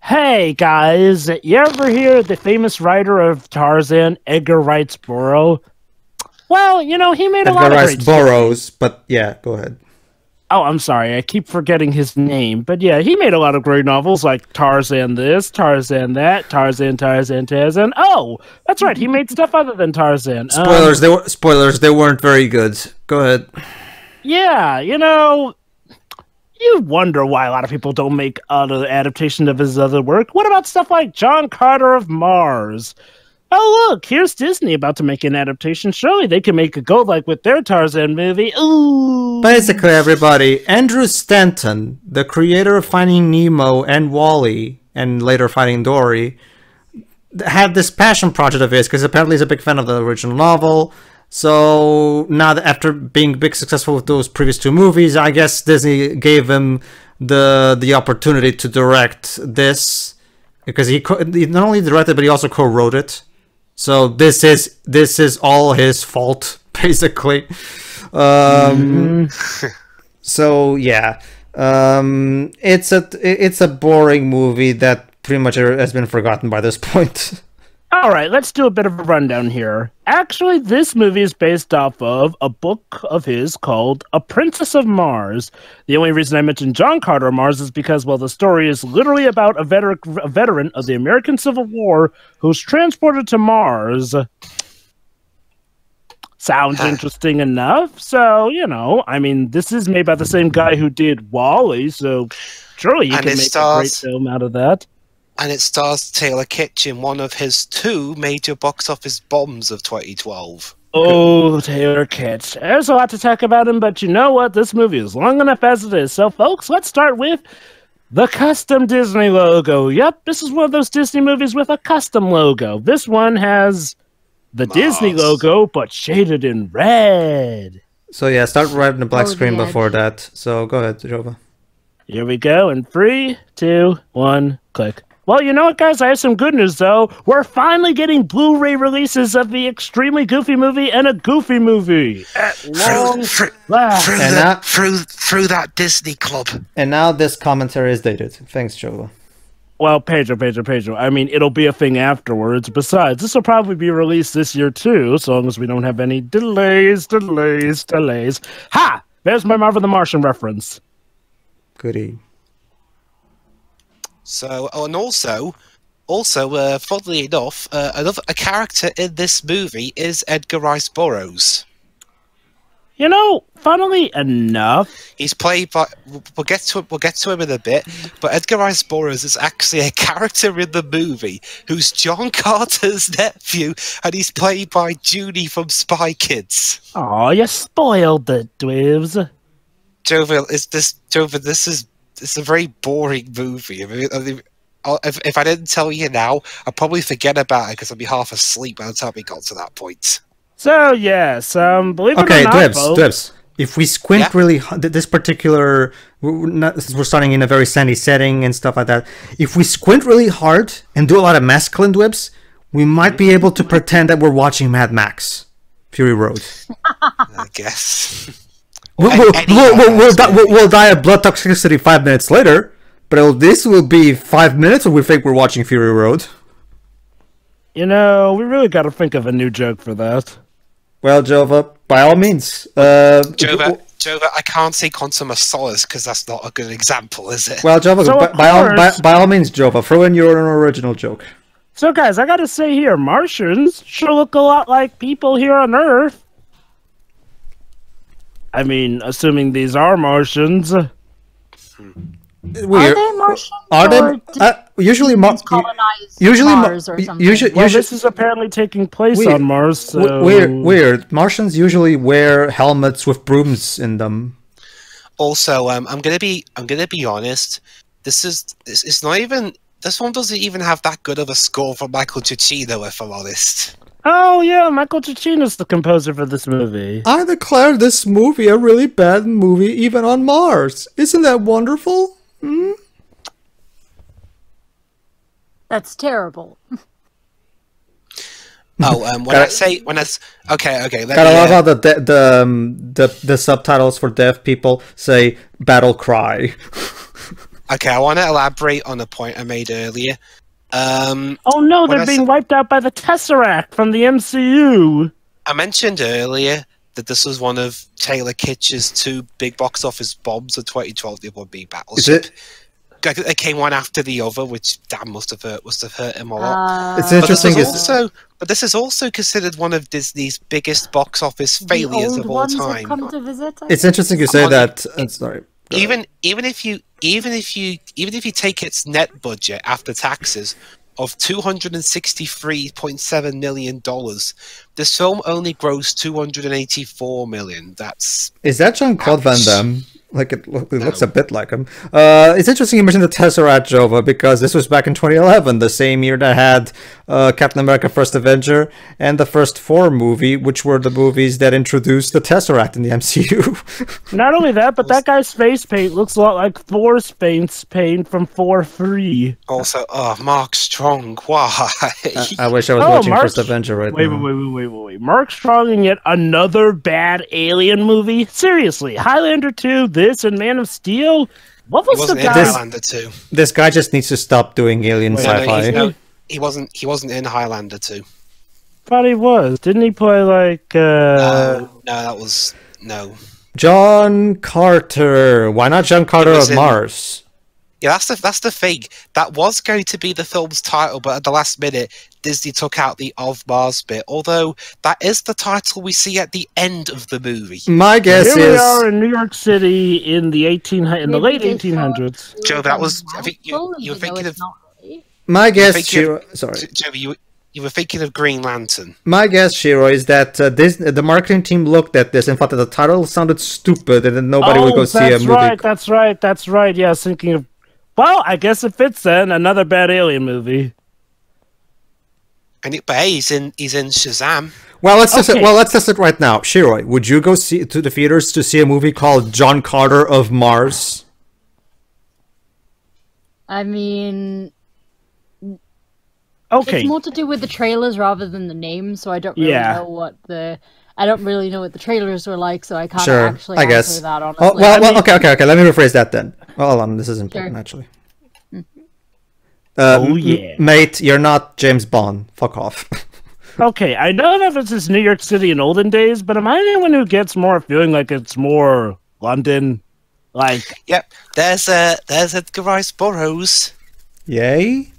Hey guys, you ever hear the famous writer of Tarzan, Edgar Rice Burroughs? Well, he made a lot Edgar of Rice great Burroughs, but yeah, go ahead. Oh, I'm sorry, I keep forgetting his name. But yeah, he made a lot of great novels like Tarzan this, Tarzan that, Tarzan. Oh, that's right, he made stuff other than Tarzan. Spoilers. They weren't very good. Go ahead. Yeah, you wonder why a lot of people don't make other adaptation of his other work. What about stuff like John Carter of Mars? Oh, look, here's Disney about to make an adaptation. Surely they can make a go like with their Tarzan movie. Ooh. Basically, everybody, Andrew Stanton, the creator of Finding Nemo and Wall-E, and later Finding Dory, had this passion project of his because apparently he's a big fan of the original novel. So now that after being big successful with those previous two movies, I guess Disney gave him the opportunity to direct this because he not only directed but he also co-wrote it. So this is all his fault basically. So yeah, it's a boring movie that pretty much has been forgotten by this point. All right, let's do a bit of a rundown here. Actually, this movie is based off of a book of his called A Princess of Mars. The only reason I mentioned John Carter of Mars is because, well, the story is literally about a veteran of the American Civil War who's transported to Mars. Sounds interesting enough. So, this is made by the same guy who did Wall-E, so surely you can make a great film out of that. And it stars Taylor Kitsch, one of his two major box office bombs of 2012. Oh, Taylor Kitsch. There's a lot to talk about him, but you know what? This movie is long enough as it is. So, folks, let's start with the custom Disney logo. Yep, this is one of those Disney movies with a custom logo. This one has the Disney logo, but shaded in red. So, yeah, start writing the black screen before that. So, go ahead, Jova. Here we go. In 3, 2, 1, click. Well, you know what, guys? I have some good news, though. We're finally getting Blu-ray releases of the extremely goofy movie and a goofy movie at long last. Through that Disney club. And now this commentary is dated. Thanks, Jova. Well, Pedro. I mean, it'll be a thing afterwards. Besides, this will probably be released this year, too, so long as we don't have any delays. Ha! There's my Marvin the Martian reference. Goody. So, and also, funnily enough, a character in this movie is Edgar Rice Burroughs. Funnily enough, he's played by. We'll get to him in a bit. But Edgar Rice Burroughs is actually a character in the movie who's John Carter's nephew, and he's played by Judy from Spy Kids. Oh, you spoiled it, Dwebs. Jova, it's a very boring movie. I mean, if I didn't tell you now, I'd probably forget about it because I'd be half asleep by the time we got to that point. So, yes, believe it or not, Dwebs. If we squint really, this particular, we're starting in a very sandy setting and stuff like that. If we squint really hard and do a lot of masculine Dwebs, we might be able to pretend that we're watching Mad Max, Fury Road. I guess. We'll die of blood toxicity 5 minutes later, but this will be 5 minutes when we think we're watching Fury Road. We really got to think of a new joke for that. Well, Jova, by all means. Jova, I can't say Quantum of Solace because that's not a good example, is it? Well, Jova, so by all means, Jova, throw in your own original joke. So, guys, I got to say here, Martians sure look a lot like people here on Earth. I mean, assuming these are Martians. Are they Martians? Are they? Usually Mars or something. Well, this is apparently taking place on Mars. So... Weird. Martians usually wear helmets with brooms in them. Also, I'm gonna be honest. This one doesn't even have that good of a score from Michael Giacchino, if I'm honest. Oh, yeah, Michael Giacchino's the composer for this movie. I declare this movie a really bad movie, even on Mars. Isn't that wonderful? Hmm? That's terrible. Oh, okay. Gotta love how the subtitles for deaf people say "battle cry." Okay, I want to elaborate on a point I made earlier. Oh no, they're being wiped out by the Tesseract from the MCU. I mentioned earlier that this was one of Taylor Kitsch's 2 big box office bombs of 2012. The other one being Battleship. Is it? They came one after the other, which damn must have hurt him a lot. It's interesting. But this is also considered one of Disney's biggest box office failures of all time. Come to visit, It's interesting you say that. Sorry. Even if you take its net budget after taxes of $263.7 million, this film only grossed $284 million. Is that Jean-Claude Van Damme? Like it looks a bit like him. It's interesting you mentioned the Tesseract, Jova, because this was back in 2011, the same year that had Captain America: First Avenger and the first 4 movie, which were the movies that introduced the Tesseract in the MCU. Not only that, but that guy's face paint looks a lot like Thor's face paint from 4-3. Also, Mark Strong, why? I wish I was watching First Avenger right now. Wait. Mark Strong in yet another bad Alien movie? Seriously, Highlander 2, this, and Man of Steel? What was the guy? Highlander 2. This guy just needs to stop doing alien sci-fi. No, he wasn't in Highlander 2. Thought he was. Didn't he play like No, that was no. John Carter. Why not John Carter of Mars? Yeah, that's the thing. That was going to be the film's title, but at the last minute, Disney took out the of Mars bit. Although that is the title we see at the end of the movie. My guess Here we are in New York City in the late 1800s. Joe, that was. I think you were thinking of. My guess, Shiro. Sorry, Joe, you were thinking of Green Lantern. My guess, Shiro, is that the marketing team looked at this and thought that the title sounded stupid, and then nobody would go see a movie. That's right. Yeah, I was thinking of. Well, I guess it fits then. Another bad Alien movie. But hey, he's in Shazam. Well, let's test it right now. Shiroi, would you go to the theaters to see a movie called John Carter of Mars? I mean, okay, it's more to do with the trailers rather than the name, so I don't really know what the trailers were like, so I can't actually answer that honestly. Okay. Let me rephrase that then. Well, hold on, this is important actually. Mate, you're not James Bond. Fuck off. Okay, I know that this is New York City in olden days, but am I anyone who gets more feeling like it's more London? Like, yep, there's Edgar Rice Burroughs. Yay.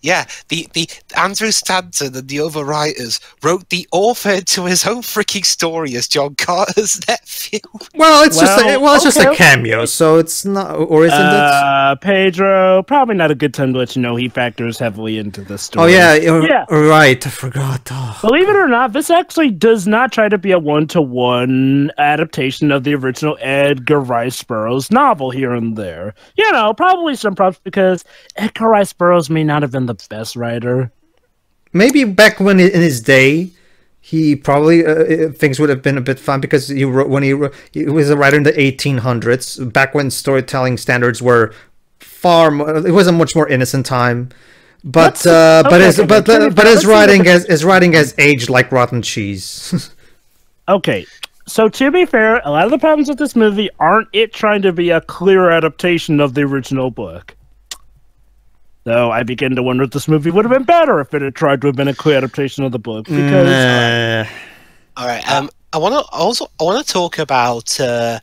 Yeah, the Andrew Stanton and the other writers wrote the author to his own freaking story as John Carter's nephew. Well, it's just a cameo, so it's not, or isn't it? Pedro, probably not a good time to let you know he factors heavily into the story. Oh yeah, right. I forgot. Oh. Believe it or not, this actually does not try to be a one-to-one adaptation of the original Edgar Rice Burroughs novel here and there. You know, probably some props because Edgar Rice Burroughs may not have been the best writer. Maybe back when in his day, he probably things would have been a bit fun because he was a writer in the 1800s, back when storytelling standards were far more. It was a much more innocent time. But his writing has aged like rotten cheese. Okay. So to be fair, a lot of the problems with this movie aren't it trying to be a clear adaptation of the original book. Though I begin to wonder if this movie would have been better if it had tried to have been a clear adaptation of the book. Because all right, I want to talk about a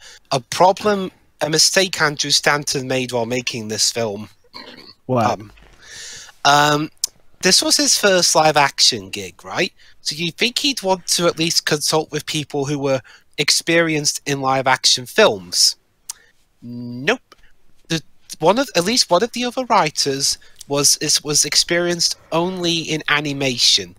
mistake Andrew Stanton made while making this film. What? This was his first live action gig, right? So you think he'd want to at least consult with people who were experienced in live action films? Nope. At least one of the other writers was experienced only in animation,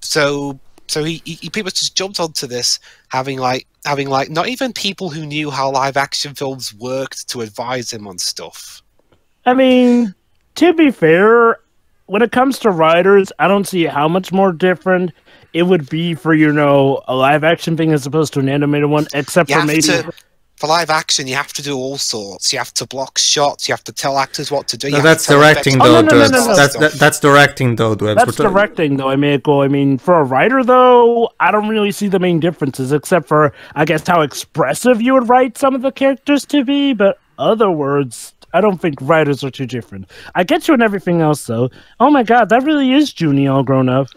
so he pretty much just jumped onto this, having not even people who knew how live action films worked to advise him on stuff. I mean, to be fair, when it comes to writers, I don't see how much more different it would be for a live action thing as opposed to an animated one, except for maybe. For live action, you have to do all sorts. You have to block shots. You have to tell actors what to do. No, that's directing, though. That's directing, though. That's directing, though. I mean, for a writer, though, I don't really see the main differences, except for, I guess, how expressive you would write some of the characters to be. But other words, I don't think writers are too different. I get you on everything else, though. Oh my god, that really is Junie all grown up.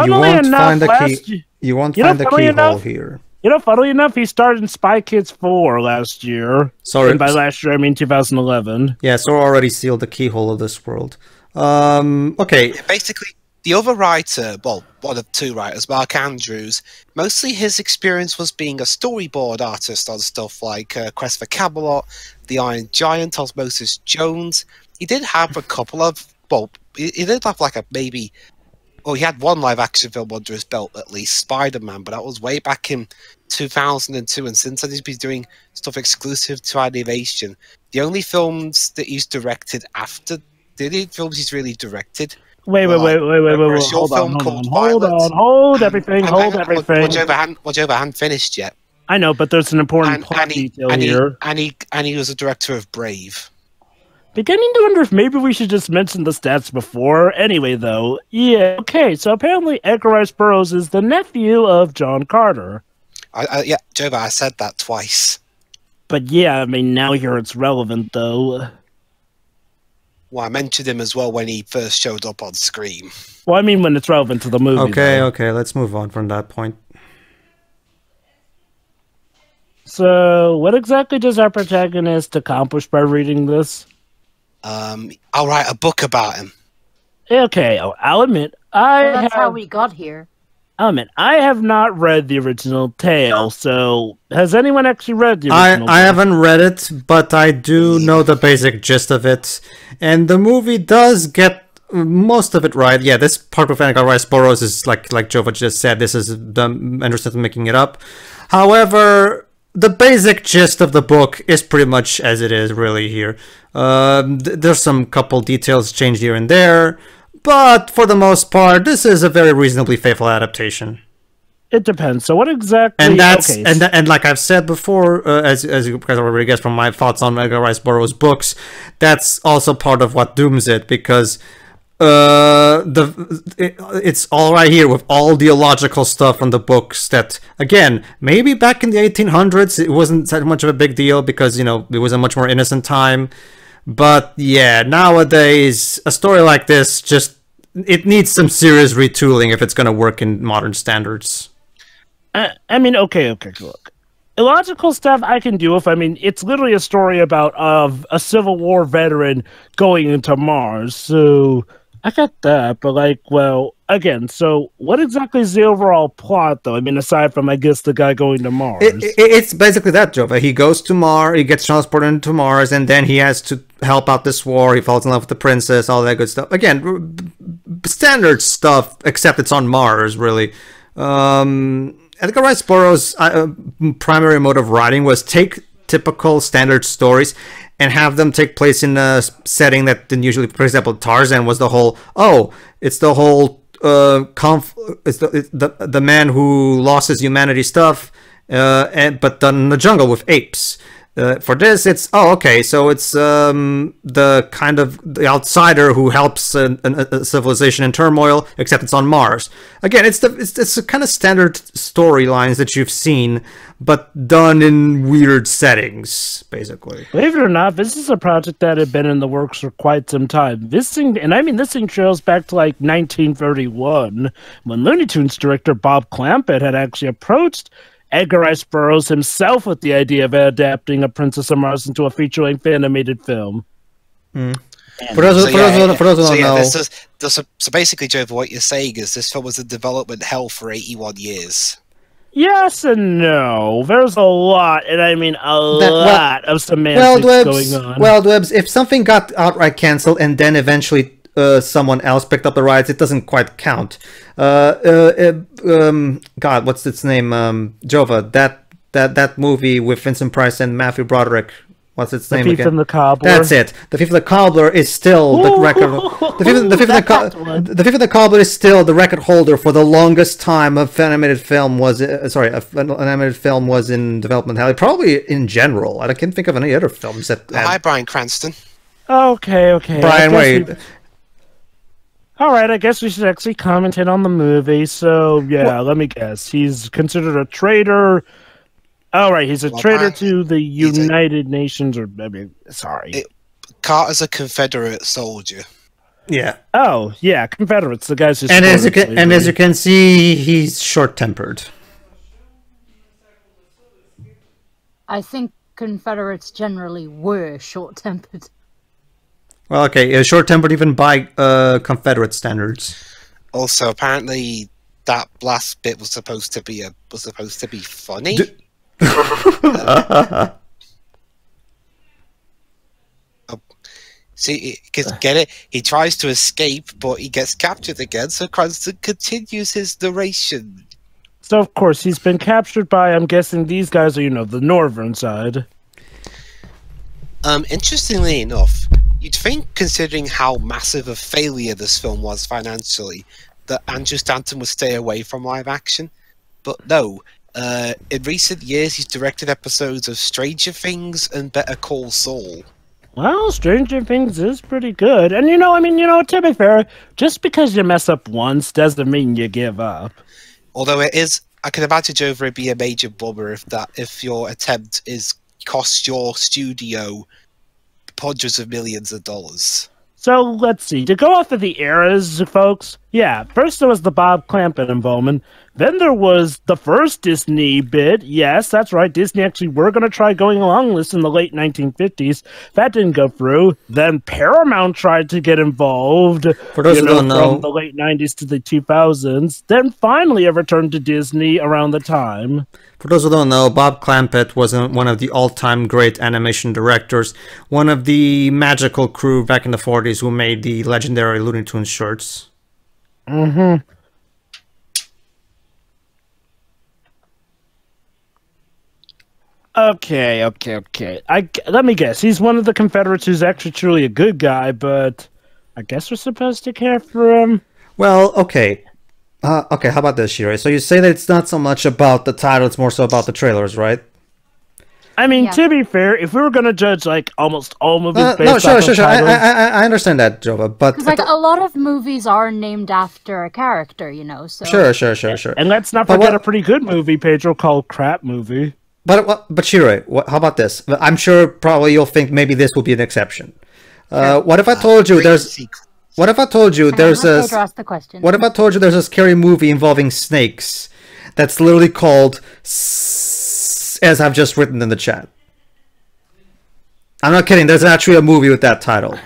You won't find the key. You won't find the keyhole here. You know, funnily enough, he starred in Spy Kids 4 last year. Sorry. And by last year, I mean 2011. Yeah, so already sealed the keyhole of this world. Okay. Basically, the other writer, well, one of two writers, Mark Andrews, mostly his experience was being a storyboard artist on stuff like Quest for Camelot, The Iron Giant, Osmosis Jones. He did have a couple of, well, he did have like a maybe... Well, he had one live-action film under his belt, at least, Spider-Man, but that was way back in 2002, and since then he's been doing stuff exclusive to animation. The only films that he's directed after... The only films he's really directed... Wait, hold everything. Whatever, hadn't finished yet. I know, but there's an important plot detail here. And he was a director of Brave. Beginning to wonder if maybe we should just mention the stats before. Anyway, though, yeah, okay, so apparently Edgar Rice Burroughs is the nephew of John Carter. Yeah, Jova, I said that twice. But yeah, I mean, now here it's relevant, though. Well, I mentioned him as well when he first showed up on screen. Well, I mean when it's relevant to the movie. Okay, let's move on from that point. So, what exactly does our protagonist accomplish by reading this? I'll write a book about him. Okay, I'll admit, that's how we got here. I'll admit, I have not read the original tale, so has anyone actually read the original I haven't read it, but I do know the basic gist of it, and the movie does get most of it right. Yeah, this part with Edgar Rice Burroughs is like Jova just said, this is Andrew Stanton making it up. However, the basic gist of the book is pretty much as it is really here. There's some couple details changed here and there, but for the most part, this is a very reasonably faithful adaptation. It depends. So what exactly... And that's and like I've said before, as you guys already guessed from my thoughts on Edgar Rice Burroughs' books, that's also part of what dooms it, because it's all right here with all the illogical stuff from the books that, again, maybe back in the 1800s it wasn't that much of a big deal because, you know, it was a much more innocent time. But yeah, nowadays a story like this it needs some serious retooling if it's going to work in modern standards. I mean, okay, look. Illogical stuff I can deal with. I mean, it's literally a story about a Civil War veteran going into Mars, so I got that, but like, well, again, so what exactly is the overall plot, though? I mean, aside from, I guess, the guy going to Mars. It's basically that, Jova. He goes to Mars, he gets transported into Mars, and then he has to help out this war. He falls in love with the princess, all that good stuff. Again, standard stuff, except it's on Mars, really. Edgar Rice Burroughs' primary mode of writing was take typical standard stories and have them take place in a setting that didn't usually. For example, Tarzan was the whole. It's the whole. It's the man who lost his humanity stuff, but done in the jungle with apes. For this, it's so it's the kind of the outsider who helps a civilization in turmoil, except it's on Mars. Again, it's the kind of standard storylines that you've seen, but done in weird settings, basically. Believe it or not, this is a project that had been in the works for quite some time. This thing trails back to like 1931, when Looney Tunes director Bob Clampett had actually approached Edgar Rice Burroughs himself with the idea of adapting A Princess of Mars into a feature-length animated film. For those who don't know... So basically, Joe, what you're saying is this film was in development hell for 81 years. Yes and no. There's a lot, and I mean lot of semantics going on. Well, Dwebs, if something got outright cancelled and then eventually someone else picked up the rights, it doesn't quite count. God, what's its name? Jova, that movie with Vincent Price and Matthew Broderick. What's its name again? The Thief and the Cobbler. That's it. The Thief and the Cobbler is still the record. The Thief and the Cobbler is still the record holder for the longest time an animated film was. An animated film was in development hell. Probably in general. I can't think of any other films that. Hi, Bryan Cranston. Okay. Brian, wait. Alright, I guess we should actually commentate on the movie. So, yeah, let me guess. He's considered a traitor. Oh, right. He's a traitor to the United Nations, or, I mean, sorry. Carter's a Confederate soldier. Yeah. Oh, yeah, Confederates, the guys who... And as you can see, he's short-tempered. I think Confederates generally were short-tempered. Well, okay, short-tempered even by Confederate standards. Also, apparently, that last bit was supposed to be funny. See, get it? He tries to escape, but he gets captured again. So Cranston continues his narration. So of course he's been captured by, I'm guessing these guys are, the northern side. Interestingly enough, you'd think, considering how massive a failure this film was financially, that Andrew Stanton would stay away from live action. But no, in recent years he's directed episodes of Stranger Things and Better Call Saul. Well, Stranger Things is pretty good. And to be fair, just because you mess up once doesn't mean you give up. Although it is, I can imagine, Joe, it'd be a major bummer if your attempt cost your studio hundreds of millions of dollars. So, let's see. To go off of the eras, folks, yeah, first there was the Bob Clampett involvement. Then there was the first Disney bit. Yes, that's right. Disney actually were going to try going along this in the late 1950s. That didn't go through. Then Paramount tried to get involved. For those who don't know, from the late 90s to the 2000s. Then finally it returned to Disney around the time. For those who don't know, Bob Clampett was one of the all-time great animation directors, one of the magical crew back in the 40s who made the legendary Looney Tunes shorts. Mm-hmm. Okay. Let me guess. He's one of the Confederates who's actually truly a good guy, but I guess we're supposed to care for him. Well, okay. Okay, how about this, Shirei? So you say that it's not so much about the title, it's more so about the trailers, right? I mean, to be fair, if we were going to judge, almost all movies based no, sure. titles... I understand that, Jova, but... Because, a lot of movies are named after a character, so... Sure. And let's not forget a pretty good movie, Pedro, called Crap Movie. But Shirei, how about this? I'm sure probably you'll think maybe this will be an exception. What if I told you there's... What if I told you there's a... What if I told you there's a scary movie involving snakes that's literally called... as I've just written in the chat. I'm not kidding. There's actually a movie with that title.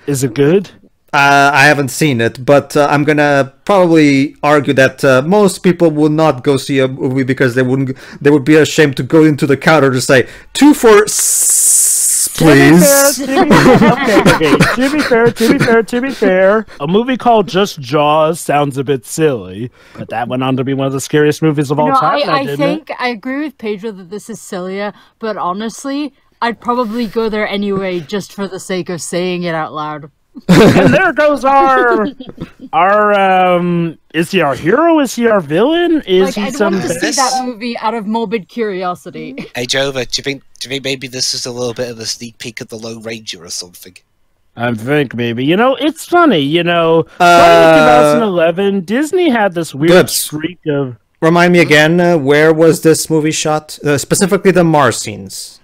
Is it good? I haven't seen it, but I'm gonna probably argue that most people will not go see a movie because they would be ashamed to go into the counter to say 2 for please. To be fair, a movie called Just Jaws sounds a bit silly, but that went on to be one of the scariest movies of all time. I agree with Pedro that this is sillier, but honestly, I'd probably go there anyway just for the sake of saying it out loud. And there goes our is he our hero? Is he our villain? Is he I'd want to see that movie out of morbid curiosity. Hey Jova, do you think maybe this is a little bit of a sneak peek at the Lone Ranger or something? I think maybe. It's funny, starting in 2011, Disney had this weird streak of... Remind me again, where was this movie shot? Specifically the Mars scenes.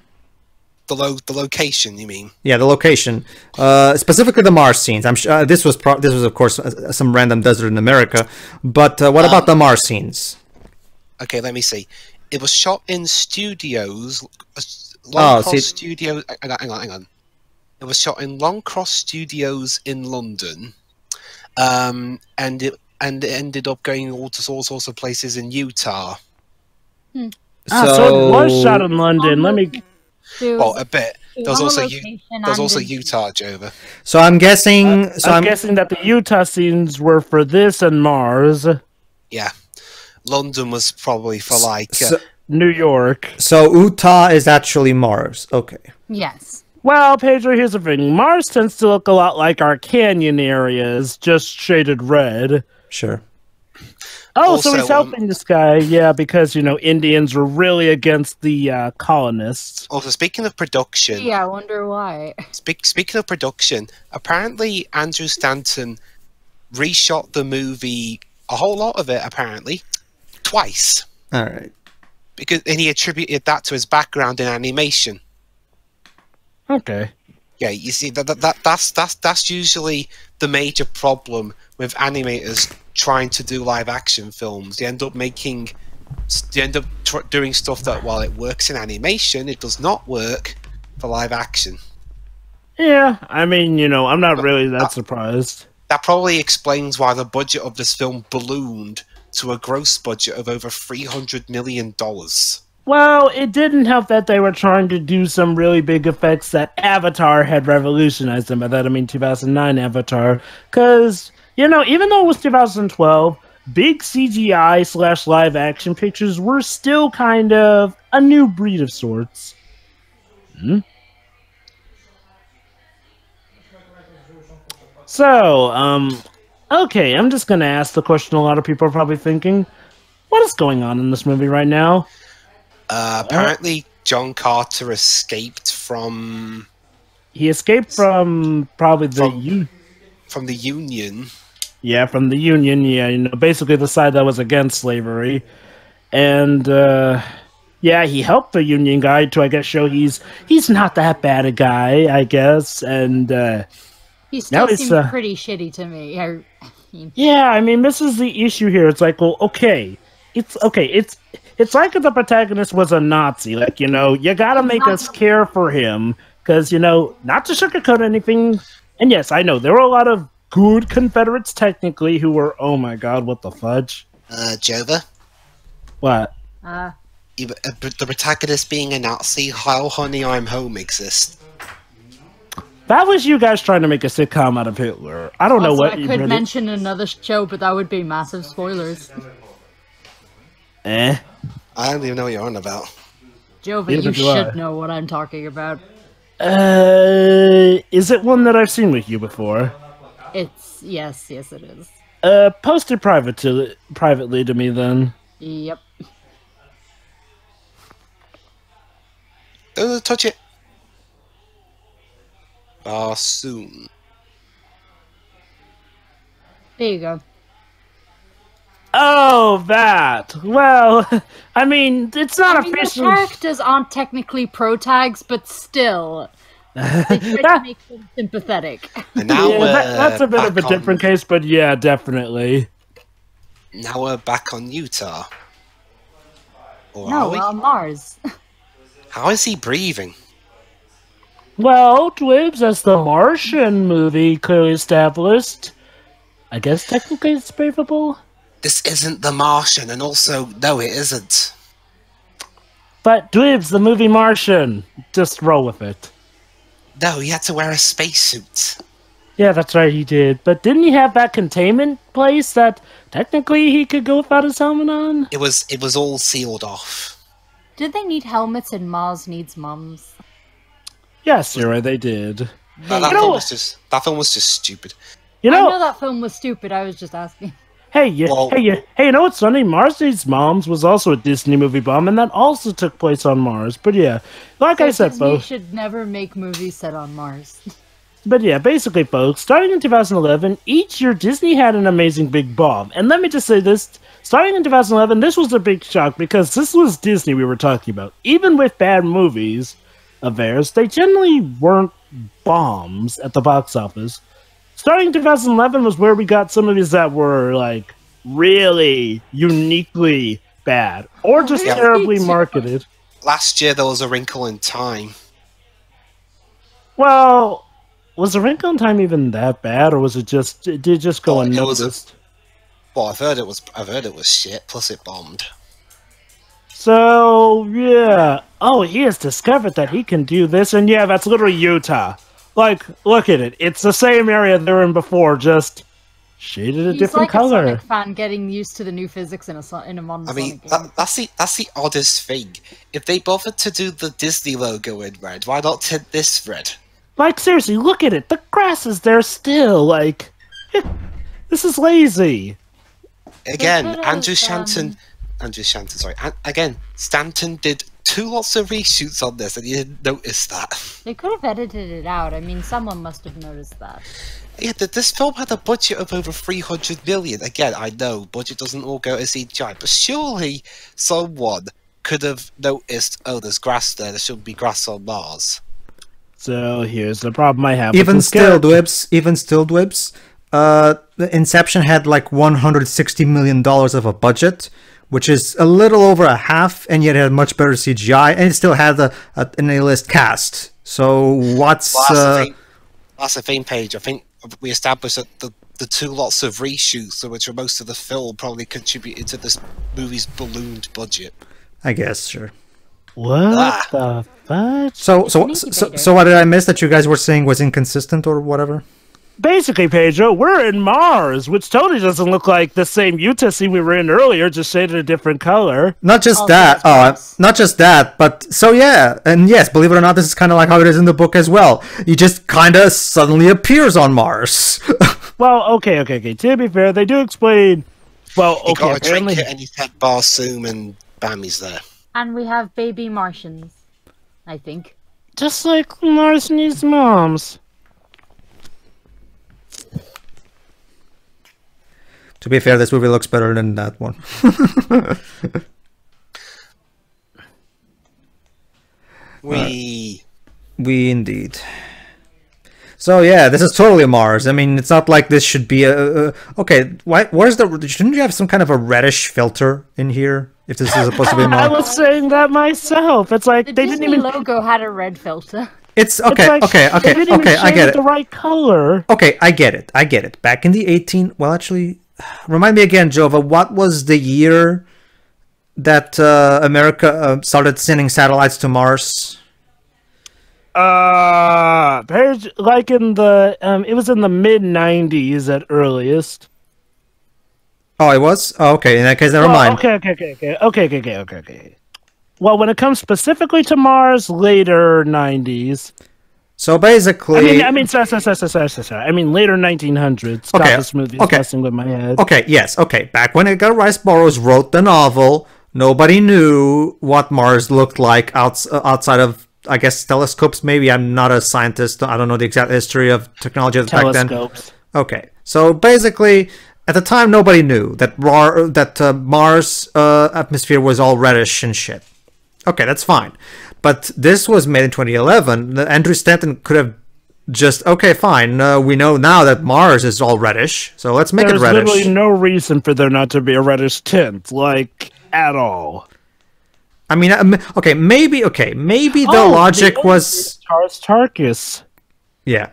The location, you mean? Yeah, the location. Specifically the Mars scenes. I'm sure this was of course some random desert in America. But what about the Mars scenes? Okay, let me see. It was shot in studios. Studios. Hang on. It was shot in Long Cross Studios in London, and it ended up going to all sorts of places in Utah. So it was shot in London. Let me. A bit. There's also Utah, Jova. So I'm guessing. I'm guessing that the Utah scenes were for this and Mars. Yeah, London was probably for New York. So Utah is actually Mars. Okay. Yes. Well, Pedro, here's the thing. Mars tends to look a lot like our canyon areas, just shaded red. Sure. Oh, also, so he's helping this guy, because, Indians were really against the colonists. Also, speaking of production... Yeah, I wonder why. Speaking of production, apparently Andrew Stanton reshot the movie, a whole lot of it, apparently, twice. All right. and he attributed that to his background in animation. Okay. Yeah, you see that's usually the major problem with animators trying to do live action films. They end up doing stuff that, while it works in animation, it does not work for live action. Yeah, I mean, I'm not really that surprised. That probably explains why the budget of this film ballooned to a gross budget of over $300 million. Well, it didn't help that they were trying to do some really big effects that Avatar had revolutionized them. By that I mean 2009 Avatar. Because, even though it was 2012, big CGI / live action pictures were still kind of a new breed of sorts. So, okay, I'm just gonna ask the question a lot of people are probably thinking. What is going on in this movie right now? Apparently, John Carter escaped from... He escaped from probably from the Union. Yeah, from the Union, yeah, basically the side that was against slavery. And, yeah, he helped the Union guy to, I guess, show he's not that bad a guy, I guess, and, he still seems pretty shitty to me. Yeah, I mean, this is the issue here. It's like, well, okay. It's like if the protagonist was a Nazi. Like, you gotta make us care for him. Because, not to sugarcoat anything. And yes, I know, there were a lot of good Confederates, technically, who were, oh my god, what the fudge? Jova? What? The protagonist being a Nazi, Heil Honey, I'm Home exists. That was you guys trying to make a sitcom out of Hitler. I don't know what I could mention another show, but that would be massive spoilers. I don't even know what you're on about. Jova, you should know what I'm talking about. Is it one that I've seen with you before? Yes, it is. Post it privately to me then. Yep. Don't touch it. Soon. There you go. Oh, that. Well, I mean, it's not official. The characters aren't technically pro-tags, but still. They try to make them sympathetic. And now that's a bit of a different case, but yeah, definitely. Now we're back on Utah. Or no, we're on Mars. How is he breathing? Well, Dwibs, as the Martian movie clearly established, I guess technically it's breathable. This isn't The Martian, and also, no, it isn't. But Dwibs, the movie Martian, just roll with it. No, he had to wear a spacesuit. Yeah, that's right, he did. But didn't he have that containment place that technically he could go without his helmet on? It was all sealed off. Did they need helmets in Mars Needs Mums? Yes, Sarah, they did. That film was just stupid. I know that film was stupid, I was just asking. Hey, you know what's funny? Mars Needs Moms was also a Disney movie bomb, and that also took place on Mars. But yeah, like I said, folks, Disney should never make movies set on Mars. But yeah, basically, folks, starting in 2011, each year Disney had an amazing big bomb. And let me just say this, starting in 2011, this was a big shock, because this was Disney we were talking about. Even with bad movies of theirs, they generally weren't bombs at the box office. Starting in 2011 was where we got some of these that were, like, really uniquely bad. Or just terribly marketed. Last year there was A Wrinkle in Time. Well, was A Wrinkle in Time even that bad, or was it just, did it just go unnoticed? Well, I've heard it was shit, plus it bombed. So, yeah. Oh, he has discovered that he can do this, and yeah, that's literally Utah. Like, look at it. It's the same area they were in before, just shaded a different color. He's like a Sonic fan getting used to the new physics in a modern Sonic game. That's the oddest thing. If they bothered to do the Disney logo in red, why not tint this red? Like, seriously, look at it. The grass is there still. Like, this is lazy. Again, Stanton did 2 lots of reshoots on this, and you didn't notice that. They could have edited it out. I mean, someone must have noticed that. Yeah, this film had a budget of over $300 million. Again, I know budget doesn't all go to CGI, but surely someone could have noticed, oh, there's grass there. There should be grass on Mars. So here's the problem I have. Even still, Dwibs, Inception had like $160 million of a budget, which is a little over a half, and yet it had much better CGI, and it still had an A-list cast. So what's... That's the thing, Paige. I think we established that the two lots of reshoots, which are most of the film, probably contributed to this movie's ballooned budget. I guess, sure. What the fuck? So what did I miss that you guys were saying was inconsistent or whatever? Basically, Pedro, we're in Mars, which totally doesn't look like the same Utah scene we were in earlier, just shaded a different color. Not just not just that, but so yeah, and yes, believe it or not, this is kind of like how it is in the book as well. He just kind of suddenly appears on Mars. Well, okay. To be fair, they do explain. Well, he okay, got a apparently, trinket and he's had Barsoom, and bam, he's there. And we have baby Martians, I think. just like Mars needs moms. To be fair, this movie looks better than that one. We indeed. So yeah, this is totally Mars. I mean, it's not like this should be a okay. Where's the? Shouldn't you have some kind of a reddish filter in here if this is supposed to be Mars? I was saying that myself. It's like The they Disney didn't even. logo had a red filter. It's okay, It's like okay. They didn't even I get shade it. the right color. Okay, I get it. Back in the 18, well, actually, remind me again, Jova. What was the year that America started sending satellites to Mars? Like in the it was in the mid-90s at earliest. Oh, it was? Oh, okay, in that case, never mind. Okay. Well, when it comes specifically to Mars, later 90s. So basically... I mean, sorry. I mean, later 1900s. God, Okay, this movie is okay. messing with my head. Okay, yes, okay. Back when Edgar Rice Burroughs wrote the novel, nobody knew what Mars looked like outside of, I guess, telescopes. Maybe I'm not a scientist. I don't know the exact history of technology back then. Telescopes. Okay, so basically, at the time, nobody knew that Mars' atmosphere was all reddish and shit. Okay, that's fine. But this was made in 2011. Andrew Stanton could have just, okay, fine. We know now that Mars is all reddish, so let's make it reddish. There's literally no reason for there not to be a reddish tint, like, at all. I mean, okay, maybe the logic was... Tarkus. Yeah.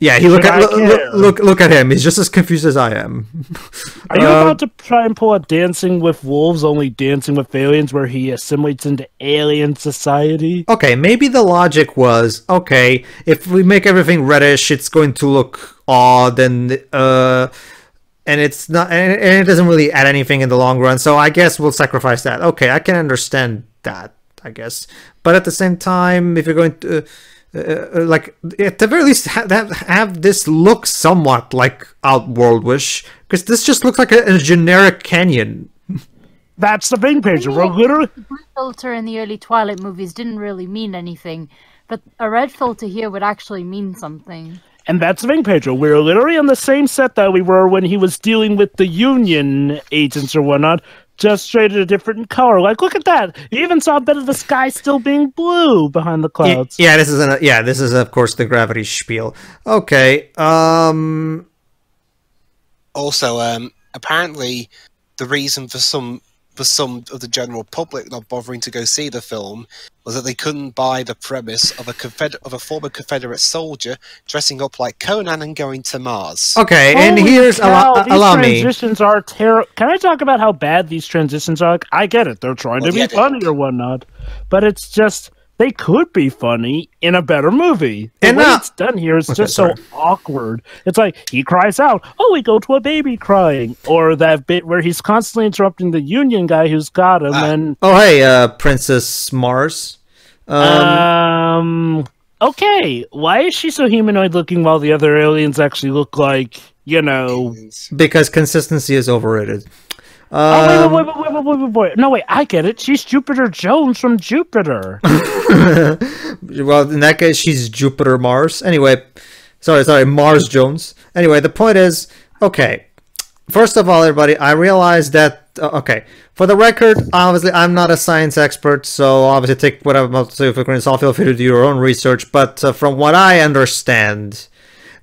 Yeah, look at him. He's just as confused as I am. Are you about to try and pull a Dancing with Wolves, only Dancing with Aliens, where he assimilates into alien society? Okay, maybe the logic was, okay, if we make everything reddish, it's going to look odd, and it's not, and it doesn't really add anything in the long run. So I guess we'll sacrifice that. Okay, I can understand that, I guess. But at the same time, if you're going to like, at the very least, have this look somewhat like Outworld-ish, because this just looks like a generic canyon. That's the thing, Pedro. We're literally... The blue filter in the early Twilight movies didn't really mean anything, but a red filter here would actually mean something. And that's the thing, Pedro. We're literally on the same set that we were when he was dealing with the Union agents or whatnot, just shaded a different color. Like, look at that. You even saw a bit of the sky still being blue behind the clouds. Yeah, this is of course the gravity spiel. Okay. Also, apparently, the reason for some of the general public not bothering to go see the film was that they couldn't buy the premise of a former Confederate soldier dressing up like Conan and going to Mars. Okay, and here's allow me. These transitions are terrible. Can I talk about how bad these transitions are? Like, I get it; they're trying to be funny or whatnot, but it's just they could be funny in a better movie. The way it's done here is just so awkward. It's like he cries out, "Oh, we go to a baby crying," or that bit where he's constantly interrupting the Union guy who's got him. And oh, hey, Princess Mars. Okay, why is she so humanoid looking while the other aliens actually look like, you know? Because consistency is overrated. Wait. No, wait, I get it. She's Jupiter Jones from Jupiter. Well, in that case, she's Jupiter Mars. Anyway, sorry, Mars Jones. Anyway, the point is, okay, first of all, everybody, I realize that okay. For the record, obviously, I'm not a science expert, so obviously take what I'm about to say with a grain of salt. Feel free to do your own research. But from what I understand,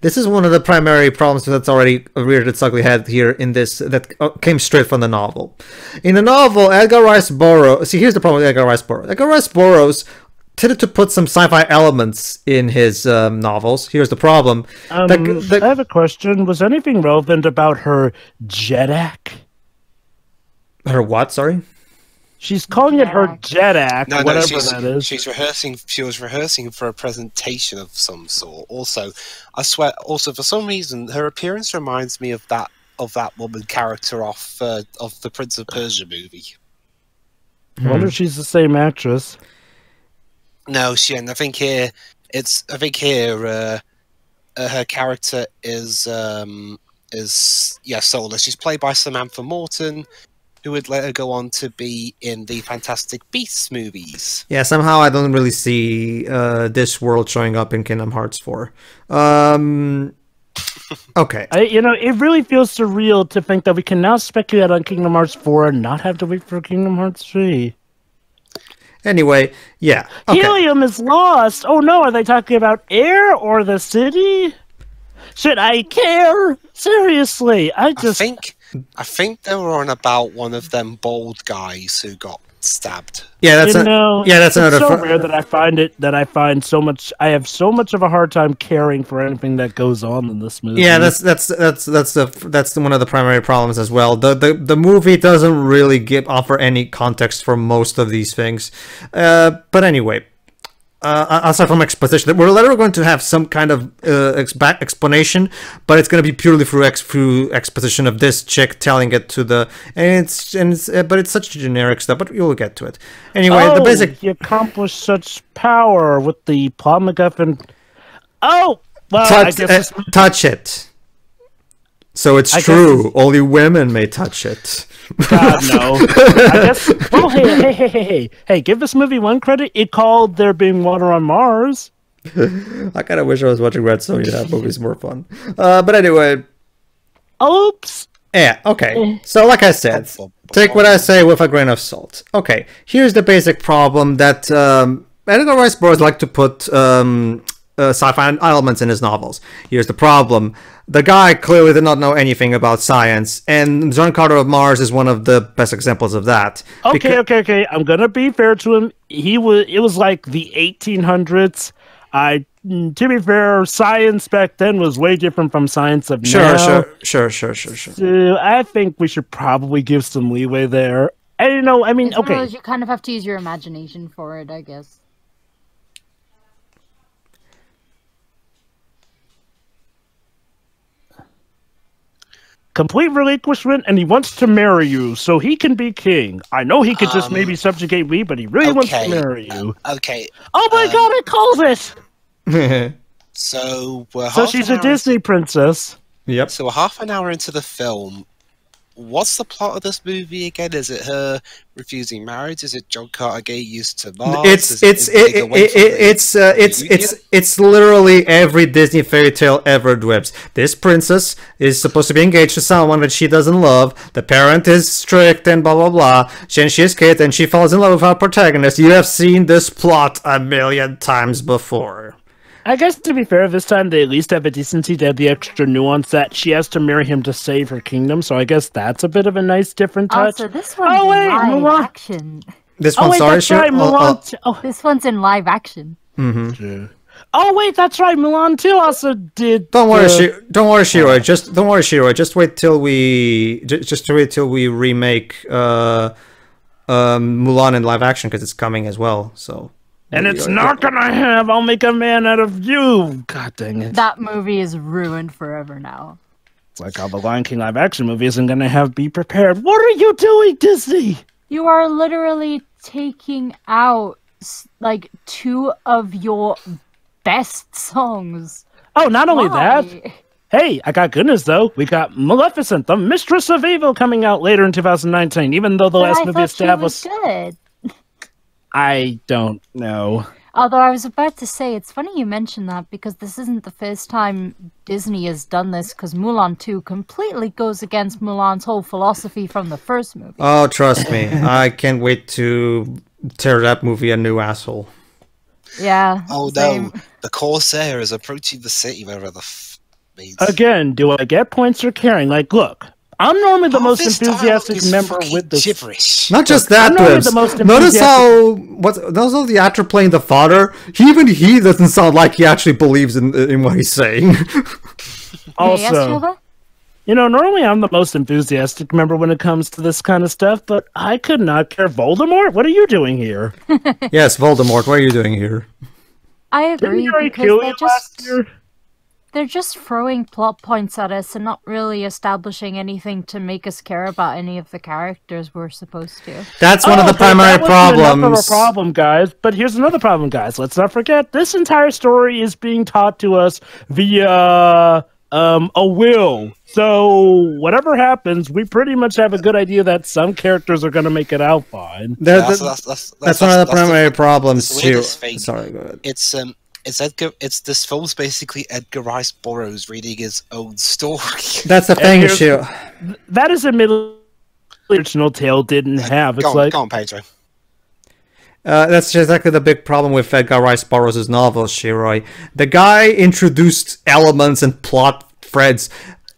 this is one of the primary problems that's already reared its ugly head here in this, that came straight from the novel. In the novel, Edgar Rice Burroughs... See, here's the problem with Edgar Rice Burroughs. Edgar Rice Burroughs tended to put some sci-fi elements in his novels. Here's the problem. I have a question. Was anything relevant about her Jedak? Her what, sorry? She's calling it her Jedak, whatever that is. She was rehearsing for a presentation of some sort. Also, I swear, for some reason, her appearance reminds me of that woman character of the Prince of Persia movie. I wonder if she's the same actress. No, she ain't. I think here her character is soulless. She's played by Samantha Morton, who would later go on to be in the Fantastic Beasts movies. Yeah, somehow I don't really see this world showing up in Kingdom Hearts 4. Okay. It really feels surreal to think that we can now speculate on Kingdom Hearts 4 and not have to wait for Kingdom Hearts 3. Anyway, yeah. Okay. Helium is lost! Oh no, are they talking about air or the city? Should I care? Seriously, I think they were on about one of them bald guys who got stabbed. Yeah, that's another. So rare that I have so much of a hard time caring for anything that goes on in this movie. Yeah, that's one of the primary problems as well. The movie doesn't really offer any context for most of these things. But anyway. Aside from exposition, we're later going to have some kind of explanation, but it's going to be purely through exposition of this chick telling it to the, but it's such generic stuff. But you'll get to it anyway. The basic. You accomplished such power with the plot MacGuffin. Oh, well, touch it. So it's true. Only women may touch it. God, no. I guess. Oh, hey! Give this movie one credit. It called "There Being Water on Mars." I kind of wish I was watching Red Sonja. That movie's more fun. But anyway. Oops. Yeah. Okay. So, like I said, take what I say with a grain of salt. Okay. Here's the basic problem that Edgar Rice Burroughs like to put sci-fi elements in his novels. Here's the problem. The guy clearly did not know anything about science, and John Carter of Mars is one of the best examples of that. Okay. I'm gonna be fair to him. It was like the 1800s. To be fair, science back then was way different from science of now. Sure. So I think we should probably give some leeway there. Okay. You kind of have to use your imagination for it, I guess. Complete relinquishment, and he wants to marry you so he can be king. I know he could just maybe subjugate me, but he really wants to marry you. Okay. Oh my god, I called it! So she's a Disney princess. Yep. So we're half an hour into the film. What's the plot of this movie again? Is it her refusing marriage? Is it John Carter getting used to Mars? It's literally every Disney fairy tale ever drips. This princess is supposed to be engaged to someone that she doesn't love. The parent is strict and blah blah blah. Then she is kid and she falls in love with our protagonist. You have seen this plot a million times before. I guess to be fair, this time they at least have a decency to have the extra nuance that she has to marry him to save her kingdom. So I guess that's a bit of a nice different touch. Also, this one's in live action. This one, This one's in live action. Mm-hmm. Oh wait, that's right. Mulan 2 also did. Don't worry, Shiroi. Just wait till we remake Mulan in live action because it's coming as well. So. And it's not gonna have I'll make a man out of you. God dang it. That movie is ruined forever now. It's like how the Lion King live action movie isn't gonna have Be Prepared. What are you doing, Disney? You are literally taking out like 2 of your best songs. Oh, not only that. Hey, I got good news though. We got Maleficent, the Mistress of Evil, coming out later in 2019, even though the last movie established. Good. I don't know. Although I was about to say, it's funny you mentioned that, because this isn't the first time Disney has done this, because Mulan 2 completely goes against Mulan's whole philosophy from the first movie. Oh, trust me. I can't wait to tear that movie a new asshole. Yeah. Oh same. no, the Corsair is approaching the city, wherever the f means. Again, do I get points for caring? Like, look, I'm normally the most enthusiastic member with this. Gibberish. Not just that, notice how the actor playing the father, even he doesn't sound like he actually believes in what he's saying. Also, you know, normally I'm the most enthusiastic member when it comes to this kind of stuff, but I could not care. Voldemort, what are you doing here? Yes, Voldemort, what are you doing here? I agree, because they're just throwing plot points at us and not really establishing anything to make us care about any of the characters we're supposed to. That's one of the primary problems. Enough of a problem, guys. But here's another problem, guys. Let's not forget, this entire story is being taught to us via a will. So whatever happens, we pretty much have a good idea that some characters are going to make it out fine. That's one of the primary problems too. Sorry, go ahead. It's this film's basically Edgar Rice Burroughs reading his own story. That's the thing, issue. That is admittedly original tale didn't have. It's go on, Pedro. That's exactly the big problem with Edgar Rice Burroughs' novels, Shiroi. The guy introduced elements and plot threads,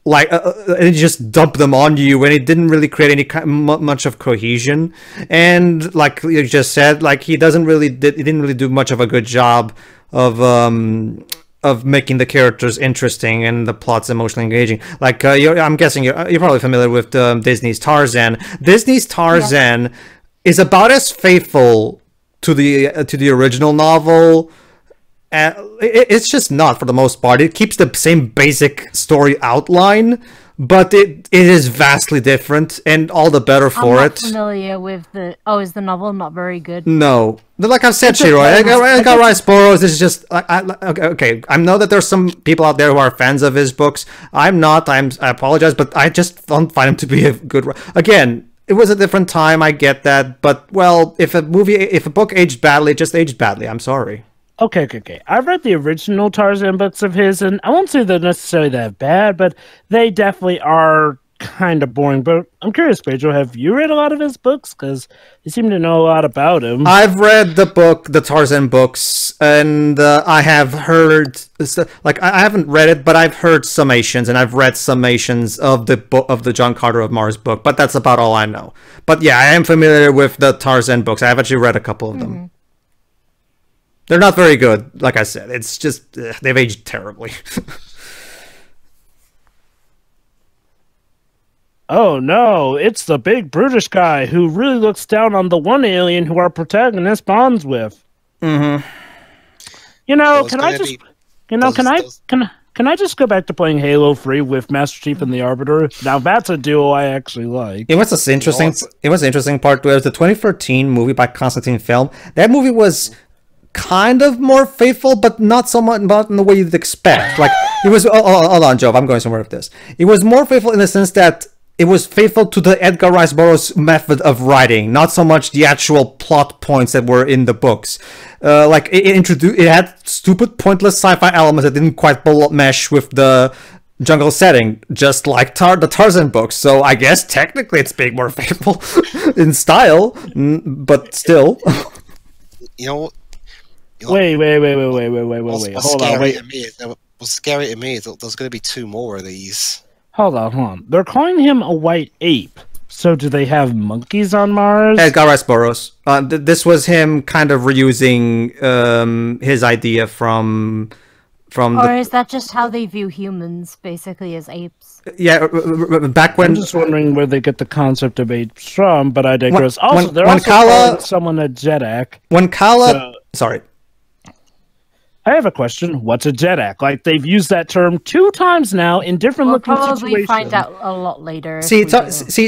like and he just dumped them on you, and it didn't really create any much of cohesion. And like you just said, like he didn't really do much of a good job of making the characters interesting and the plots emotionally engaging. Like I'm guessing you're probably familiar with Disney's Tarzan. Disney's Tarzan is about as faithful to the original novel. It's just not, for the most part. It keeps the same basic story outline, but it is vastly different, and all the better for it. I'm not familiar with the... Oh, is the novel not very good? No. Like I've said, Shiro, Edgar Rice Burroughs is just... okay, I know that there's some people out there who are fans of his books. I'm not. I apologize, but I just don't find him to be a good... Again, it was a different time, I get that, but, well, if a book aged badly, it just aged badly. I'm sorry. Okay. I've read the original Tarzan books of his, and I won't say they're necessarily that bad, but they definitely are kind of boring. But I'm curious, Pedro, have you read a lot of his books? Because you seem to know a lot about him. I've read the Tarzan books, and I have heard, like, I haven't read it, but I've heard summations, and I've read summations of the John Carter of Mars book, but that's about all I know. But yeah, I am familiar with the Tarzan books. I have actually read a couple of them. They're not very good, like I said. It's just, they've aged terribly. Oh no, it's the big brutish guy who really looks down on the one alien who our protagonist bonds with. Mm-hmm. You know, can I just go back to playing Halo 3 with Master Chief and the Arbiter? Now that's a duo I actually like. It was an interesting part. It was the 2013 movie by Constantine Film. That movie was kind of more faithful, but not so much, not in the way you'd expect. Like, it was, hold on, Joe, I'm going somewhere with this. It was more faithful in the sense that it was faithful to the Edgar Rice Burroughs method of writing, not so much the actual plot points that were in the books. Like, it had stupid, pointless sci-fi elements that didn't quite mesh with the jungle setting, just like the Tarzan books. So I guess technically it's being more faithful in style, but still. You know, Wait. Hold on, wait. What's scary to me is that there's going to be 2 more of these. Hold on. They're calling him a white ape. So do they have monkeys on Mars? Edgar Rice Burroughs. This was him kind of reusing his idea from or is that just how they view humans, basically, as apes? Yeah, back when... I'm just wondering where they get the concept of apes from, but I digress. They're also calling someone a Jedak. When Kala... Sorry. I have a question. What's a Jedak? Like, they've used that term 2 times now in different looking situations. We'll probably find out a lot later. See,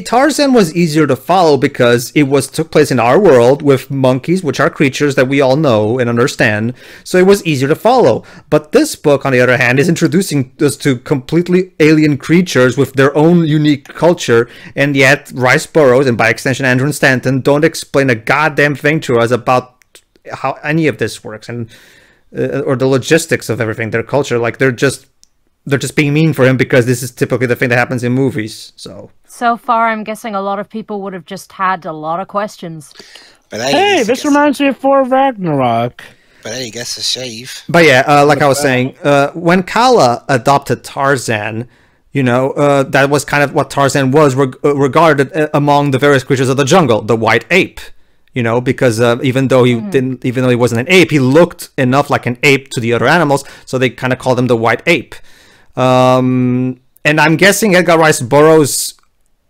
Tarzan was easier to follow because it took place in our world with monkeys, which are creatures that we all know and understand, so it was easier to follow. But this book, on the other hand, is introducing us to completely alien creatures with their own unique culture, and yet Rice Burroughs, and by extension Andrew Stanton, don't explain a goddamn thing to us about how any of this works, and or the logistics of everything, their culture. Like they're just being mean for him because this is typically the thing that happens in movies. So far, I'm guessing a lot of people would have just had a lot of questions. But hey, this reminds me of Thor Ragnarok. But hey, he gets a shave. But yeah, like I was saying, when Kala adopted Tarzan, that was kind of what Tarzan was regarded among the various creatures of the jungle, the white ape. Because even though he wasn't an ape, he looked enough like an ape to the other animals, so they kind of called him the white ape. And I'm guessing Edgar Rice Burroughs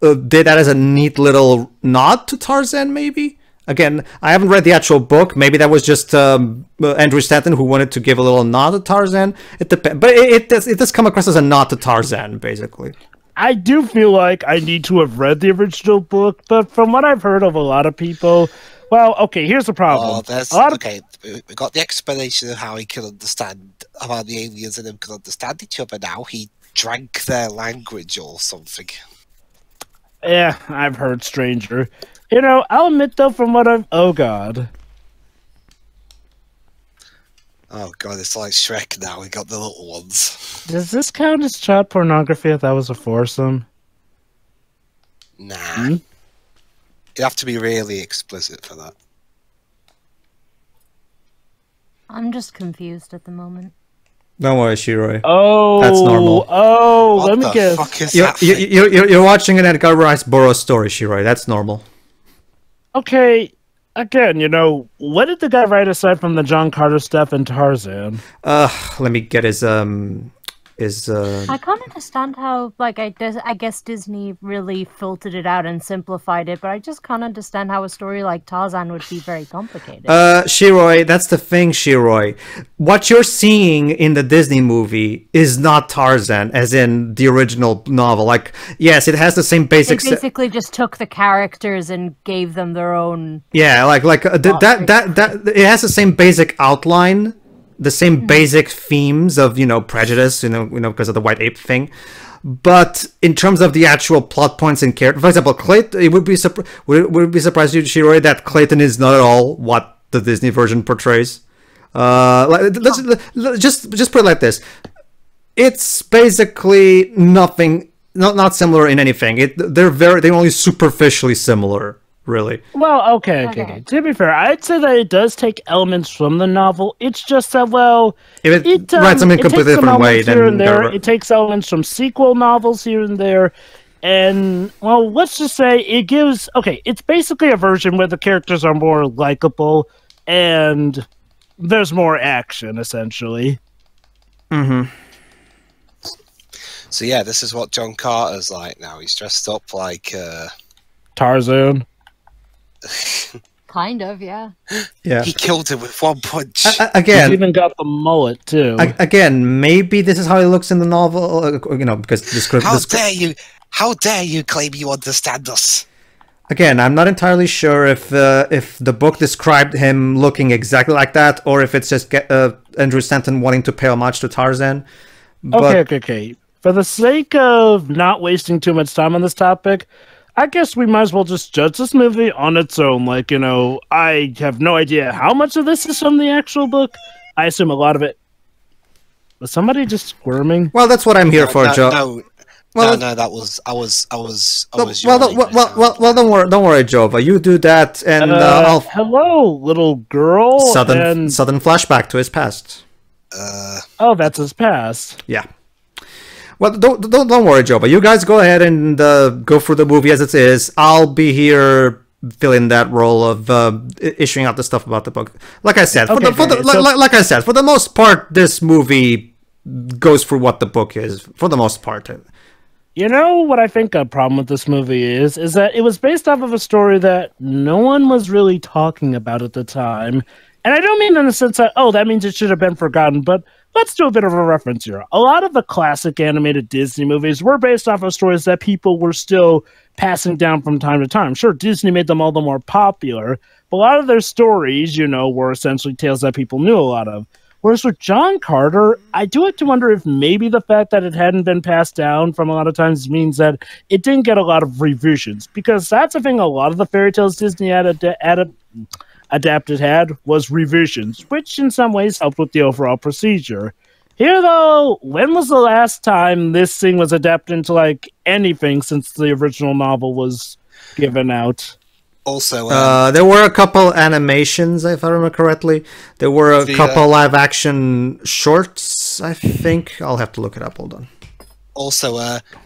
did that as a neat little nod to Tarzan, maybe. Again, I haven't read the actual book. Maybe that was just Andrew Stanton who wanted to give a little nod to Tarzan. It depends, but it does come across as a nod to Tarzan, basically. I do feel like I need to have read the original book, but from what I've heard of a lot of people, well, okay, here's the problem. We got the explanation of how he can understand, how the aliens and him can understand each other now. He drank their language or something. Yeah, I've heard stranger. I'll admit though, from what I've... Oh, God. Oh, God, it's like Shrek now. We got the little ones. Does this count as child pornography if that was a foursome? Nah. You have to be really explicit for that. I'm just confused at the moment. Don't worry, Shiroi. Oh, that's normal. Oh, what let me the guess. Fuck is you're watching an Edgar Rice Burroughs story, Shiroi. That's normal. Okay, again, what did the guy write aside from the John Carter stuff and Tarzan? Let me get his I can't understand how, I guess Disney really filtered it out and simplified it, but I just can't understand how a story like Tarzan would be very complicated. Shiroi, that's the thing, Shiroi. What you're seeing in the Disney movie is not Tarzan, as in the original novel. Like, yes, it has the same basic... They basically just took the characters and gave them their own... Yeah, that it has the same basic outline, the same basic themes of prejudice, because of the white ape thing, but in terms of the actual plot points and character, for example, Clayton, it would be surprised you, Shiroi, that Clayton is not at all what the Disney version portrays. Let's just put it like this: it's basically nothing, not similar in anything. They're only superficially similar. Really? Well, okay. To be fair, I'd say that it does take elements from the novel. It's just that, it writes them in a completely different way here and there. It takes elements from sequel novels here and there, and let's just say it gives. Okay, it's basically a version where the characters are more likable and there's more action, essentially. Mm-hmm. So yeah, this is what John Carter's like now. He's dressed up like Tarzan. Kind of, yeah. Yeah. He killed him with one punch. Again, he's even got the mullet too. Again, maybe this is how he looks in the novel. Because How dare you claim you understand us? Again, I'm not entirely sure if the book described him looking exactly like that, or if it's just Andrew Stanton wanting to pay homage to Tarzan. But... Okay. For the sake of not wasting too much time on this topic, I guess we might as well just judge this movie on its own. I have no idea how much of this is from the actual book. I assume a lot of it. Was somebody just squirming? Well, that's what I'm here for, Joe. No, that was I was. Well, don't worry, Jova. You do that, and hello, little girl. Sudden flashback to his past. Oh, that's his past. Yeah. Well, don't worry, Joe. But you guys go ahead and go through the movie as it is. I'll be here filling that role of issuing out the stuff about the book. Like I said, for the most part, this movie goes through what the book is. For the most part. You know what I think a problem with this movie is that it was based off of a story that no one was really talking about at the time. And I don't mean in the sense that, that means it should have been forgotten, but let's do a bit of a reference here. A lot of the classic animated Disney movies were based off of stories that people were still passing down from time to time. Sure, Disney made them all the more popular, but a lot of their stories, were essentially tales that people knew a lot of. Whereas with John Carter, I do have to wonder if maybe the fact that it hadn't been passed down from a lot of times means that it didn't get a lot of revisions. Because that's the thing, a lot of the fairy tales Disney adapted had was revisions, which in some ways helped with the overall procedure. Here, though, when was the last time this thing was adapted into, like, anything since the original novel was given out? Also, there were a couple animations, if I remember correctly. There were a couple live-action shorts, I think. I'll have to look it up. Hold on. Also,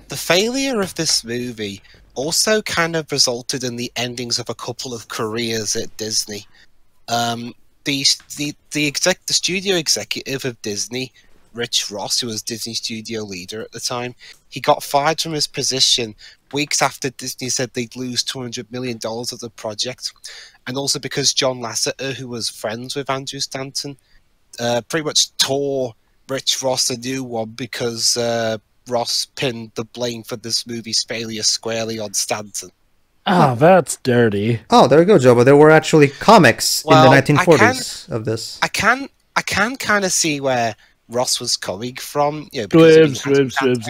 the failure of this movie also kind of resulted in the endings of a couple of careers at Disney. The studio executive of Disney, Rich Ross, who was Disney studio leader at the time, he got fired from his position weeks after Disney said they'd lose $200 million of the project, and also because John Lasseter, who was friends with Andrew Stanton, pretty much tore Rich Ross a new one because Ross pinned the blame for this movie's failure squarely on Stanton. Oh, that's dirty. Oh, there you go, Joe. But there were actually comics in the 1940s of this. I can kind of see where Ross was coming from. You know,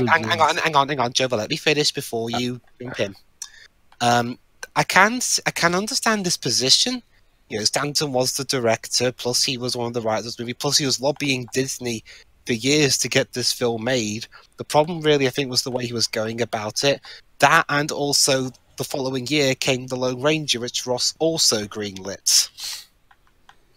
hang on, Joe. Let me finish before you jump in. I can understand this position. You know, Stanton was the director, plus he was one of the writers of the movie, plus he was lobbying Disney for years to get this film made. The problem really, I think, was the way he was going about it. That, and also the following year came The Lone Ranger, which Ross also greenlit.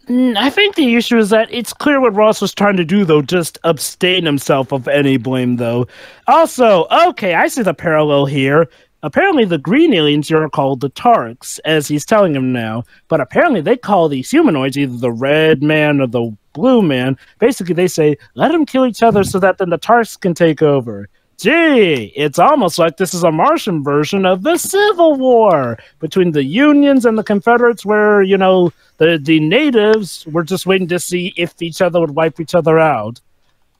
I think the issue is that it's clear what Ross was trying to do, though, just abstain himself of any blame, though. Also, okay, I see the parallel here. Apparently the green aliens here are called the Tarks, as he's telling him now, but apparently they call these humanoids either the red man or the blue man. Basically, they say, let them kill each other so that then the Tarks can take over. Gee, it's almost like this is a Martian version of the Civil War between the Unions and the Confederates, where, you know, the natives were just waiting to see if each other would wipe each other out.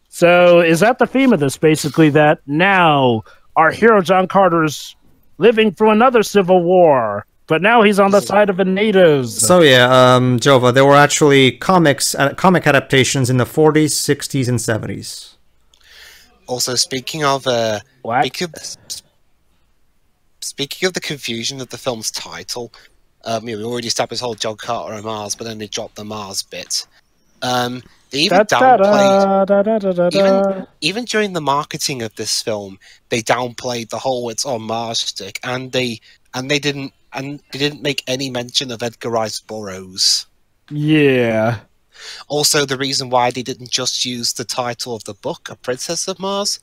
So is that the theme of this, basically, that now our hero John Carter's living through another civil war, but now he's on the side of the natives? So yeah, Jova, there were actually comic adaptations in the 40s, 60s, and 70s. Also, speaking of speaking of the confusion of the film's title, we already established whole John Carter on Mars, but then they dropped the Mars bit. They even downplayed, even during the marketing of this film, they downplayed the whole "it's on Mars" stick, and they didn't make any mention of Edgar Rice Burroughs. Yeah. Also, the reason why they didn't just use the title of the book, A Princess of Mars,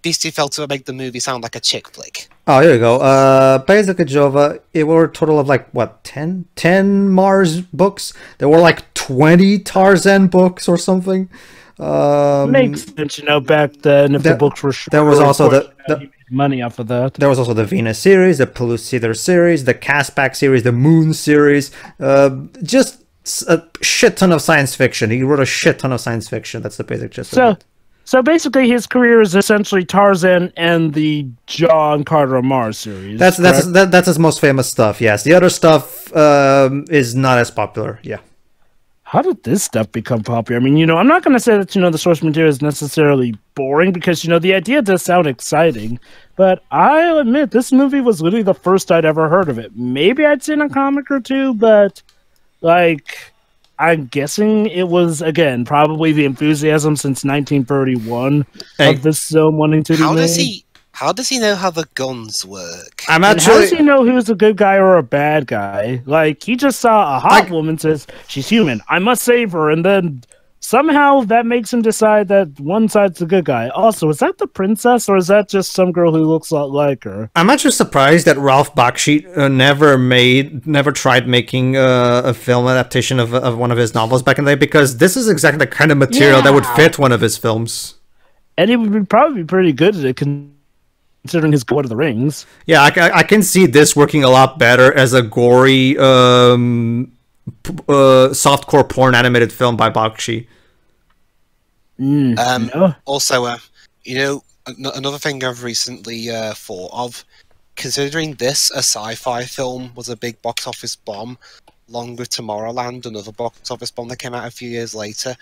Disney felt to make the movie sound like a chick flick. Oh, here you go. Basically, Jova, it were a total of like, what, 10 Mars books? There were like 20 Tarzan books or something. Makes sense, you know, back then, if the books were short. There was also the money off of that. There was also the Venus series, the Pellucidar series, the Caspak series, the Moon series. Just a shit ton of science fiction. He wrote a shit ton of science fiction. That's the basic gist of it. So basically, his career is essentially Tarzan and the John Carter of Mars series. That's his most famous stuff. Yes, the other stuff is not as popular. Yeah. How did this stuff become popular? I mean, you know, I'm not going to say that, you know, the source material is necessarily boring because, you know, the idea does sound exciting, but I'll admit this movie was literally the first I'd ever heard of it. Maybe I'd seen a comic or two, but like, I'm guessing it was, again, probably the enthusiasm since 1931 of this film wanting to be made. How does he know how the guns work? How does he know who's a good guy or a bad guy? Like, he just saw a hot woman, says, she's human, I must save her, and then somehow that makes him decide that one side's the good guy. Also, is that the princess, or is that just some girl who looks a lot like her? I'm actually surprised that Ralph Bakshi never tried making a film adaptation of one of his novels back in the day, because this is exactly the kind of material that would fit one of his films. And he would probably be pretty good at it, considering his Lord of the Rings. Yeah, I can see this working a lot better as a gory, softcore porn animated film by Bakshi. Also, you know, another thing I've recently thought of, considering this a sci-fi film was a big box office bomb, along with Tomorrowland, another box office bomb that came out a few years later.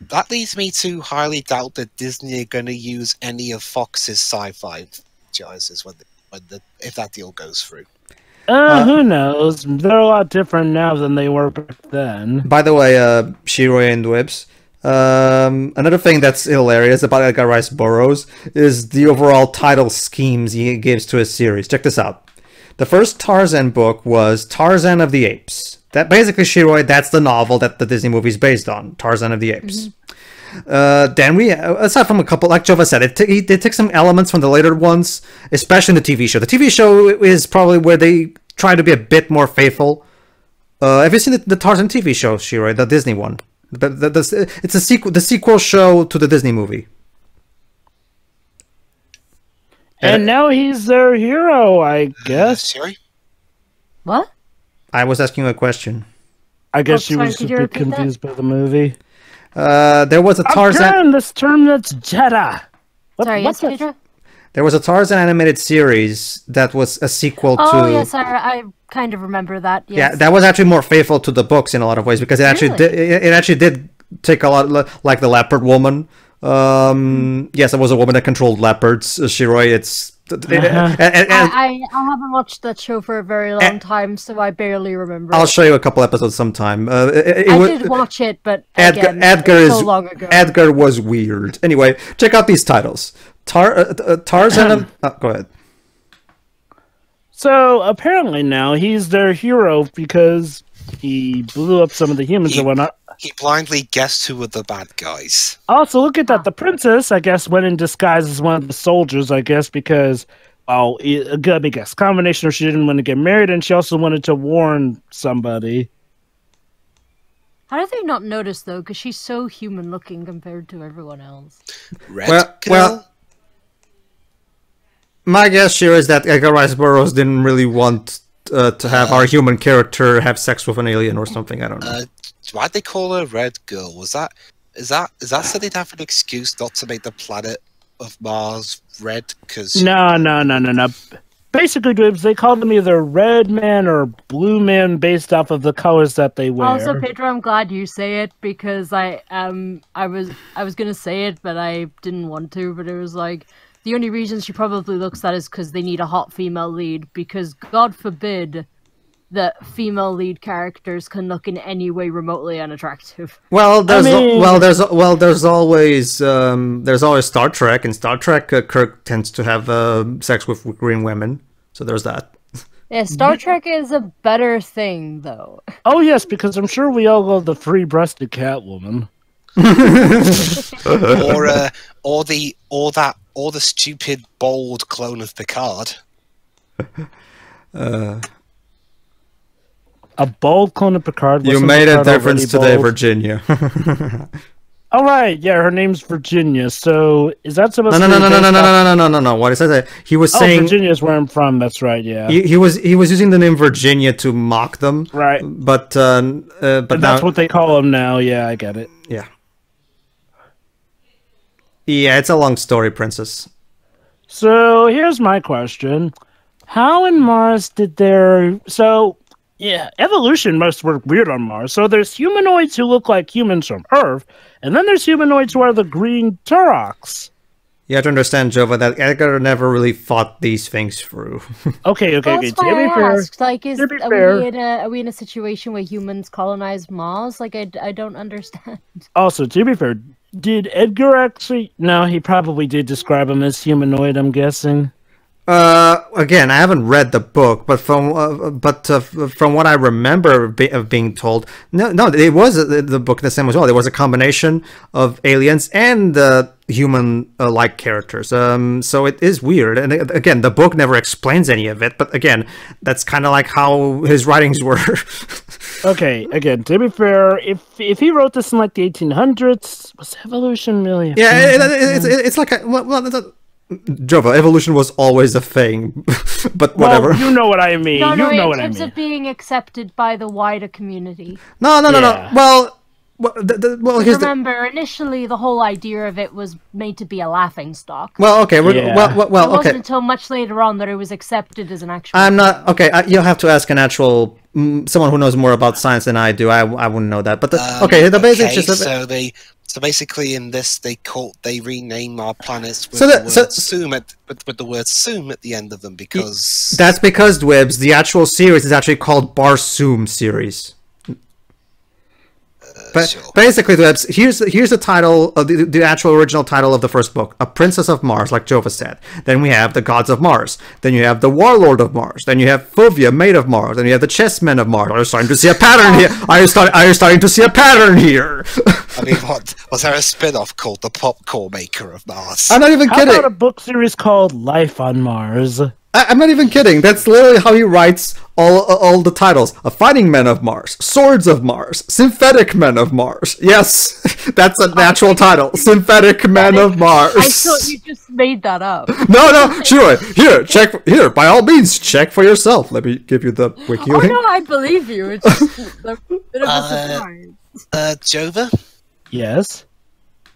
That leads me to highly doubt that Disney are going to use any of Fox's sci-fi franchises if that deal goes through. Who knows? They're a lot different now than they were back then. By the way, Shiroi and Dwibs, another thing that's hilarious about Edgar Rice Burroughs is the overall title schemes he gives to his series. Check this out. The first Tarzan book was Tarzan of the Apes. That basically, Shiroi, that's the novel that the Disney movie is based on, Tarzan of the Apes. Then we, aside from a couple, like Jova said, they took some elements from the later ones, especially in the TV show. The TV show is probably where they try to be a bit more faithful. Have you seen the Tarzan TV show, Shiroi, the Disney one? It's a sequel, the sequel show to the Disney movie. And now he's their hero, I guess. Sorry? What? I was asking you a question. I guess she sorry, was a could you bit repeat that? confused by the movie. There was a Tarzan. I'm this term that's Jedi. Sorry, yes, Pedro? There was a Tarzan animated series that was a sequel to. Oh, yes, I kind of remember that. Yes. Yeah, that was actually more faithful to the books in a lot of ways because it actually did take a lot, like the leopard woman. Yes, it was a woman that controlled leopards. Shiroi, it's. I haven't watched that show for a very long time, so I barely remember. I'll show you a couple episodes sometime. I did watch it, but again, Edgar it's so long ago. Edgar was weird. Anyway, check out these titles. Tarzan. Go ahead. So apparently now he's their hero because he blew up some of the humans and whatnot. He blindly guessed who were the bad guys. Also, look at that. The princess, I guess, went in disguise as one of the soldiers, I guess, because, well, a good big guess. Combination of she didn't want to get married, and she also wanted to warn somebody. How did they not notice, though? Because she's so human-looking compared to everyone else. Well, my guess here is that Edgar Rice Burroughs didn't really want to have our human character have sex with an alien or something. I don't know. Why'd they call her Red Girl? Is that so they'd have an excuse not to make the planet of Mars red? Because No. Basically, Gibbs, they called them either Red Man or Blue Man based off of the colors that they wear. Also, Pedro, I'm glad you say it because I was gonna say it, but I didn't want to. But it was like the only reason she probably looks that is because they need a hot female lead. Because God forbid that female lead characters can look in any way remotely unattractive. Well, there's always Star Trek. In Star Trek, Kirk tends to have sex with green women, so there's that. Yeah, Star Trek is a better thing, though. Oh yes, because I'm sure we all love the free-breasted Catwoman. or the stupid bold clone of Picard. A bold clone of Picard. You made a difference today, Virginia. All right, yeah, her name's Virginia. So is that supposed to be No. What it says, he was saying Virginia is where I'm from. That's right. Yeah. He was using the name Virginia to mock them. Right. But that's what they call them now. Yeah, I get it. Yeah. Yeah, it's a long story, Princess. So here's my question: how in Mars did there? Yeah, evolution must work weird on Mars. So there's humanoids who look like humans from Earth, and then there's humanoids who are the green Turoks. You have to understand, Jova, that Edgar never really thought these things through. Okay. That's why I asked. Like, are we in a situation where humans colonize Mars? Like, I don't understand. Also, to be fair, did Edgar actually? No, he probably did describe him as humanoid, I'm guessing. Again, I haven't read the book, but from what I remember of being told, no, it was the book the same as well. There was a combination of aliens and human-like characters. So it is weird. And again, the book never explains any of it. But again, that's kind of like how his writings were. Okay, again, to be fair, if he wrote this in like the 1800s, was evolution really? Yeah, it's like Jova, evolution was always a thing, but whatever. Well, you know what I mean. No, in terms of being accepted by the wider community. No. Well, remember, initially the whole idea of it was made to be a laughing stock. Well, okay. It wasn't until much later on that it was accepted as an actual. I'm not okay. You'll have to ask an actual someone who knows more about science than I do. I wouldn't know that. But the basics just so So basically, in this, they rename our planets with So the that- word so- "soom" with the word "soom" at the end of them because That's because, Dwebs, the actual series is actually called Barsoom series. But sure. basically, Dwebs, here's the title of the actual original title of the first book: A Princess of Mars, like Jova said. Then we have the Gods of Mars. Then you have the Warlord of Mars. Then you have Fovea, Maid of Mars. Then you have the Chessmen of Mars. Are you starting to see a pattern here? Are you starting to see a pattern here? I mean, what was there a spin-off called the Popcorn Maker of Mars? I'm not even How kidding. about a book series called Life on Mars? I'm not even kidding. That's literally how he writes all the titles. A Fighting Men of Mars, Swords of Mars, Synthetic Men of Mars. Yes, that's a natural title. Synthetic Men of Mars. I thought you just made that up. No, sure. Here, check. Here, by all means, check for yourself. Let me give you the wiki Oh link. no, I believe you. It's just a bit of a surprise. Jova. Yes.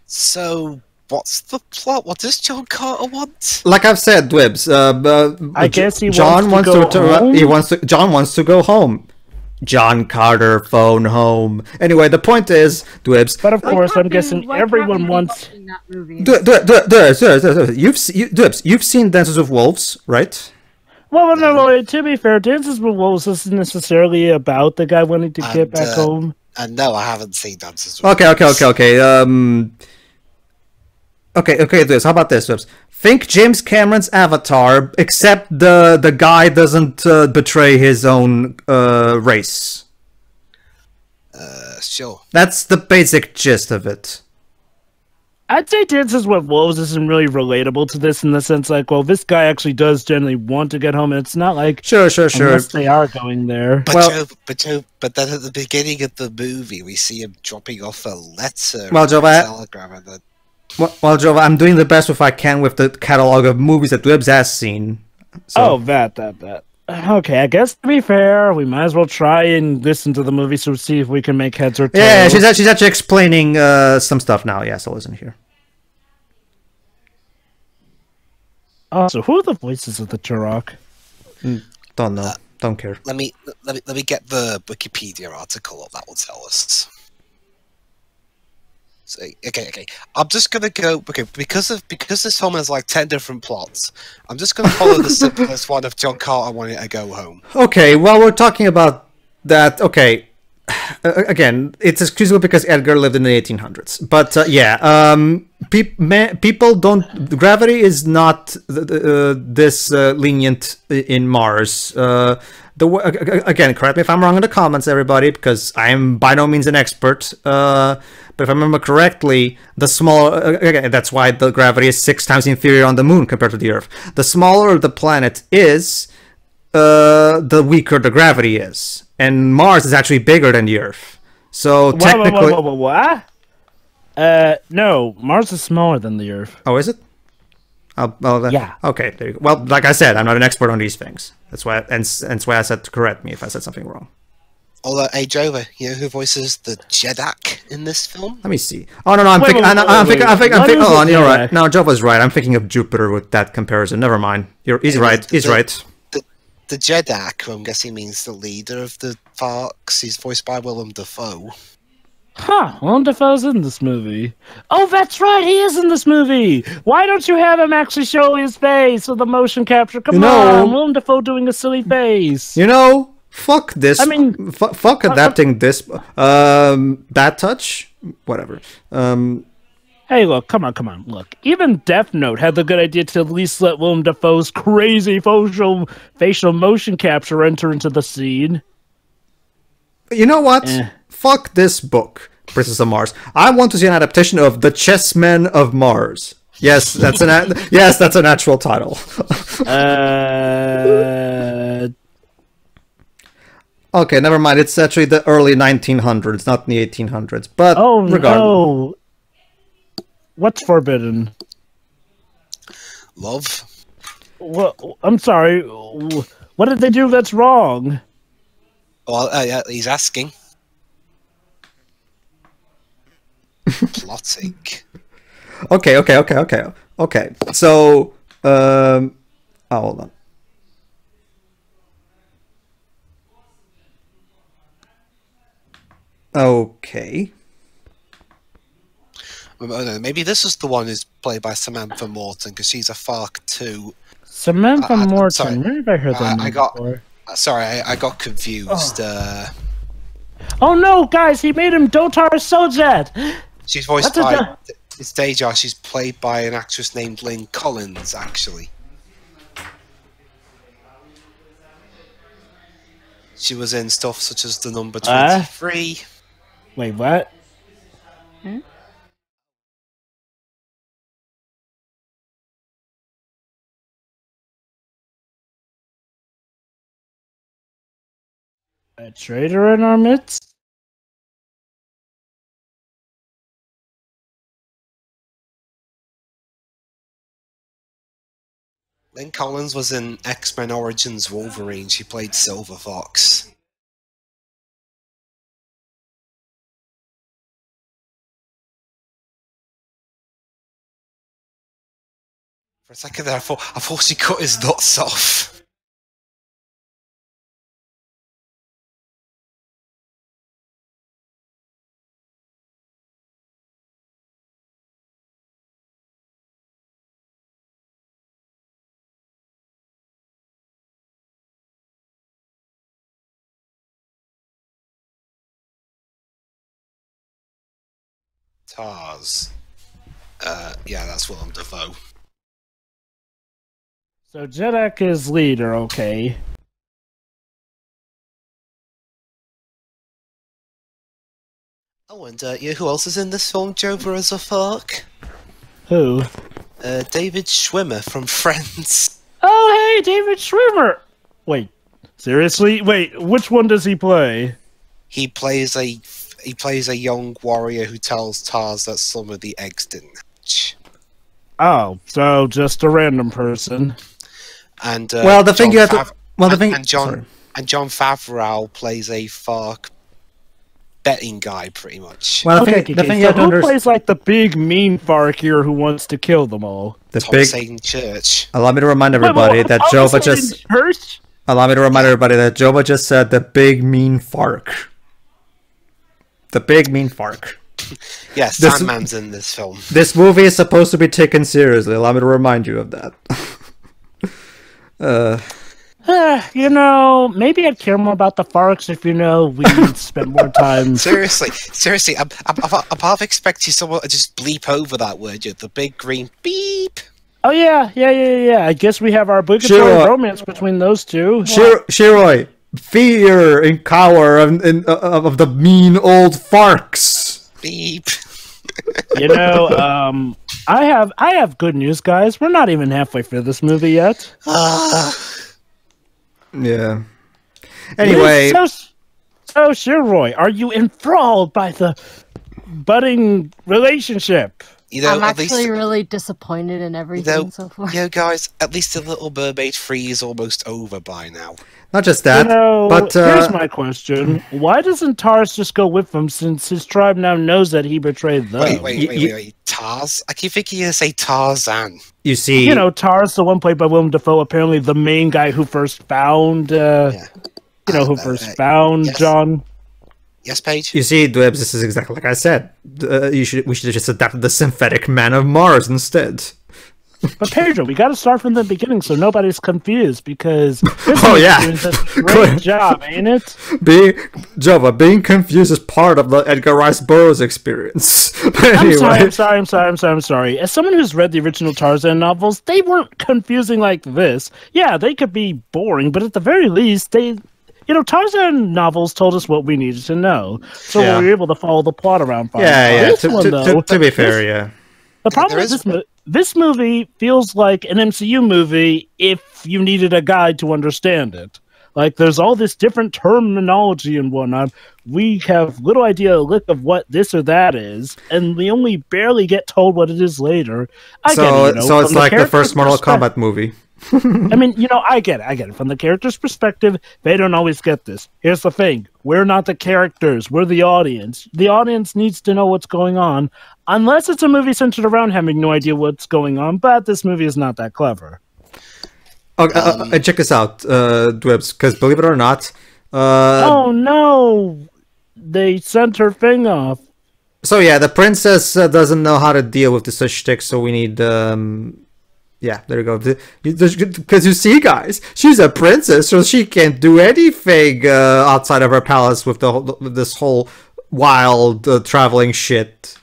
So, what's the plot? What does John Carter want? Like I've said, Dwebs. I guess he John wants to go home? John wants to go home. John Carter, phone home. Anyway, the point is, Dwebs. But of course, I'm Why guessing can't everyone we wants. watch that movie? You've seen Dances with Wolves, right? Well, no, to be fair, Dances with Wolves isn't necessarily about the guy wanting to get back home. And no, I haven't seen Dances with Okay. Okay, Dwebs. How about this, Dwebs? Think James Cameron's Avatar, except the guy doesn't betray his own race. Sure. That's the basic gist of it. I'd say Dances with Wolves isn't really relatable to this in the sense like, well, this guy actually does generally want to get home, and it's not like Sure. unless they are going there. But Well- but then at the beginning of the movie, we see him dropping off a letter, Well, Joe, I- telegram, and then Well, Joe, I'm doing the best if I can with the catalog of movies that Dwebs has seen. So, that. Okay, I guess to be fair, we might as well try and listen to the movie to see if we can make heads or tails. yeah, she's actually explaining some stuff now. Yeah, so listen here. So who are the voices of the Turok? Don't know. Don't care. let me get the Wikipedia article up. That will tell us. So, okay. I'm just gonna go. Okay, because this film has like 10 different plots. I'm just gonna follow the simplest one of John Carter wanting to go home. Okay, well, we're talking about that. Okay, again, it's excusable because Edgar lived in the 1800s. But people don't. Gravity is not this lenient in Mars. Again, correct me if I'm wrong in the comments, everybody, because I am by no means an expert. But if I remember correctly, the small again, that's why the gravity is 6 times inferior on the moon compared to the Earth. The smaller the planet is, the weaker the gravity is, and Mars is actually bigger than the Earth. So technically, What? No, Mars is smaller than the Earth. oh, is it? Yeah. Okay, there you go. Well, like I said, I'm not an expert on these things. That's why, and that's why I said to correct me if I said something wrong. Although, hey, Jova, you know who voices the Jedak in this film? Let me see. Oh no, I'm Wait, thinking. wait, I'm wait, thinking. wait. What is Oh, it, you're Jack? right. No, Jova's right. I'm thinking of Jupiter with that comparison. Never mind. He's right. He's right. The Jedak, who I'm guessing means the leader of the Farks. He's voiced by Willem Dafoe. Huh, Willem Dafoe's in this movie. Oh, that's right, he is in this movie! Why don't you have him actually show his face with the motion capture? Come on, Willem Dafoe doing a silly face. You know, fuck this. I mean, fuck adapting this. Bad touch. Whatever. Hey, look, come on, look. Even Death Note had the good idea to at least let Willem Dafoe's crazy facial motion capture enter into the scene. You know what? Fuck this book, Princess of Mars. I want to see an adaptation of The Chessmen of Mars. Yes, that's that's an actual title. Okay, never mind. It's actually the early 1900s, not the 1800s. But regardless. No. What's forbidden? Love. Well, I'm sorry. What did they do that's wrong? Well, yeah, he's asking. Plotting. Okay. So, hold on. Okay. Oh, no, maybe this is the one who's played by Samantha Morton, because she's a FARC too. Samantha Morton. Sorry. Where have I heard that name before? Sorry, I got confused. Oh no, guys! He made him Dotar Sojat! She's voiced by... It's Deja. She's played by an actress named Lynn Collins, actually. She was in stuff such as The Number 23. Wait, what? A traitor in our midst? Lynn Collins was in X-Men Origins Wolverine. She played Silver Fox. For a second there, I thought she cut his nuts off. Tars. Yeah, that's Willem Dafoe. So Jeddak is leader, okay. Oh, and you know who else is in this film, Jover as a FARC? Who? David Schwimmer from Friends. Oh, hey, David Schwimmer! Wait, seriously? Wait, which one does he play? He plays a young warrior who tells Tars that some of the eggs didn't hatch. Oh, so just a random person. And well, the thing John you have to... Well, the thing... And John Favreau plays a FARC betting guy, pretty much. Well, Okay, the thing you so have to who understand... plays like the big mean FARC here who wants to kill them all? The Tom big... Satan Church. Allow me to remind everybody that Joba just... Church? Allow me to remind everybody that Joba just said the big mean FARC. The big mean FARC. Yes, Sandman's in this film. This movie is supposed to be taken seriously. Allow me to remind you of that. You know, maybe I'd care more about the FARCs if, you know, we spent more time... Seriously, I'm half expecting someone to just bleep over that word, the big green beep. Oh, yeah. I guess we have our obligatory romance between those two. Shiroi, fear and cower of the mean old FARCs. Beep. You know, I have good news, guys. We're not even halfway through this movie yet. Yeah. Anyway. So Shiroi, are you enthralled by the budding relationship? You know, I'm actually really disappointed in everything so far. You know, guys, at least the Little Mermaid 3 is almost over by now. Not just that, you know, but... here's my question. Why doesn't Tars just go with him since his tribe now knows that he betrayed them? Wait. Tars? I keep thinking you say Tarzan. You see... You know, Tars, the one played by Willem Dafoe, apparently the main guy who first found... first found yes. John... Yes, Paige? You see, Dwebs, this is exactly like I said. We should have just adapted the synthetic man of Mars instead. But Pedro, we got to start from the beginning so nobody's confused because this is a great job, ain't it? Being confused is part of the Edgar Rice Burroughs experience. But anyway. I'm sorry. As someone who's read the original Tarzan novels, they weren't confusing like this. Yeah, they could be boring, but at the very least, Tarzan novels told us what we needed to know, so we were able to follow the plot around. To be fair, the problem is this movie feels like an MCU movie if you needed a guide to understand it. Like, there's all this different terminology and whatnot. We have little idea of what this or that is, and we only barely get told what it is later. So it's like the first Mortal Kombat movie. I mean, I get it. From the character's perspective, they don't always get this. Here's the thing. We're not the characters. We're the audience. The audience needs to know what's going on, unless it's a movie centered around having no idea what's going on, but this movie is not that clever. Check this out, Dwebs, because believe it or not... oh, no! They sent her thing off. So yeah, the princess doesn't know how to deal with the such shtick, so we need yeah, there you go. Because you see, guys, she's a princess, so she can't do anything outside of her palace with this whole wild traveling shit.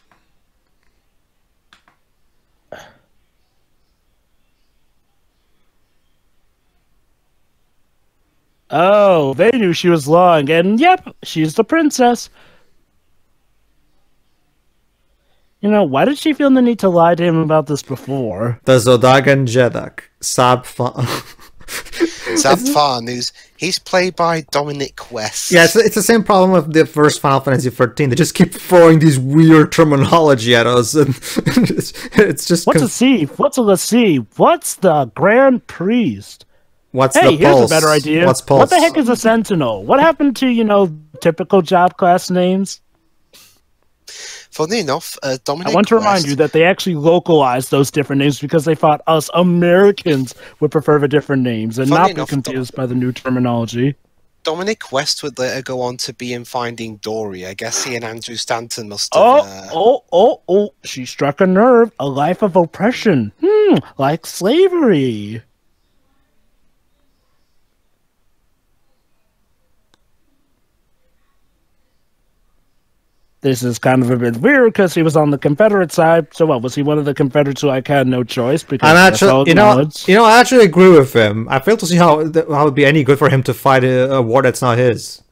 Oh, they knew she was lying, and yep, she's the princess. You know, why did she feel the need to lie to him about this before? The Zodagan Jedak, Sabfan. Zabfan, he's played by Dominic West. Yeah, it's the same problem with the first Final Fantasy 13. They just keep throwing these weird terminology at us, and it's just. What's a thief? What's a lassie? What's the Grand Priest? What's hey, the pulse? Here's a better idea. What's pulse? What the heck is a sentinel? What happened to, you know, typical job class names? Funny enough, Dominic I want to remind you that they actually localized those different names because they thought us Americans would prefer the different names and not be confused by the new terminology. Dominic West would later go on to be in Finding Dory. I guess he and Andrew Stanton must have... Oh, she struck a nerve. A life of oppression. Like slavery. This is kind of a bit weird because he was on the Confederate side. So what, was he one of the Confederates who had no choice? Because I'm actually, I actually agree with him. I fail to see how it would be any good for him to fight a war that's not his.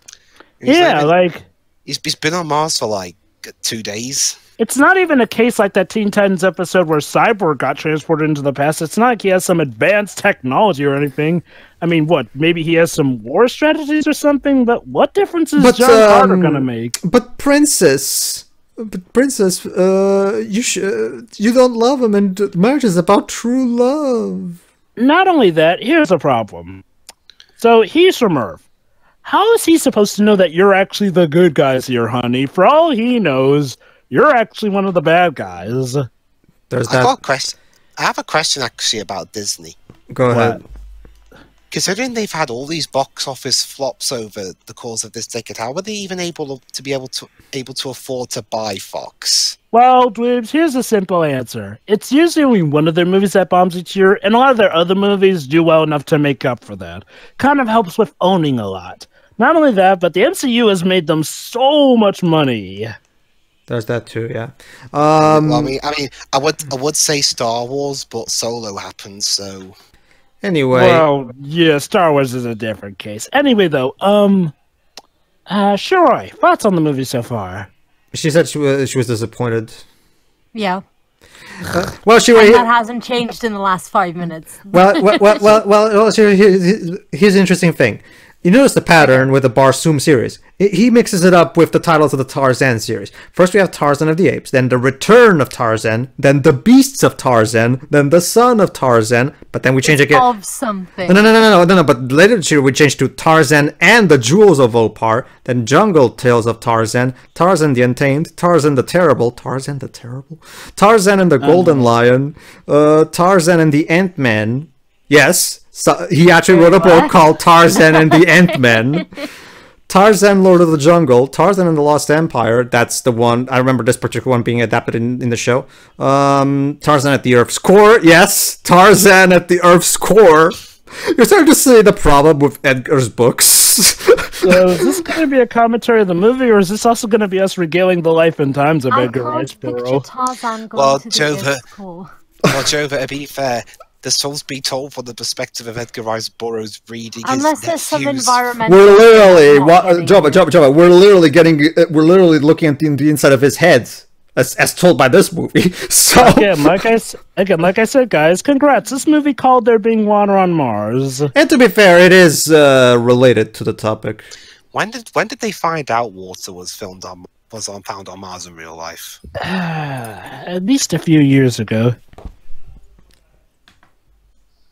He's been on Mars for like 2 days. It's not even a case like that Teen Titans episode where Cyborg got transported into the past. It's not like he has some advanced technology or anything. I mean, what? Maybe he has some war strategies or something, but what difference is John Carter gonna make? But Princess, you don't love him, and marriage is about true love. Not only that, here's a problem. So he's from Earth. How is he supposed to know that you're actually the good guys here, honey? For all he knows, you're actually one of the bad guys. There's that. I have a question actually about Disney. Go ahead. Considering they've had all these box office flops over the course of this decade, how were they even able to afford to buy Fox? Well, Dweebs, here's a simple answer. It's usually only one of their movies that bombs each year, and a lot of their other movies do well enough to make up for that. Kind of helps with owning a lot. Not only that, but the MCU has made them so much money. There's that too, yeah. Well, I would say Star Wars, but Solo happened, so... Anyway. Well, yeah, Star Wars is a different case. Anyway, though, Shiroi, thoughts on the movie so far? She said she was disappointed. Yeah. Well, Shiroi... that hasn't changed in the last 5 minutes. Well, here's an interesting thing. You notice the pattern with the Barsoom series. He mixes it up with the titles of the Tarzan series. First we have Tarzan of the Apes, then The Return of Tarzan, then The Beasts of Tarzan, then The Son of Tarzan, but then we change again. Of something. No, but later this year we changed to Tarzan and the Jewels of Opar, then Jungle Tales of Tarzan, Tarzan the Untamed, Tarzan the Terrible, Tarzan and the Golden Lion, Tarzan and the Ant-Man. Yes, so he actually wrote a book called Tarzan and the Ant-Man. Tarzan, Lord of the Jungle, Tarzan and the Lost Empire. That's the one. I remember this particular one being adapted in the show. Tarzan at the Earth's Core. Yes, Tarzan at the Earth's Core. You're starting to see the problem with Edgar's books. So is this going to be a commentary of the movie, or is this also going to be us regaling the life and times of Edgar Rice Burroughs? Well, Jova, to be fair, the souls be told from the perspective of Edgar Rice Burroughs reading Unless his there's some nephews. environmental... We're literally looking at the inside of his head, as told by this movie. So again, like I said, guys, congrats. This movie called There Being Water on Mars. And to be fair, it is related to the topic. When did they find out water was found on Mars in real life? At least a few years ago.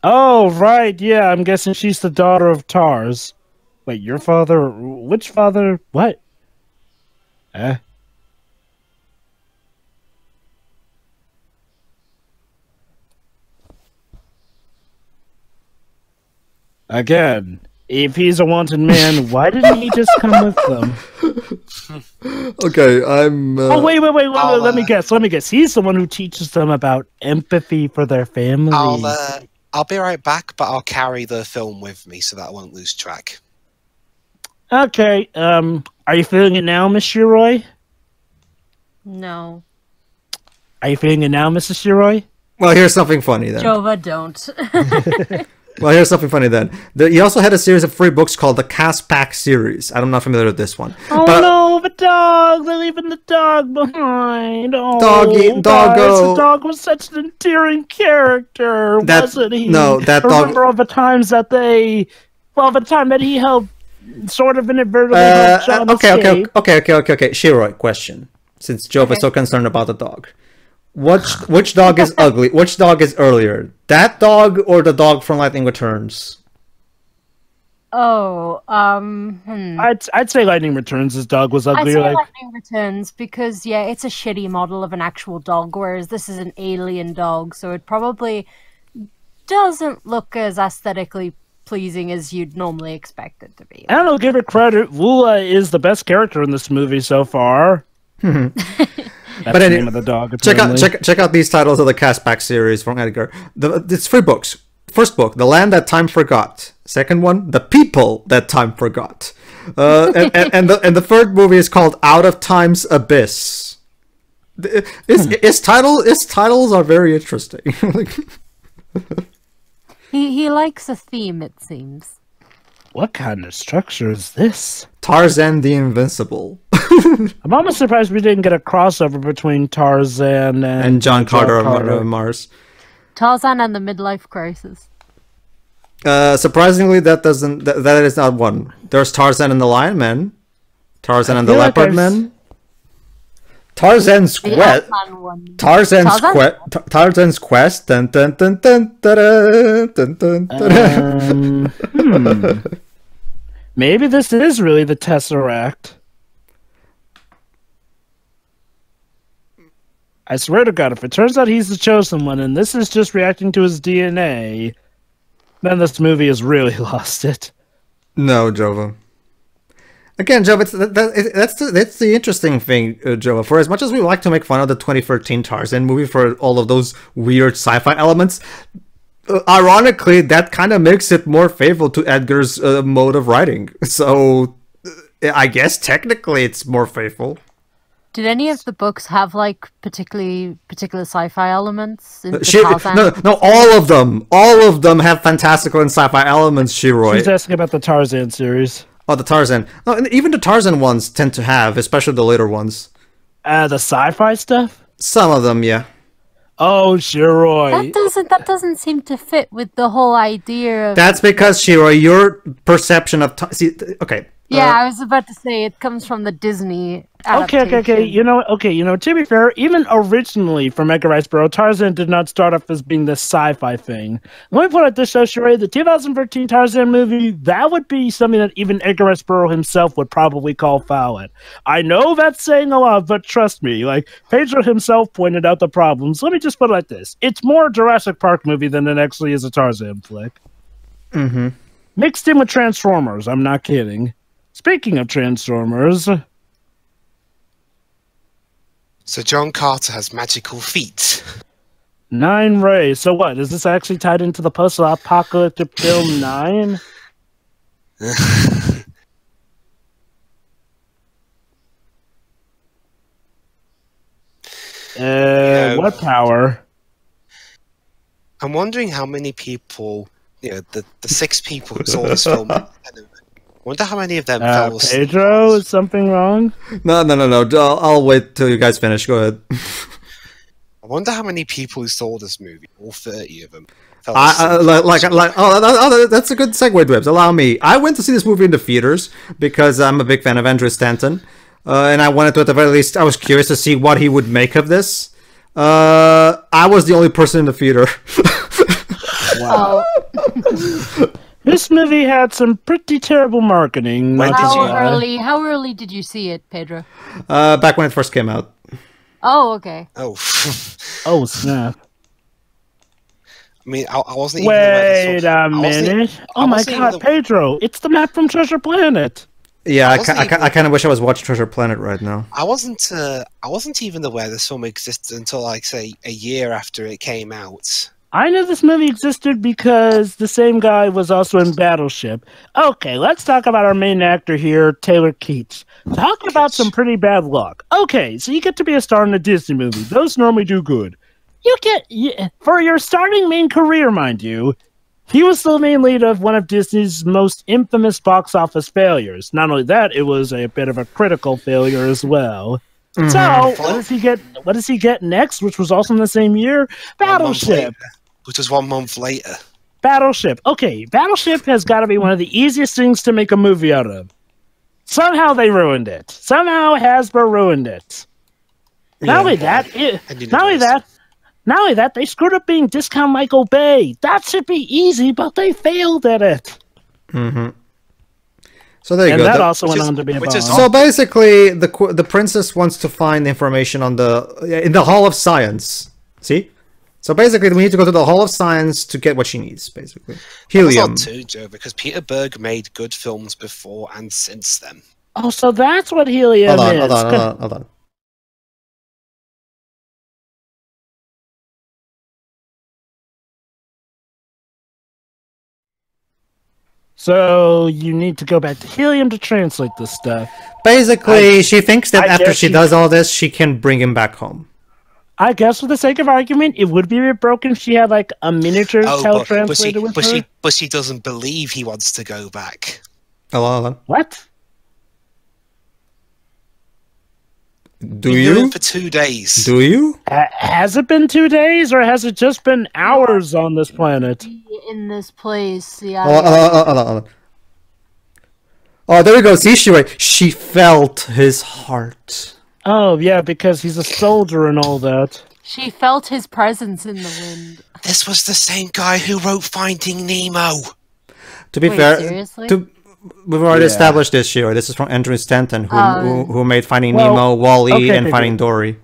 Oh, right, yeah, I'm guessing she's the daughter of Tars. Wait, your father? Which father? What? Again, If he's a wanted man, why didn't he just come with them? Okay, I'm. Oh wait! Let me guess. He's the one who teaches them about empathy for their family. I'll be right back, but I'll carry the film with me so that I won't lose track. Okay. Are you feeling it now, Miss Shiroy? No. Are you feeling it now, Mrs. Shiroy? Well, here's something funny then. Jova, don't. Well, here's something funny then. He also had a series of 3 books called the Cast Pack series. I'm not familiar with this one. Oh no, the dog! They're leaving the dog behind. Oh, Doggo. The dog was such an endearing character, wasn't he? No, that dog. Remember all the times that the time that he helped, sort of inadvertently helped John escape. Okay. Shiroi, question. Since Jove is so concerned about the dog. Which dog is ugly? Which dog is earlier? That dog or the dog from Lightning Returns? Oh, I'd say Lightning Returns' his dog was ugly. I'd say Lightning Returns because, yeah, it's a shitty model of an actual dog, whereas this is an alien dog, so it probably doesn't look as aesthetically pleasing as you'd normally expect it to be. I don't know, give it credit. Woola is the best character in this movie so far. That's the name of the dog. Check out these titles of the Castback series from Edgar. It's 3 books. First book, The Land That Time Forgot. Second one, The People That Time Forgot. And the third movie is called Out of Time's Abyss. His titles are very interesting. He likes a theme, it seems. What kind of structure is this? Tarzan the Invincible. I'm almost surprised we didn't get a crossover between Tarzan and John Carter of Mars. Tarzan and the Midlife Crisis. Surprisingly, that is not one. There's Tarzan and the Lion Man, Tarzan and the Leopard Man, Tarzan's Quest. Tarzan's Quest. Dun, dun, dun, dun, dun, dun, dun, dun. Maybe this is really the Tesseract. I swear to God, if it turns out he's the chosen one and this is just reacting to his DNA, then this movie has really lost it. No, Jova. Again, Jova, that's the interesting thing, Jova. For as much as we like to make fun of the 2013 Tarzan movie for all of those weird sci-fi elements, ironically, that kind of makes it more favorable to Edgar's mode of writing. So, I guess technically it's more faithful. Did any of the books have like particular sci-fi elements? In the no, all of them. All of them have fantastical and sci-fi elements, Shiroi. She's asking about the Tarzan series. Oh, the Tarzan. No, even the Tarzan ones tend to have, especially the later ones. The sci-fi stuff? Some of them, yeah. Oh, Shiroi. That doesn't seem to fit with the whole idea of... That's because, Shiroi, your perception of... okay. Yeah, I was about to say it comes from the Disney adaptation. Okay. You know, to be fair, even originally from Edgar Rice Burroughs, Tarzan did not start off as being this sci-fi thing. Let me put it this show, Sheree, the 2013 Tarzan movie, that would be something that even Edgar Rice Burroughs himself would probably call foul at. I know that's saying a lot, but trust me, like, Pedro himself pointed out the problems. Let me just put it like this. It's more a Jurassic Park movie than it actually is a Tarzan flick. Mm-hmm. Mixed in with Transformers, I'm not kidding. Speaking of Transformers... So John Carter has magical feet. 9 rays. So what? Is this actually tied into the post-apocalyptic film 9? What power? I'm wondering how many people, the 6 people who saw this film... I wonder how many of them fell asleep. Pedro, is something wrong? No. I'll wait till you guys finish. Go ahead. I wonder how many people who saw this movie, all 30 of them, fell that's a good segue, Dwibs. Allow me. I went to see this movie in the theaters because I'm a big fan of Andrew Stanton. And I wanted to, at the very least, I was curious to see what he would make of this. I was the only person in the theater. Wow. This movie had some pretty terrible marketing. How early did you see it, Pedro? Back when it first came out. Oh, okay. Oh. Oh, snap. I mean, I wasn't even aware Wait a minute. Oh my god, Pedro, it's the map from Treasure Planet. Yeah, I kind of wish I was watching Treasure Planet right now. I wasn't even aware this film existed until, like, say, a year after it came out. I knew this movie existed because the same guy was also in Battleship. Okay, let's talk about our main actor here, Taylor Keats. Talk about some pretty bad luck. Okay, so you get to be a star in a Disney movie. Those normally do good. For your starting main career, mind you, he was the main lead of one of Disney's most infamous box office failures. Not only that, it was a bit of a critical failure as well. Mm-hmm. So, what does he get? What does he get next? Which was also in the same year, Battleship. Which was 1 month later. Battleship. Okay, Battleship has got to be one of the easiest things to make a movie out of. Somehow they ruined it. Somehow Hasbro ruined it. Yeah. Not only that, they screwed up being Discount Michael Bay. That should be easy, but they failed at it. Mm-hmm. So there you and go. That also went on to be a bomb. So basically, the princess wants to find information on in the Hall of Science. See? So basically, we need to go to the Hall of Science to get what she needs, basically. Helium. That's odd too, Joe, because Peter Berg made good films before and since then. Oh, so that's what helium is. Hold on. So you need to go back to helium to translate this stuff. Basically, she thinks that after she does all this, she can bring him back home. I guess for the sake of argument, it would be broken if she had like a miniature translator with her. But she doesn't believe he wants to go back. Hold on. What? Do you? For 2 days. Do you? Has it been 2 days, or has it just been hours on this planet? In this place, yeah. Hold on. Oh, there we go. See, she felt his heart. Oh, yeah, because he's a soldier and all that. She felt his presence in the wind. This was the same guy who wrote Finding Nemo. To be fair, seriously? we've already established this, Shiro. This is from Andrew Stanton, who made Finding Nemo, Wall-E, and Finding Dory.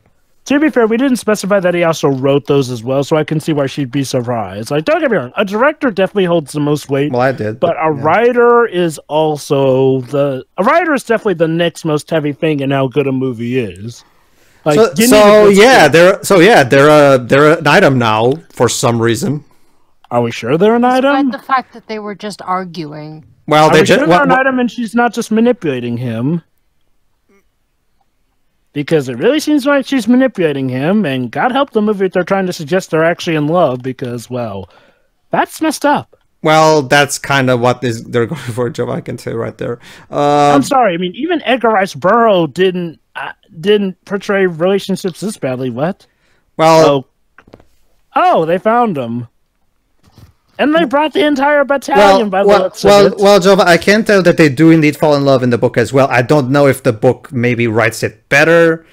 To be fair, we didn't specify that he also wrote those as well, so I can see why she'd be surprised. Like, don't get me wrong, a director definitely holds the most weight. Well, I did. But a writer is also a writer is definitely the next most heavy thing in how good a movie is. Like, they're an item now for some reason. Are we sure they're an item? Despite the fact that they were just arguing. Well, they're an item, and she's not just manipulating him. Because it really seems like she's manipulating him, and God help the movie if they're trying to suggest they're actually in love, because, well, that's messed up. Well, that's kind of what they're going for, Joe, I can tell right there. I'm sorry, I mean, even Edgar Rice Burroughs didn't portray relationships this badly. What? Well... Oh, they found him. And they brought the entire battalion by the looks of it. Well, Jova, I can tell that they do indeed fall in love in the book as well. I don't know if the book maybe writes it better,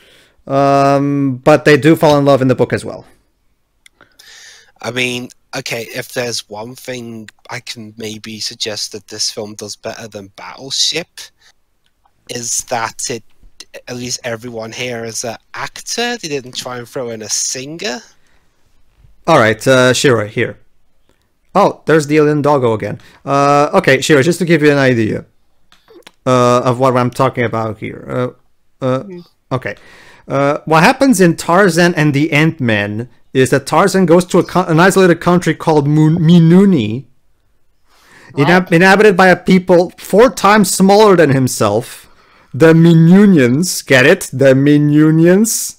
but they do fall in love in the book as well. I mean, okay, if there's one thing I can maybe suggest that this film does better than Battleship, is that at least everyone here is an actor. They didn't try and throw in a singer. All right, Shiro, here. Oh, there's the alien doggo again. Okay, Shiro, just to give you an idea of what I'm talking about here. Okay. What happens in Tarzan and the Ant-Man is that Tarzan goes to an isolated country called Minuni, inhabited by a people 4 times smaller than himself. The Minunians. Get it? The Minunians.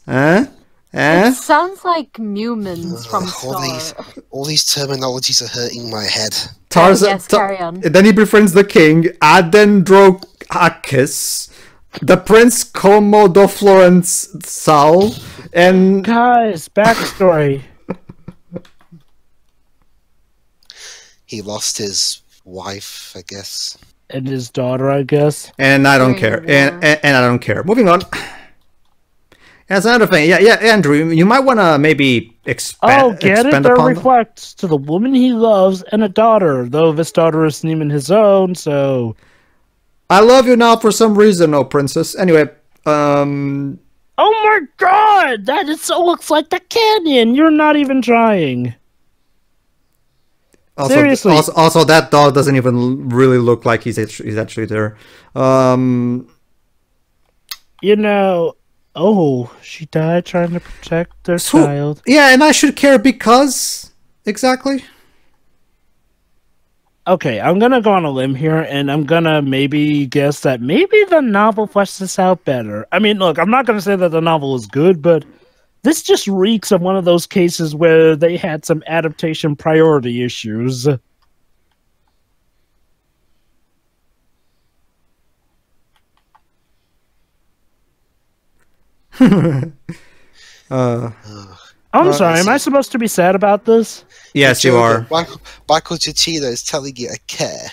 It sounds like Mumins from Star. All these terminologies are hurting my head. Tarzan. Yes, carry on. Then he befriends the king, Adendrochakis, the prince Komodoflorensal, and... Guys, backstory. He lost his wife, I guess. And his daughter, I guess. And I don't care. And I don't care. Moving on. That's another thing. Yeah, Andrew, you might want to maybe expand it? There reflects to the woman he loves and a daughter, though this daughter is naming his own, so... I love you now for some reason, oh princess. Anyway, Oh my god! That looks like the canyon! You're not even trying. Seriously. Also, that dog doesn't even really look like he's actually there. You know, oh, she died trying to protect their child. Yeah, and I should care because exactly. Okay, I'm gonna go on a limb here, and I'm gonna maybe guess that maybe the novel fleshed this out better. I mean, look, I'm not gonna say that the novel is good, but this just reeks of one of those cases where they had some adaptation priority issues. I'm sorry, am I supposed to be sad about this? Yes, you are. Michael Giacchino is telling you to care.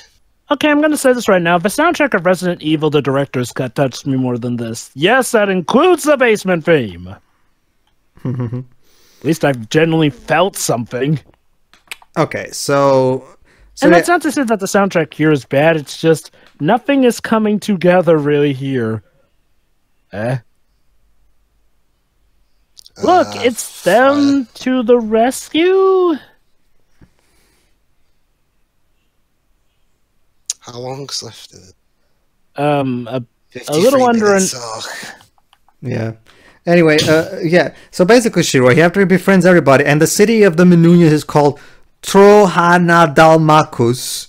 Okay, I'm going to say this right now. The soundtrack of Resident Evil, the director's cut, touched me more than this. Yes, that includes the basement theme. At least I've genuinely felt something. Okay, so and that's not to say that the soundtrack here is bad. It's just nothing is coming together really here. Look, it's them to the rescue. How long's left of it? A little under an. Yeah. Anyway, yeah. So basically, Shiro, he after he befriends everybody, and the city of the Menunia is called Trohanadalmakus.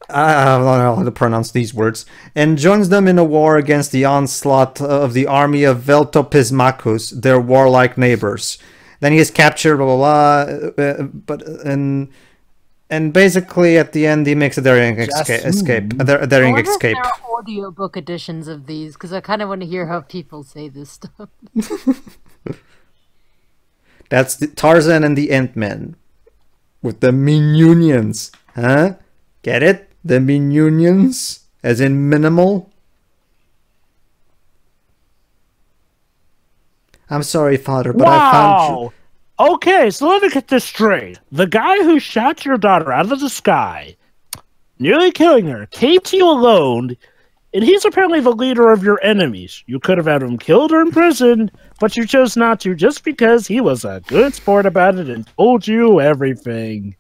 I don't know how to pronounce these words, and joins them in a war against the onslaught of the army of Veltopismacus, their warlike neighbors. Then he is captured, blah blah blah. And basically at the end he makes a daring escape. A daring escape. There are audiobook editions of these because I kind of want to hear how people say this stuff. That's the Tarzan and the Ant-Man with the Minunions, huh? Get it? The Minunions, as in minimal. I'm sorry, Father, but I found you. Okay, so let me get this straight. The guy who shot your daughter out of the sky, nearly killing her, came to you alone, and he's apparently the leader of your enemies. You could have had him killed or imprisoned, but you chose not to just because he was a good sport about it and told you everything.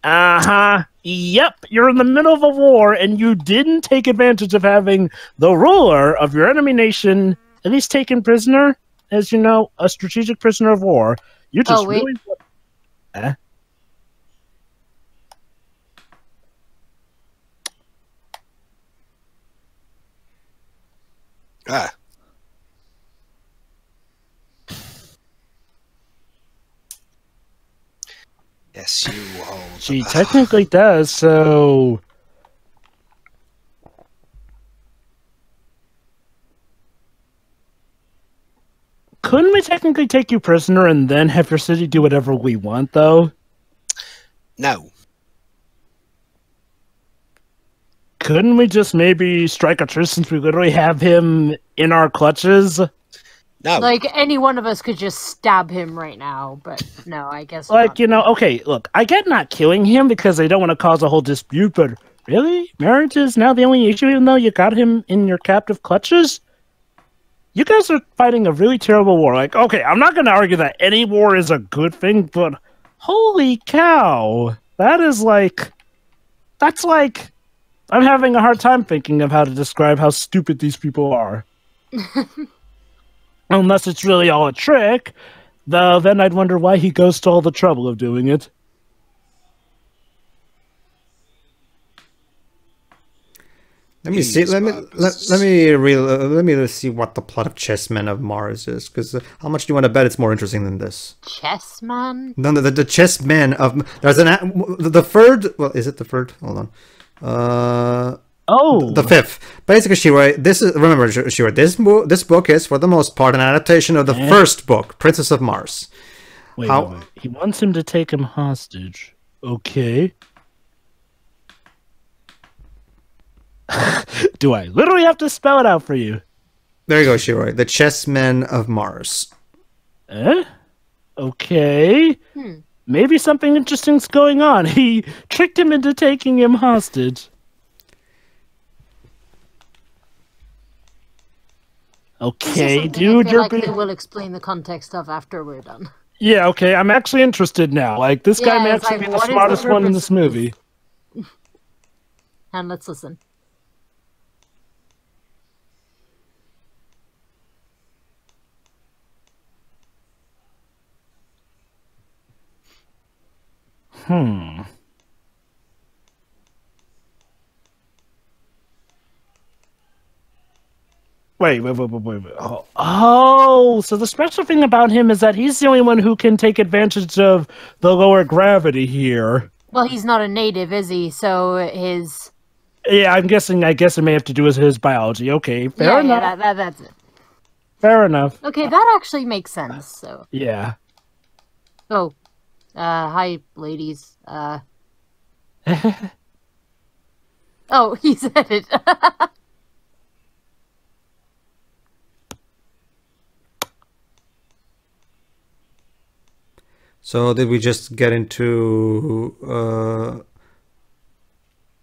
Uh-huh. Yep, you're in the middle of a war, and you didn't take advantage of having the ruler of your enemy nation at least taken prisoner, as you know, a strategic prisoner of war. You just really... Yes, you hold. She technically does, so... Couldn't we technically take you prisoner and then have your city do whatever we want, though? No. Couldn't we just maybe strike a truce since we literally have him in our clutches? No. Like, any one of us could just stab him right now, but no, I guess like, not. You know, okay, look, I get not killing him because they don't want to cause a whole dispute, but really? Marriage is now the only issue even though you got him in your captive clutches? You guys are fighting a really terrible war. Like, okay, I'm not going to argue that any war is a good thing, but holy cow. That's like, I'm having a hard time thinking of how to describe how stupid these people are. Unless it's really all a trick, though then I'd wonder why he goes to all the trouble of doing it. Let me see. Let me see what the plot of Chessmen of Mars is. Because how much do you want to bet it's more interesting than this? Chessman? No, the Chessmen of there's the third. Well, is it the third? Hold on. The fifth. Basically, Shiro, remember, Shiro, this book is for the most part an adaptation of the first book, Princess of Mars. Wait. He wants him to take him hostage. Okay. Do I literally have to spell it out for you? There you go, Shiro. The Chessmen of Mars. Okay. Maybe something interesting's going on. He tricked him into taking him hostage. Okay, dude, you're like we'll explain the context of after we're done. Yeah, okay, I'm actually interested now. Like, this guy may Yeah, it's actually like, be the what is the smartest one in purpose this of this? movie. And let's listen. Wait. Oh, so the special thing about him is that he's the only one who can take advantage of the lower gravity here. Well, he's not a native, is he? So his... Yeah, I guess it may have to do with his biology. Okay, fair enough. Yeah, that's it. Fair enough. Okay, that actually makes sense, so... Yeah. Oh. Hi, ladies. Oh, he said it. So did we just get into?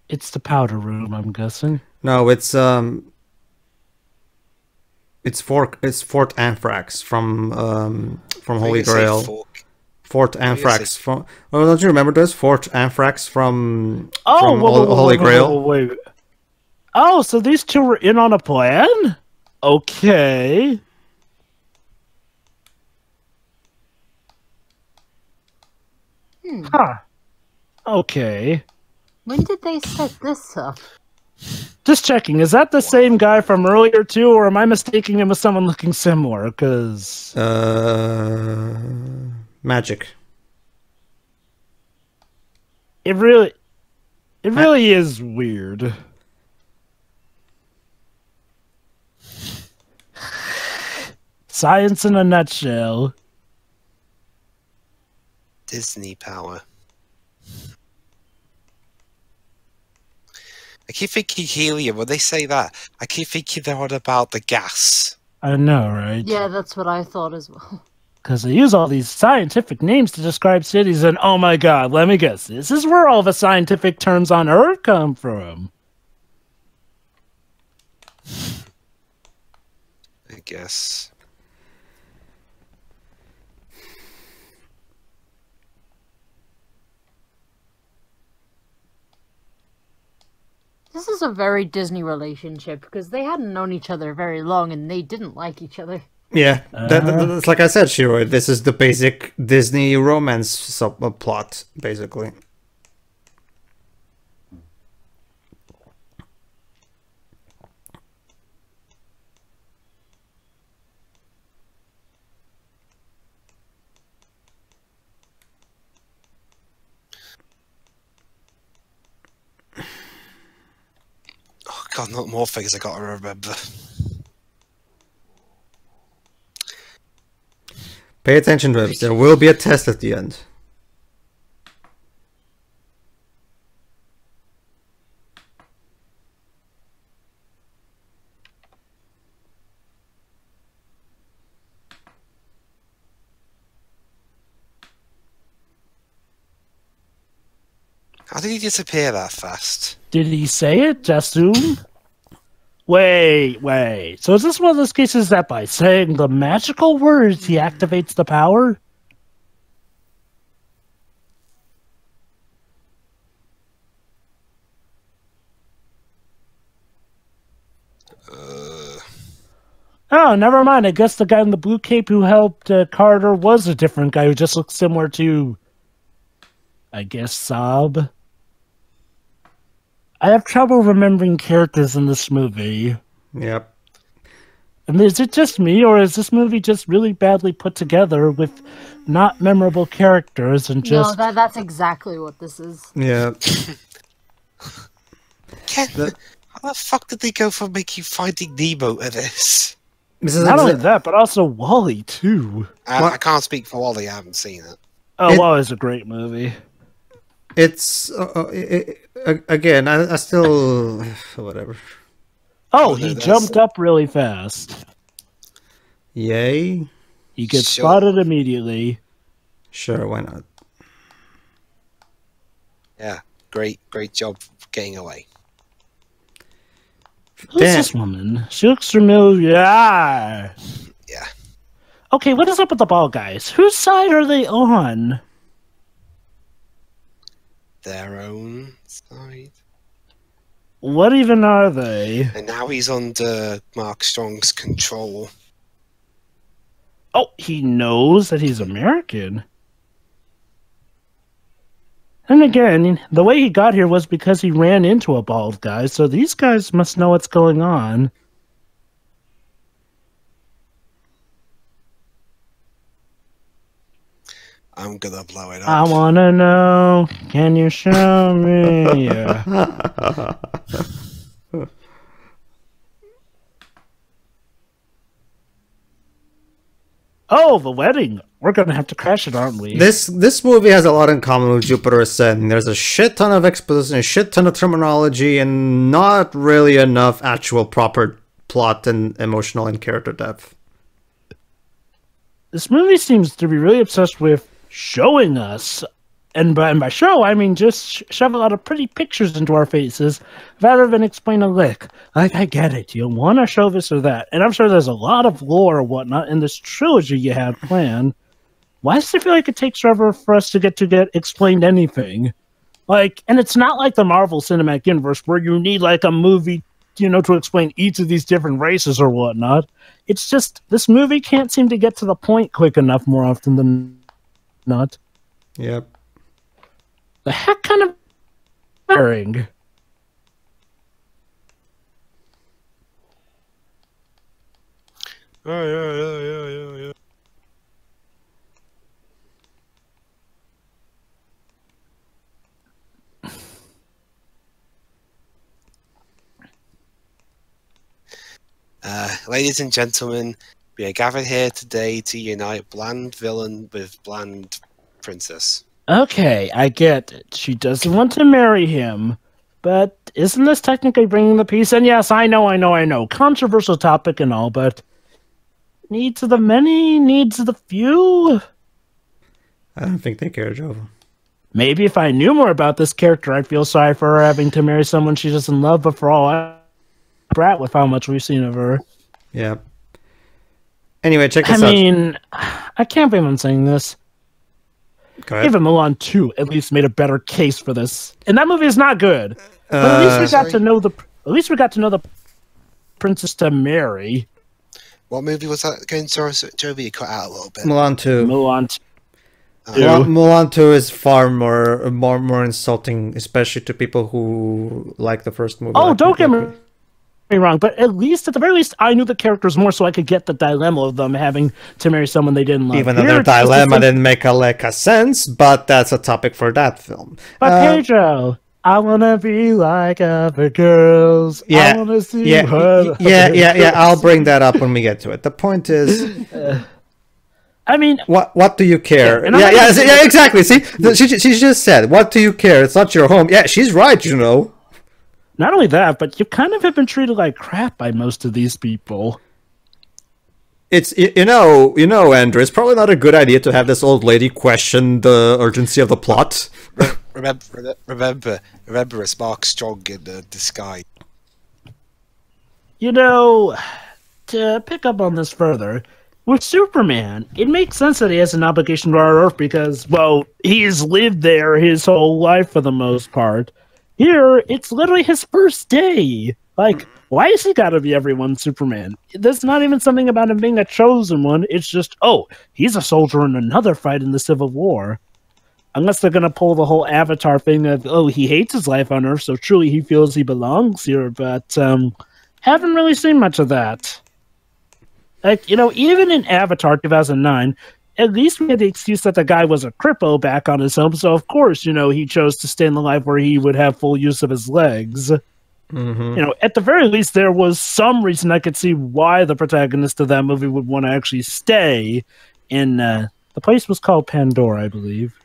It's the powder room, I'm guessing. No, it's Fort Anthrax from Holy Grail. Fort Anthrax from. Oh, don't you remember this? Fort Anthrax from Holy Grail. Wait. Oh, so these two were in on a plan? Okay. Huh. Okay. When did they set this up? Just checking. Is that the same guy from earlier too, or am I mistaking him with someone looking similar? Because magic. It really is weird. Science in a nutshell. Disney power. I keep thinking helium. When they say that, I keep thinking they're on about the gas. I know, right? Yeah, that's what I thought as well. Because they use all these scientific names to describe cities, and oh my god, let me guess. This is where all the scientific terms on Earth come from. I guess. This is a very Disney relationship because they hadn't known each other very long and they didn't like each other. Yeah, that's like I said, Shiro. This is the basic Disney romance subplot, basically. Oh god, not more things I gotta remember. Pay attention to it. There will be a test at the end. How did he disappear that fast? Did he say it, Jasoon? Wait. So is this one of those cases that by saying the magical words he activates the power? Oh, never mind. I guess the guy in the blue cape who helped Carter was a different guy who just looks similar to, I guess, Saab. I have trouble remembering characters in this movie. Yep. And is it just me, or is this movie just really badly put together with not memorable characters and just... No, that's exactly what this is. Yeah. Ken, how the fuck did they go from making Finding Nemo to this? Not only that, but also Wall-E, too. I can't speak for Wall-E, I haven't seen it. Oh, Wall-E's a great movie. It's again. I still whatever. Oh, he jumped up really fast. Yay! He gets spotted immediately. Sure, why not? Yeah, great job getting away. Who's this woman? She looks familiar. Yeah. Okay, what is up with the bald guys? Whose side are they on? Their own side. What even are they? And now he's under Mark Strong's control. Oh, he knows that he's American. And again, the way he got here was because he ran into a bald guy, so these guys must know what's going on. I'm gonna blow it up. I wanna know, can you show me? Yeah. Oh, the wedding. We're gonna have to crash it, aren't we? This movie has a lot in common with Jupiter Ascending. There's a shit ton of exposition, a shit ton of terminology, and not really enough actual proper plot and emotional and character depth. This movie seems to be really obsessed with showing us, and by show, I mean just shove a lot of pretty pictures into our faces rather than explain a lick. Like, I get it, you want to show this or that, and I'm sure there's a lot of lore or whatnot in this trilogy you had planned. Why does it feel like it takes forever for us to get explained anything? Like, and it's not like the Marvel Cinematic Universe where you need like a movie, you know, to explain each of these different races or whatnot. It's just, this movie can't seem to get to the point quick enough more often than not. Yep. The heck kind of boring. Yeah. Ladies and gentlemen, we are gathered here today to unite bland villain with bland princess. Okay, I get it. She doesn't want to marry him, but isn't this technically bringing the peace? And yes, I know. Controversial topic and all, but needs of the many, needs of the few? I don't think they care, Joe. Maybe if I knew more about this character, I'd feel sorry for her having to marry someone she doesn't love, but for all I brat with how much we've seen of her. Yeah. Anyway, check this out. I mean, I can't believe I'm saying this. Even Mulan 2 at least made a better case for this. And that movie is not good. But at least we got to know the princess to marry. What movie was that again? Sorry, Jovi, you cut out a little bit. Mulan 2. Mulan 2. Mulan 2 is far more insulting, especially to people who like the first movie. Oh, don't get me wrong, but at the very least, I knew the characters more so I could get the dilemma of them having to marry someone they didn't love. Even though their dilemma didn't make a lick of sense, but that's a topic for that film. But Pedro, I wanna be like other girls. Yeah, I wanna see yeah. I'll bring that up when we get to it. The point is, I mean, what do you care? Yeah, exactly. See, she just said, "What do you care? It's not your home." Yeah, she's right. You know. Not only that, but you kind of have been treated like crap by most of these people. It's you know, Andrew. It's probably not a good idea to have this old lady question the urgency of the plot. Remember, it's Mark Strong in the disguise. You know, to pick up on this further, with Superman, it makes sense that he has an obligation to our Earth because, well, he's lived there his whole life for the most part. Here, it's literally his first day. Like, why has he got to be everyone's Superman? There's not even something about him being a chosen one. It's just, oh, he's a soldier in another fight in the Civil War. Unless they're going to pull the whole Avatar thing of, oh, he hates his life on Earth, so truly he feels he belongs here. But haven't really seen much of that. Like, you know, even in Avatar 2009, at least we had the excuse that the guy was a cripple back on his home, so of course, you know, he chose to stay in the life where he would have full use of his legs. Mm-hmm. You know, at the very least, there was some reason I could see why the protagonist of that movie would want to actually stay in, the place was called Pandora, I believe.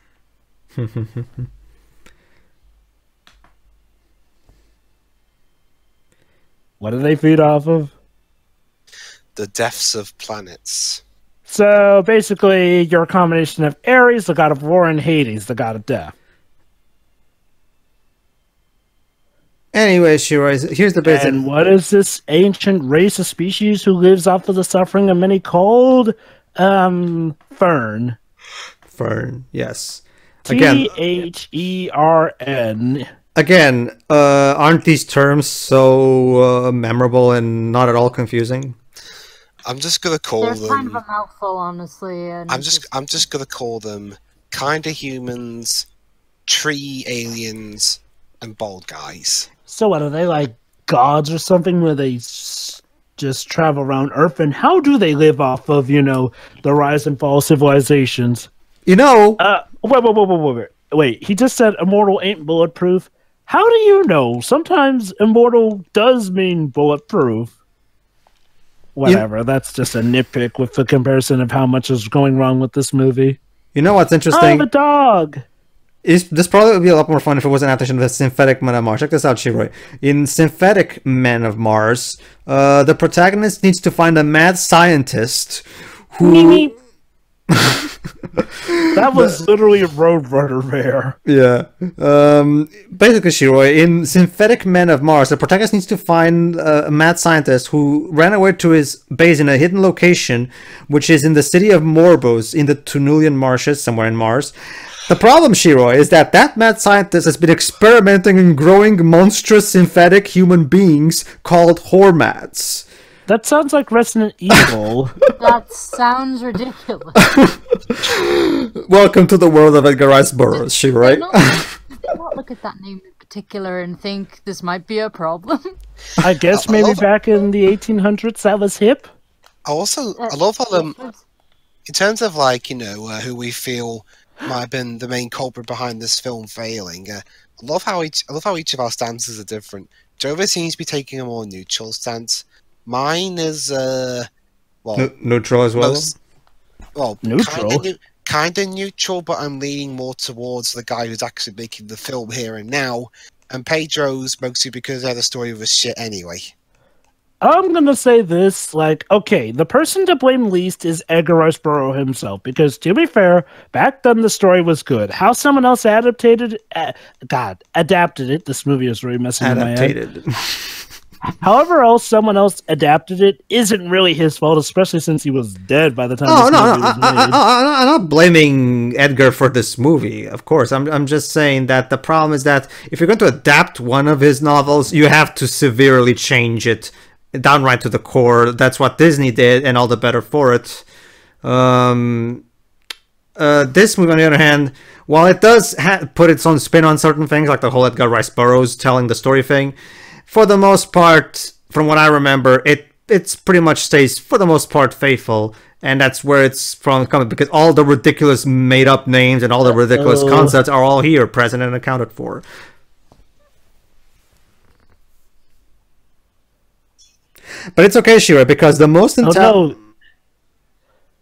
What do they feed off of? The deaths of planets. So basically, you're a combination of Ares, the god of war, and Hades, the god of death. Anyway, Shiro, here's the basic. And what is this ancient race of species who lives off of the suffering of many called? Fern. Fern, yes. Again, Thern. Again, aren't these terms so memorable and not at all confusing? I'm just gonna call They're them. kind of a mouthful, honestly. And I'm just gonna call them kinda humans, tree aliens, and bald guys. So what, are they like gods or something where they just travel around Earth? And how do they live off of, the rise and fall of civilizations? Wait. He just said immortal ain't bulletproof. How do you know? Sometimes immortal does mean bulletproof. Whatever, that's just a nitpick with the comparison of how much is going wrong with this movie. You know what's interesting? Oh, the dog! This probably would be a lot more fun if it wasn't an adaptation of the Synthetic Men of Mars. Check this out, Shiroi. In Synthetic Men of Mars, the protagonist needs to find a mad scientist who... That was literally a Roadrunner there. Yeah. Basically, Shiroi, in Synthetic Men of Mars, the protagonist needs to find a mad scientist who ran away to his base in a hidden location, which is in the city of Morbos, in the Tunulian marshes, somewhere in Mars. The problem, Shiroi, is that mad scientist has been experimenting in growing monstrous synthetic human beings called Hormats. That sounds like Resident Evil. That sounds ridiculous. Welcome to the world of Edgar Rice Burroughs, Shiroi. Did they not look at that name in particular and think this might be a problem? I guess maybe back in the 1800s that was hip. I love how in terms of who we feel might have been the main culprit behind this film failing. I love how each of our stances are different. Jova seems to be taking a more neutral stance. Mine is neutral as well. Neutral. Kind of neutral, but I'm leaning more towards the guy who's actually making the film here and now. And Pedro's mostly because the story was shit anyway. I'm gonna say this, okay, the person to blame least is Edgar Rice Burroughs himself, because to be fair, back then the story was good. How someone else adapted it, this movie is really messing with my head. However else someone else adapted it isn't really his fault, especially since he was dead by the time this movie was made. I'm not blaming Edgar for this movie, of course. I'm just saying that the problem is that if you're going to adapt one of his novels, you have to severely change it downright to the core. That's what Disney did, and all the better for it. This movie, on the other hand, while it does put its own spin on certain things, like the whole Edgar Rice Burroughs telling the story thing, for the most part, from what I remember, it's pretty much stays, for the most part, faithful. And that's where it's from coming, because all the ridiculous made-up names and all the ridiculous concepts are all here, present and accounted for. But it's okay, Shira, because the most no.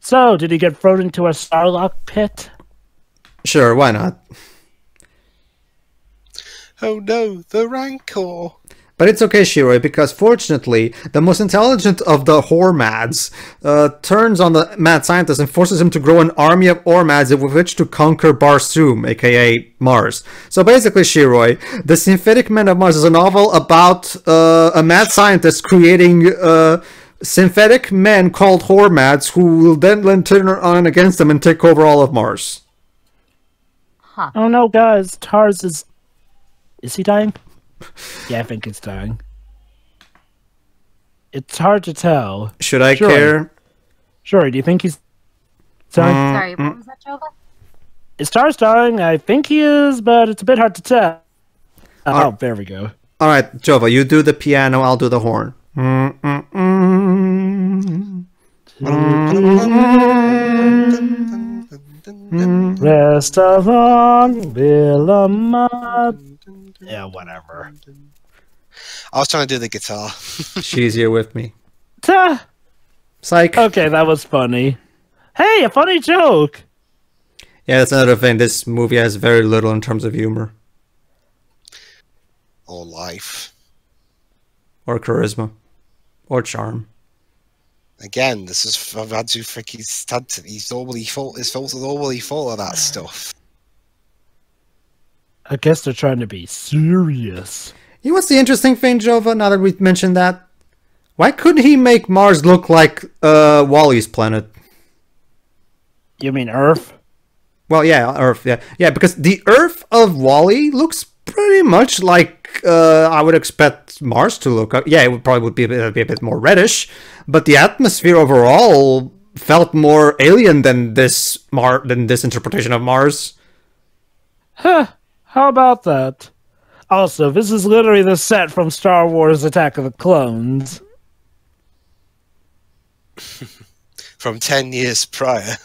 So, did he get thrown into a Starlock pit? Sure, why not? Oh no, the Rancor! But it's okay, Shiroi, because fortunately, the most intelligent of the Hormads turns on the mad scientist and forces him to grow an army of Ormads with which to conquer Barsoom, aka Mars. So basically, Shiroi, The Synthetic Men of Mars is a novel about a mad scientist creating synthetic men called Hormads who will then turn on against them and take over all of Mars. Huh. Oh no, guys, Tars is he dying? Yeah, I think it's dying. It's hard to tell. Should I care? Sure, do you think he's dying? Sorry, what was that, Jova? Is Tars dying? I think he is, but it's a bit hard to tell. Oh, there we go. Alright, Jova, you do the piano, I'll do the horn. Rest of on Willamette. Yeah, whatever. I was trying to do the guitar. She's here with me. Ta! Psych. Okay, that was funny. Hey, a funny joke! Yeah, that's another thing. This movie has very little in terms of humor. Or life. Or charisma. Or charm. Again, this is Raju Fricky's Stanton. His films are normally full of that stuff. I guess they're trying to be serious. You know what's the interesting thing, Jova, now that we've mentioned that? Why couldn't he make Mars look like Wall-E's planet? You mean Earth? Well, yeah, Earth, yeah, because the Earth of Wall-E looks pretty much like I would expect Mars to look. Yeah, it would be a bit more reddish, but the atmosphere overall felt more alien than this interpretation of Mars. Huh? How about that? Also, this is literally the set from Star Wars: Attack of the Clones. From 10 years prior.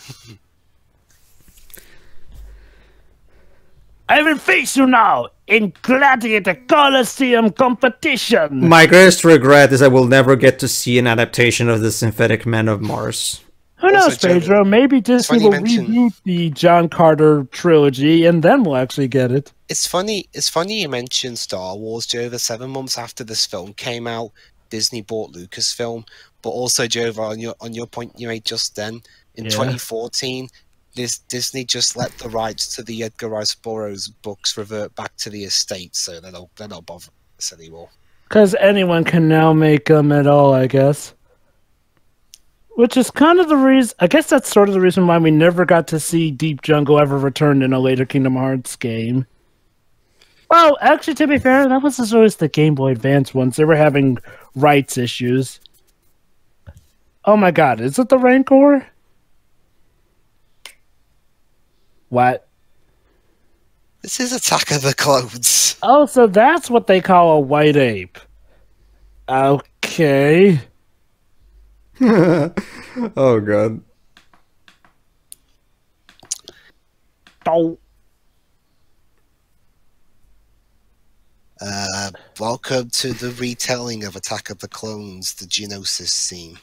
I will face you now in Gladiator Coliseum competition. My greatest regret is I will never get to see an adaptation of the Synthetic Men of Mars. Who knows, Also, Pedro? Maybe Disney will reboot the John Carter trilogy, and then we'll actually get it. It's funny you mentioned Star Wars, Jova. 7 months after this film came out, Disney bought Lucasfilm. But also, Jova, on your point you made just then, in 2014, Disney just let the rights to the Edgar Rice Burroughs books revert back to the estate, so they're not bothering us anymore. Because anyone can now make them at all, I guess. Which is kind of the reason... I guess that's sort of the reason why we never got to see Deep Jungle ever returned in a later Kingdom Hearts game. Well, actually, to be fair, that was always the Game Boy Advance ones. They were having rights issues. Oh my god, is it the Rancor? What? This is Attack of the Clones. Oh, so that's what they call a white ape. Okay. Oh god. Oh. Welcome to the retelling of Attack of the Clones, the Geonosis scene.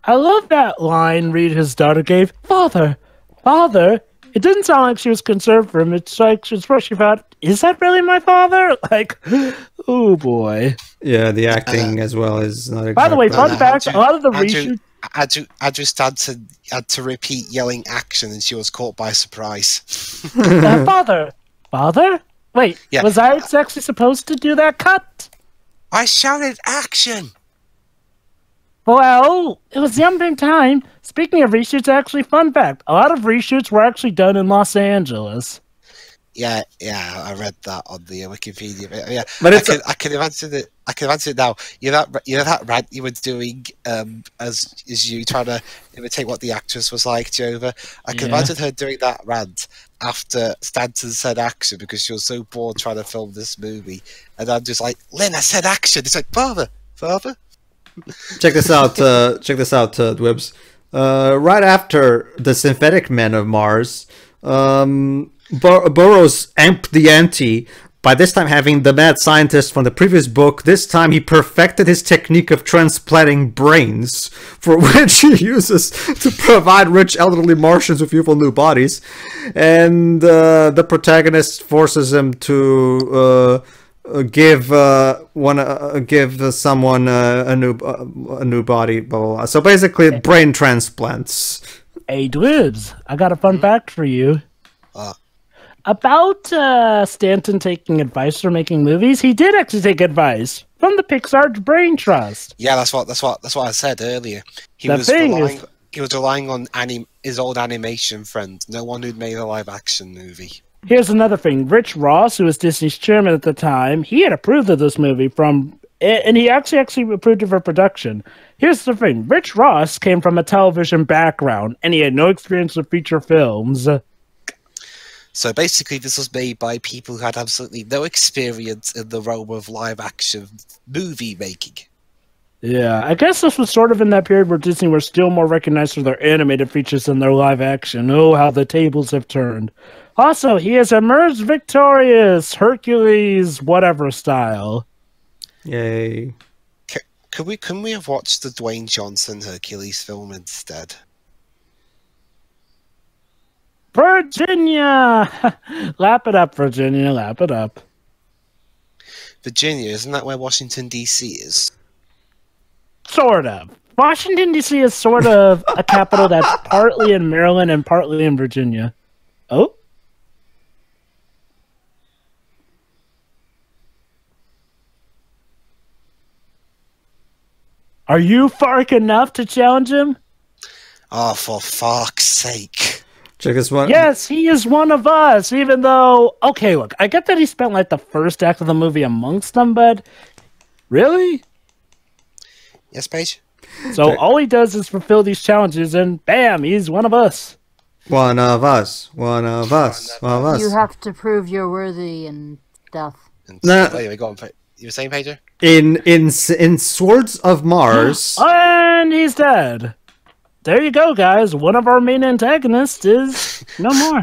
I love that line Reed, his daughter, gave. Father! Father! It didn't sound like she was concerned for him. It's like she was first she thought, is that really my father? Like, oh boy. Yeah, the acting as well is not exactly... By the way, fun fact, a lot of the reshoots... Andrew had to repeat yelling action, and she was caught by surprise. Father! Father? Wait, yeah. Was I actually supposed to do that cut? I shouted action! Well, it was the umpteenth time. Speaking of reshoots, actually, fun fact, a lot of reshoots were actually done in Los Angeles. Yeah, I read that on the Wikipedia. Yeah, but I can imagine it. I can imagine it now. You know that rant you were doing as you trying to imitate what the actress was like, Jova. I can imagine her doing that rant after Stanton said action because she was so bored trying to film this movie, and I'm just like, Lynn, I said action. It's like, father. Check this out. Dwebs. Right after the Synthetic Men of Mars, Burroughs amped the ante by this time having the mad scientist from the previous book. This time he perfected his technique of transplanting brains, for which he uses to provide rich elderly Martians with youthful new bodies, and the protagonist forces him to give someone a new body. Blah, blah, blah. So basically, brain transplants. Hey, Dwibs, I got a fun fact for you. About Stanton taking advice for making movies. He did actually take advice from the Pixar's Brain Trust. Yeah, that's what I said earlier. He was relying on his old animation friend, no one who'd made a live action movie. Here's another thing. Rich Ross, who was Disney's chairman at the time, he had approved of this movie and he actually approved of her production. Here's the thing. Rich Ross came from a television background, and he had no experience with feature films. So basically, this was made by people who had absolutely no experience in the realm of live-action movie making. Yeah, I guess this was sort of in that period where Disney were still more recognized for their animated features than their live-action. Oh, how the tables have turned. Also, he has emerged victorious, Hercules, whatever style. Yay. Can we have watched the Dwayne Johnson Hercules film instead? Virginia! Lap it up, Virginia, lap it up. Virginia, isn't that where Washington, D.C. is? Sort of. Washington, D.C. is sort of a capital that's partly in Maryland and partly in Virginia. Oh? Are you Fark enough to challenge him? Oh, for fuck's sake. Check this one. Yes, he is one of us, even though... Okay, look, I get that he spent, like, the first act of the movie amongst them, but... Really? Yes, Paige? So all he does is fulfill these challenges, and bam, he's one of us. One of us. One of us. One of us. You have to prove you're worthy and stuff. And No. anyway, go on. You were saying, Pager? In Swords of Mars... And he's dead. There you go, guys. One of our main antagonists is no more.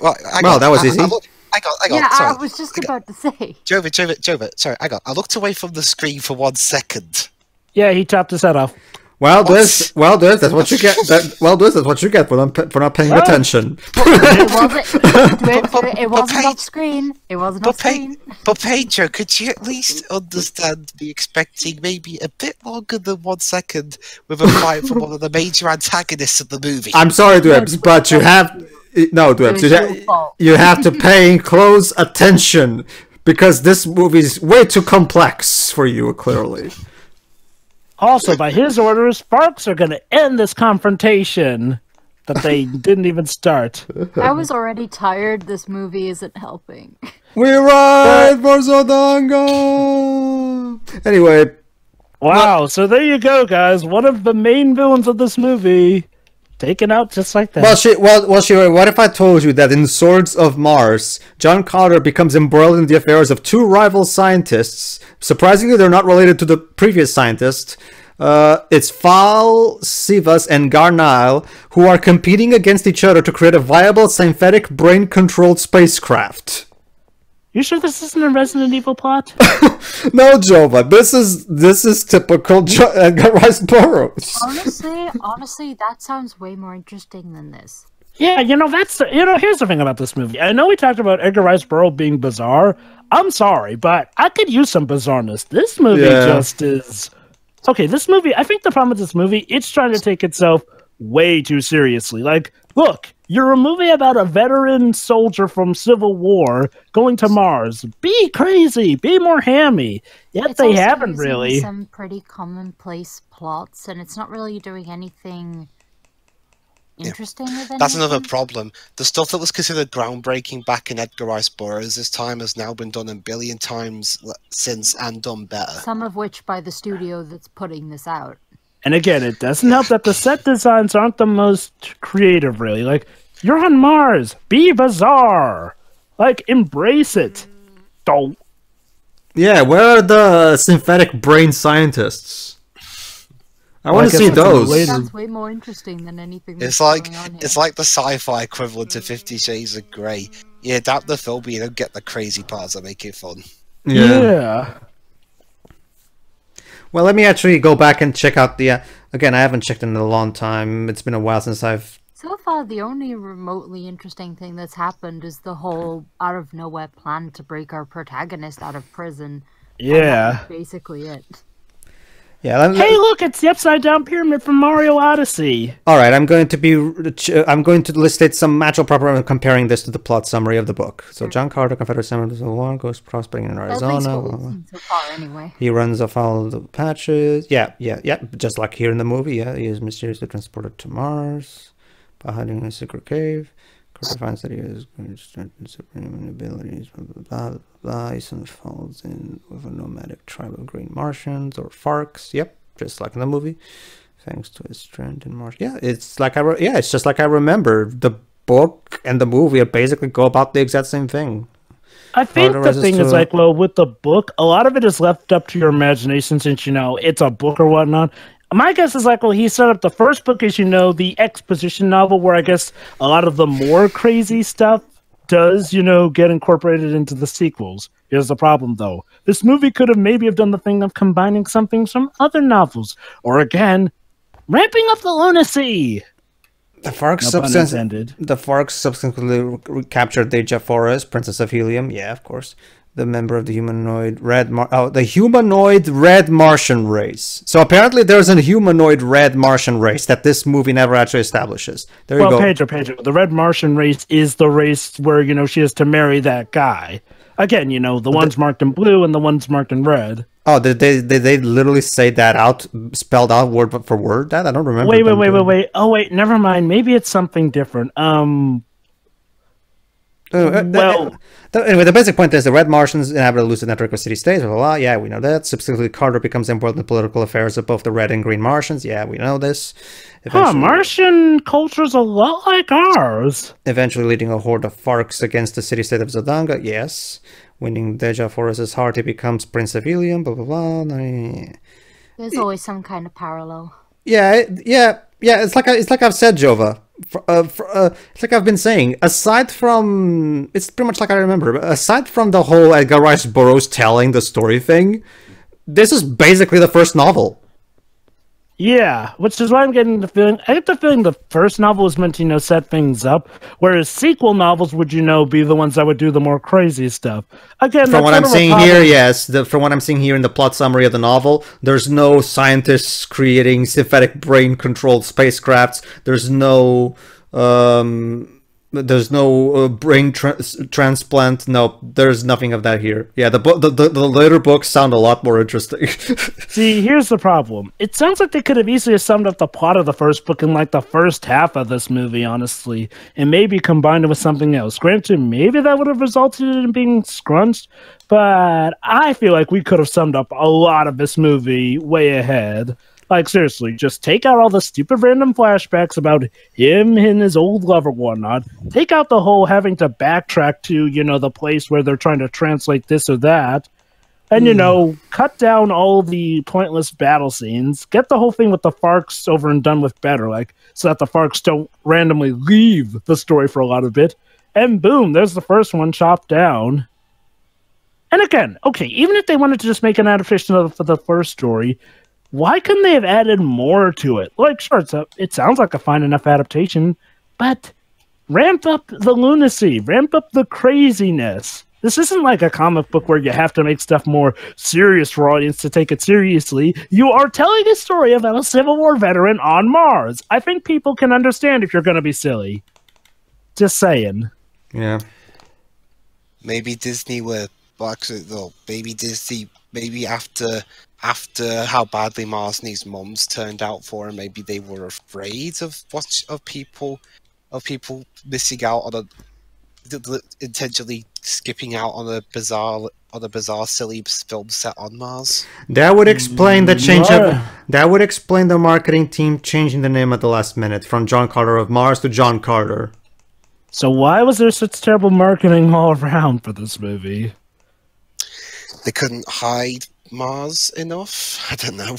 Well, that was easy. I got. Yeah, Sorry. I was just about to say. Jova, sorry, I looked away from the screen for 1 second. Yeah, he chopped his head off. Well, that's what you get. That's what you get for not paying attention. It wasn't off screen. It wasn't off screen. But Pedro, could you at least understand me expecting maybe a bit longer than 1 second with a fight from one of the major antagonists of the movie? I'm sorry, Dwebs, but you have you have to pay close attention because this movie is way too complex for you, clearly. Also, by his orders, Sparks are going to end this confrontation that they didn't even start. I was already tired. This movie isn't helping. We ride for Zodanga! Anyway. Wow, so there you go, guys. One of the main villains of this movie taken out just like that. What if I told you that in Swords of Mars, John Carter becomes embroiled in the affairs of two rival scientists? Surprisingly, they're not related to the previous scientist. It's Fal, Sivas, and Garnile, who are competing against each other to create a viable synthetic brain-controlled spacecraft. You sure this isn't a Resident Evil plot? No, Jova. This is typical Edgar Rice Burroughs. Honestly, that sounds way more interesting than this. Yeah, here's the thing about this movie. I know we talked about Edgar Rice Burroughs being bizarre. I'm sorry, but I could use some bizarreness. This movie just is... Okay, this movie, I think the problem with this movie, it's trying to take itself way too seriously. Like, look, you're a movie about a veteran soldier from Civil War going to Mars. Be crazy, be more hammy. Yet It's they also haven't using really. some pretty commonplace plots, and it's not really doing anything interesting with anything. That's another problem. The stuff that was considered groundbreaking back in Edgar Rice Burroughs' time has now been done a billion times since and done better. Some of which by the studio that's putting this out. And again, it doesn't help that the set designs aren't the most creative, really. Like, you're on Mars. Be bizarre. Like, embrace it. Don't. Yeah, where are the synthetic brain scientists? I want to see those. Sounds way more interesting than anything that's It's like going on here. it's like the sci-fi equivalent to 50 Shades of Grey. You adapt the film, but you don't get the crazy parts that make it fun. Yeah. Well, let me actually go back and check out the... again, I haven't checked in a long time. It's been a while since I've... So far, the only remotely interesting thing that's happened is the whole out-of-nowhere plan to break our protagonist out of prison. Yeah. That's basically it. Yeah. Hey, look, it's the upside-down pyramid from Mario Odyssey. All right, I'm going to list some actual proper comparing this to the plot summary of the book. So John Carter, Confederate Senator of the War, goes prospecting in Arizona. So far, anyway. He runs afoul of the patches. Yeah. Just like here in the movie. Yeah, he is mysteriously transported to Mars by hiding in a secret cave. Carter finds that he has supreme abilities. Blah blah blah blah. He soon falls in with a nomadic tribe of Green Martians or Farks. Yep, just like in the movie. Thanks to his strength in Mars. Yeah, it's like it's just like I remember. The book and the movie basically go about the exact same thing. I think the thing is, like, well, with the book, a lot of it is left up to your imagination since, it's a book or whatnot. My guess is, like, well, he set up the first book as, the exposition novel where I guess a lot of the more crazy stuff does, get incorporated into the sequels. Here's the problem, though. This movie could have maybe have done the thing of combining something from other novels. Or, again, ramping up the lunacy. The Farks subsequently captured Deja Forest, Princess of Helium. Yeah, of course. The member of the humanoid red Martian race. So apparently there's a humanoid red Martian race that this movie never actually establishes. There you go. Pedro, the red Martian race is the race where, she has to marry that guy. Again, the ones marked in blue and the ones marked in red. Oh, did they literally say that out, spelled out word for word? That I don't remember. Wait. Oh wait, never mind. Maybe it's something different. Well, anyway, the basic point is the Red Martians inhabit a lucid network of city-states. Blah, blah, blah. Yeah, we know that. Subsequently, Carter becomes embroiled in the political affairs of both the Red and Green Martians. Yeah, we know this. Martian culture's a lot like ours. Eventually leading a horde of Farks against the city-state of Zodanga. Yes. Winning Deja Forest's heart, he becomes Prince of Ilium. Blah, blah, blah. There's always some kind of parallel. Yeah. It's like I've said, Jova. It's like I've been saying. Aside from, it's pretty much like I remember. But aside from the whole Edgar Rice Burroughs telling the story thing, this is basically the first novel. Yeah, which is why I'm getting the feeling. I get the feeling the first novel was meant to, set things up, whereas sequel novels would, be the ones that would do the more crazy stuff. Again, from what I'm seeing here, yes. From what I'm seeing here in the plot summary of the novel, there's no scientists creating synthetic brain-controlled spacecrafts. There's no brain transplant. No, there's nothing of that here. Yeah, the later books sound a lot more interesting. See, here's the problem. It sounds like they could have easily summed up the plot of the first book in like the first half of this movie, honestly, and maybe combined it with something else. Granted, maybe that would have resulted in being scrunched, but I feel like we could have summed up a lot of this movie way ahead. Like, seriously, just take out all the stupid random flashbacks about him and his old lover and whatnot. Take out the whole having to backtrack to, the place where they're trying to translate this or that. And, cut down all the pointless battle scenes. Get the whole thing with the Farks over and done with better, so that the Farks don't randomly leave the story for a lot of it. And boom, there's the first one chopped down. And again, okay, even if they wanted to just make an adaptation of the first story, why couldn't they have added more to it? Sure, it sounds like a fine enough adaptation, but ramp up the lunacy, ramp up the craziness. This isn't like a comic book where you have to make stuff more serious for audience to take it seriously. You are telling a story about a Civil War veteran on Mars. I think people can understand if you're going to be silly. Just saying. Yeah. Maybe Disney were... Well, actually, though, maybe after how badly Mars and his mums turned out for him, maybe they were afraid of people missing out on intentionally skipping out on a bizarre silly film set on Mars. That would explain the change that would explain the marketing team changing the name at the last minute from John Carter of Mars to John Carter. So why was there such terrible marketing all around for this movie? They couldn't hide Mars enough? I don't know.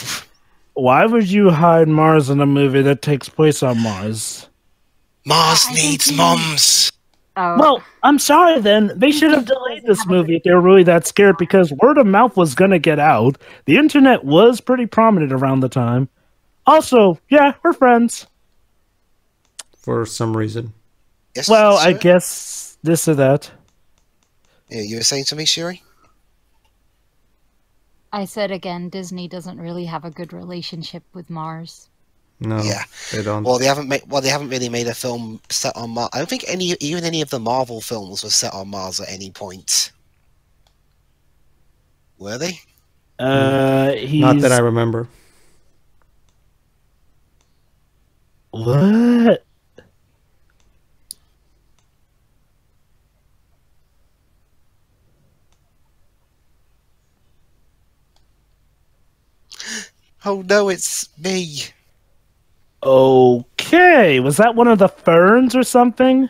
Why would you hide Mars in a movie that takes place on Mars? Mars needs mums! Oh. Well, I'm sorry then. They should have delayed this movie if they were really that scared, because word of mouth was going to get out. The internet was pretty prominent around the time. Also, yeah, we're friends. For some reason. Yes, well, sir? I guess this or that. Yeah, you were saying to me, Shuri? I said again, Disney doesn't really have a good relationship with Mars. No, yeah, they don't. Well, they haven't really made a film set on Mars. I don't think even any of the Marvel films were set on Mars at any point. Were they? Not that I remember. What? Oh no, it's me. Okay, was that one of the ferns or something?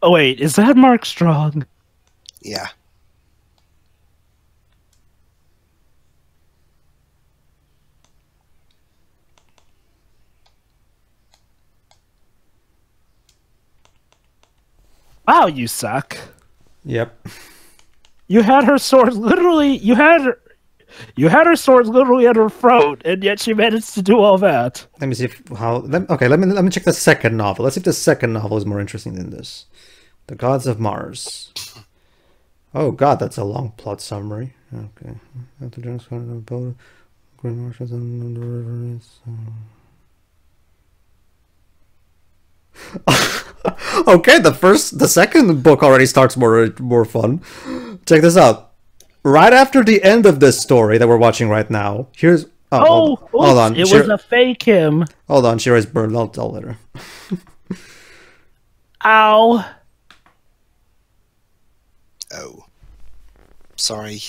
Oh wait, is that Mark Strong? Yeah. Wow, you suck. Yep. You had her sword literally. You had her sword literally at her throat, and yet she managed to do all that. Let me see let me check the second novel. Let's see if the second novel is more interesting than this. The Gods of Mars. Oh god, that's a long plot summary. Okay. After Green Martians and the rivers. Okay, the second book already starts more fun. Check this out. right after the end of this story that we're watching right now, here's... Oh, hold on. It was a fake him. Hold on, she was burned. I'll let her. Ow. Oh. Sorry.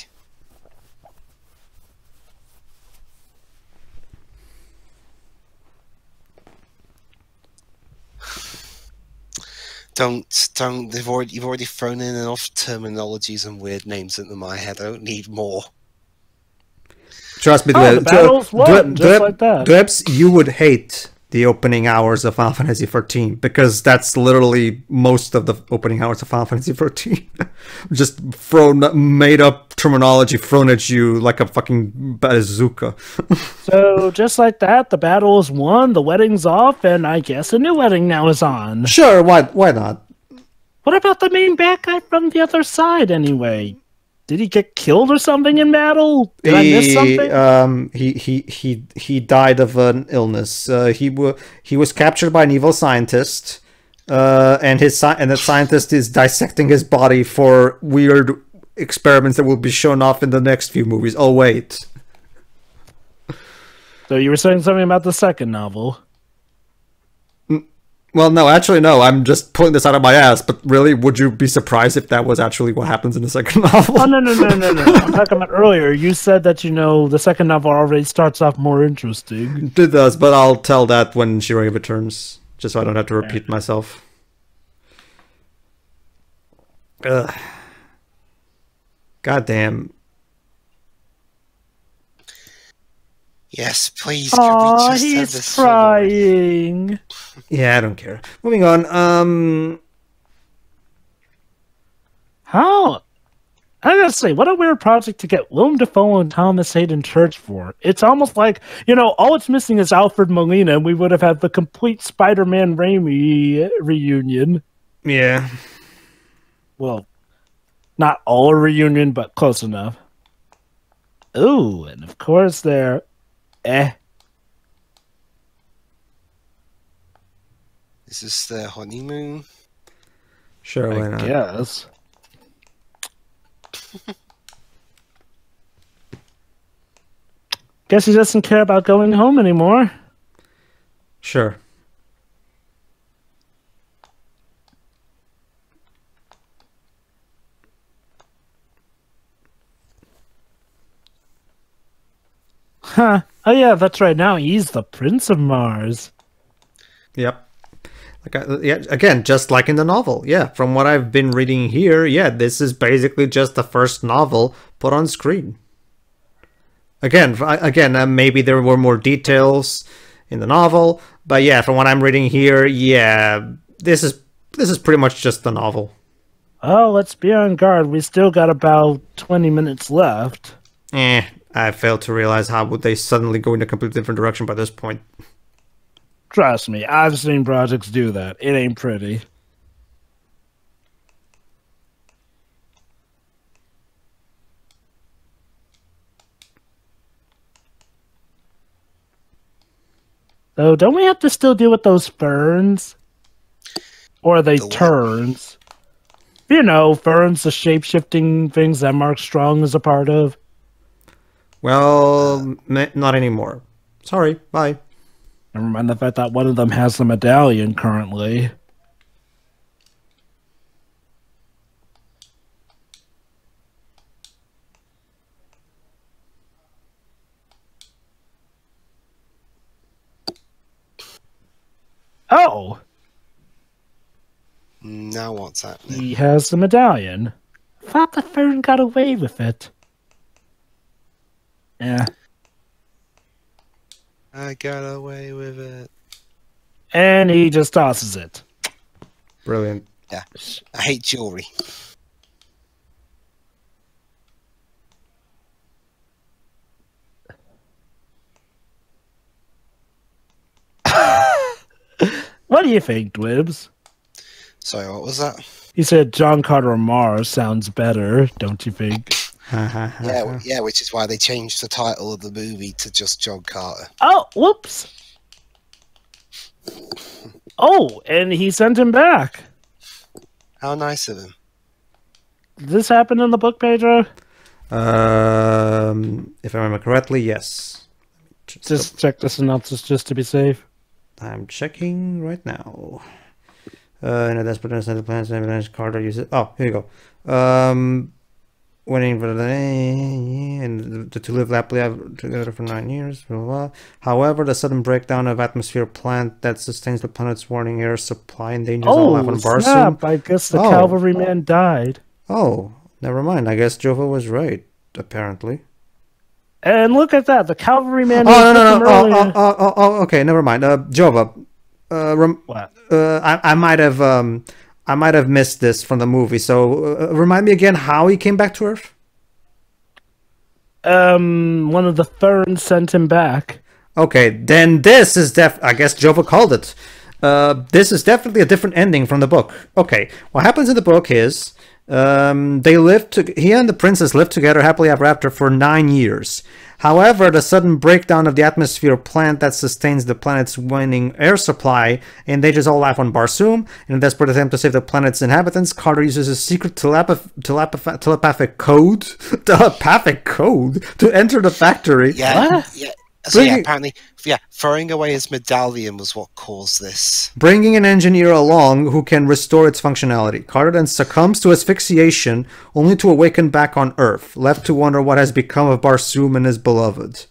Don't. You've already thrown in enough terminologies and weird names into my head. I don't need more. Trust me, the battles won, just like that. Dwebs, you would hate the opening hours of Final Fantasy XIV because that's literally most of the opening hours of Final Fantasy XIV. Just made up terminology thrown at you like a fucking bazooka. So just like that, the battle is won, the wedding's off, and I guess a new wedding now is on. Sure, why not? What about the main bad guy from the other side, anyway? Did he get killed or something in battle? Did I miss something? He died of an illness. He was captured by an evil scientist, and that scientist is dissecting his body for weird experiments that will be shown off in the next few movies. Oh wait. So you were saying something about the second novel? Well, no, actually, no. I'm just pulling this out of my ass. But really, would you be surprised if that was actually what happens in the second novel? Oh, no. I'm talking about earlier. You said that, the second novel already starts off more interesting. It does, but I'll tell that when Shiroi returns, just so I don't have to repeat myself. Ugh. Goddamn. Yes, please. Oh, he's crying. Yeah, I don't care. Moving on. How? I gotta say, what a weird project to get Willem Dafoe and Thomas Hayden Church for. It's almost like, all it's missing is Alfred Molina, and we would have had the complete Spider-Man Raimi reunion. Yeah. Well, not all a reunion, but close enough. Ooh, and of course they're... Is this their honeymoon? Sure, why not? I guess. Guess he doesn't care about going home anymore. Sure. Huh. Oh yeah, that's right. Now he's the Prince of Mars. Yep. Again, just like in the novel. Yeah, from what I've been reading here, this is basically just the first novel put on screen. Again, maybe there were more details in the novel, but yeah, from what I'm reading here, this is pretty much just the novel. Oh, let's be on guard. We still got about 20 minutes left. I failed to realize how would they suddenly go in a completely different direction by this point. Trust me, I've seen projects do that. It ain't pretty. So, don't we have to still deal with those ferns? Or are they turns? Ferns, the shape-shifting things that Mark Strong is a part of. Well, not anymore. Sorry, bye. Never mind the fact that one of them has the medallion currently. Oh! Now what's happening? He has the medallion. Thought the fern got away with it. Yeah. I got away with it. And he just tosses it. Brilliant. Yeah. I hate jewelry. What do you think, Dwibs? Sorry, what was that? He said John Carter Mars sounds better, don't you think? Yeah, which is why they changed the title of the movie to just John Carter. Oh, whoops. Oh, and he sent him back. How nice of him. Did this happen in the book, Pedro? If I remember correctly, yes. Just check the synopsis just to be safe. I'm checking right now. In a desperate inside the planet's Carter uses. Oh, here you go. Winning for the and to live happily together for 9 years. Blah, blah, blah. However, the sudden breakdown of atmosphere plant that sustains the planet's warning air supply endangers all life on Barsoom. Snap! I guess the cavalryman died. Oh, never mind. I guess Jova was right, apparently. And look at that, the cavalryman. Oh no! Oh, okay, never mind. Jova, what? I might have missed this from the movie. So remind me again how he came back to Earth. One of the ferns sent him back. Okay, then this is I guess Jova called it. This is definitely a different ending from the book. Okay, what happens in the book is he and the princess lived together happily ever after for 9 years. However, the sudden breakdown of the atmosphere plant that sustains the planet's waning air supply endangers all life on Barsoom. In a desperate attempt to save the planet's inhabitants, Carter uses a secret telepathic code to enter the factory. Yeah. So apparently, throwing away his medallion was what caused this. Bringing an engineer along who can restore its functionality. Carter then succumbs to asphyxiation, only to awaken back on Earth, left to wonder what has become of Barsoom and his beloved.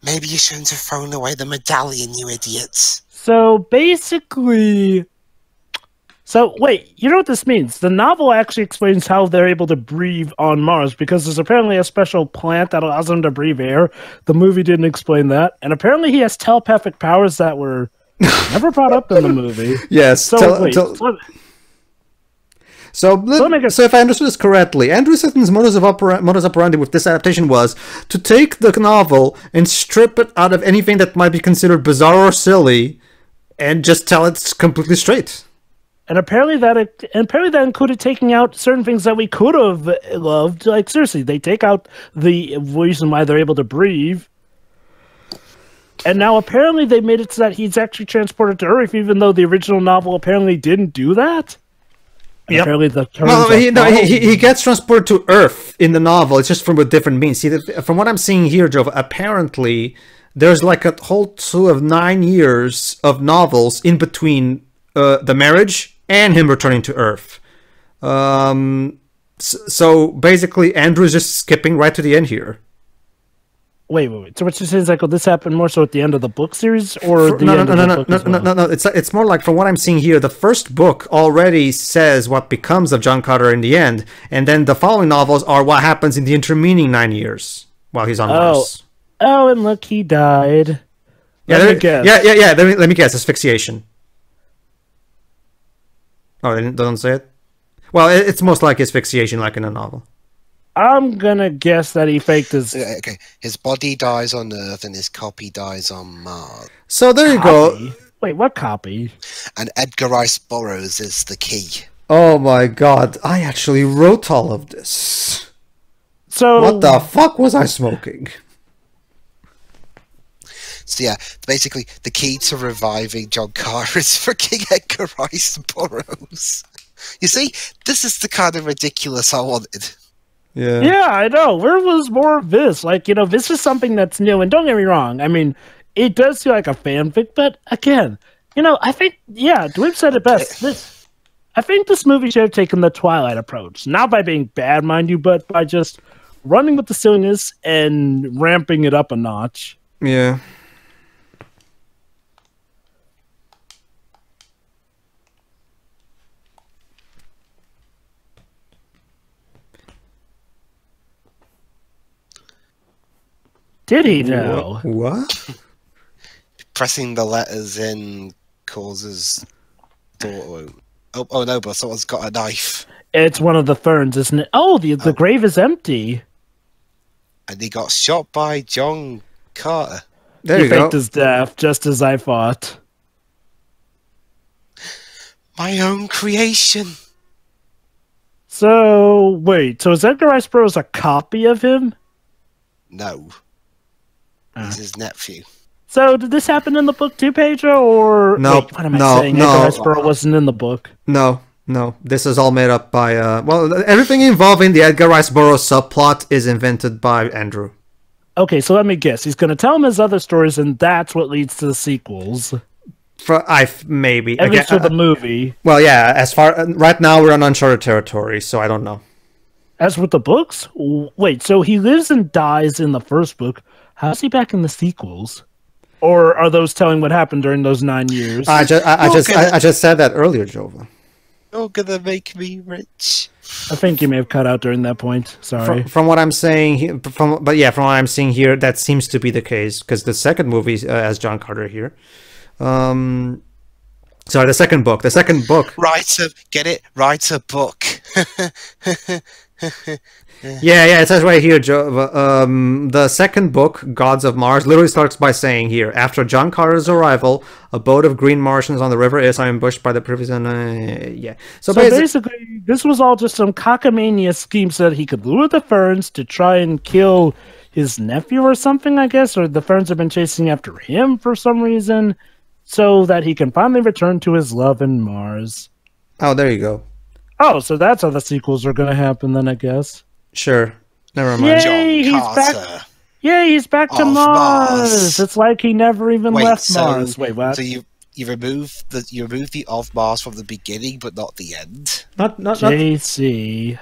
Maybe you shouldn't have thrown away the medallion, you idiots. So basically... So, wait, you know what this means? The novel actually explains how they're able to breathe on Mars, because there's apparently a special plant that allows them to breathe air. The movie didn't explain that. And apparently he has telepathic powers that were never brought up in the movie. Yes. So, So if I understood this correctly, Andrew Sitton's modus operandi with this adaptation was to take the novel and strip it out of anything that might be considered bizarre or silly, and just tell it completely straight. And apparently that included taking out certain things that we could have loved. Like, seriously, they take out the reason why they're able to breathe. And now apparently they made it so that he's actually transported to Earth, even though the original novel apparently didn't do that. Yep. Apparently he gets transported to Earth in the novel. It's just from a different means. See, from what I'm seeing here, Joe, apparently there's like a whole slew of 9 years of novels in between the marriage and him returning to Earth. So basically, Andrew's just skipping right to the end here. Wait. So what you're saying is like, this happened more so at the end of the book series, or No. It's more like, from what I'm seeing here, the first book already says what becomes of John Carter in the end, and then the following novels are what happens in the intervening 9 years while he's on Mars. Oh, and look, he died. Let me guess. Let me guess. Asphyxiation. Oh, they don't say it? Well, it's most likely asphyxiation, like in a novel. I'm gonna guess that he faked his... Okay, his body dies on Earth and his copy dies on Mars. So there you go. Wait, what copy? And Edgar Rice Burroughs is the key. Oh my god, I actually wrote all of this. So... What the fuck was I smoking? So yeah, basically, the key to reviving John Carter is freaking Edgar Rice Burroughs. You see, this is the kind of ridiculous I wanted. Yeah, I know. Where was more of this? Like, this is something that's new, and don't get me wrong. I mean, it does feel like a fanfic, but again, I think, Dweeb said it best. I think this movie should have taken the Twilight approach. Not by being bad, mind you, but by just running with the silliness and ramping it up a notch. Yeah. Did he know? What? Pressing the letters in causes door. Oh no, but someone's got a knife. It's one of the ferns, isn't it? Oh, the grave is empty. And he got shot by John Carter. There he you go. faked his death, just as I thought. My own creation. So, wait. So is Edgar Rice Burroughs a copy of him? No. He's his nephew. So did this happen in the book too, Pedro? Or no? wait, what am I saying? Edgar Rice Burroughs wasn't in the book. No. No, this is all made up by well, everything involving the Edgar Rice Burroughs subplot is invented by Andrew. Okay, so let me guess. He's going to tell him his other stories, and that's what leads to the sequels. Maybe At least for the movie. Well, yeah. As far right now, we're on uncharted territory, so I don't know. As with the books, wait. So he lives and dies in the first book. How's he back in the sequels? Or are those telling what happened during those 9 years? I just said that earlier, Jova. You're gonna make me rich. I think you may have cut out during that point. Sorry. From what I'm saying, from what I'm seeing here, that seems to be the case because the second movie has John Carter here. Sorry, the second book. Write a book. Yeah, it says right here, Joe. The second book, Gods of Mars, literally starts by saying here, after John Carter's arrival, a boat of green Martians on the river is ambushed by the previous... yeah. So basically, this was all just some cockamamie scheme so that he could lure the Ferns to try and kill his nephew or something, I guess, or the Ferns have been chasing after him for some reason, so that he can finally return to his love in Mars. Oh, there you go. Oh, so that's how the sequels are going to happen then, I guess. Sure. Never mind. Yay, he's back. Yay, he's back to Mars. It's like he never even left Mars. Wait, what? So you remove the of Mars from the beginning, but not the end. Not JC.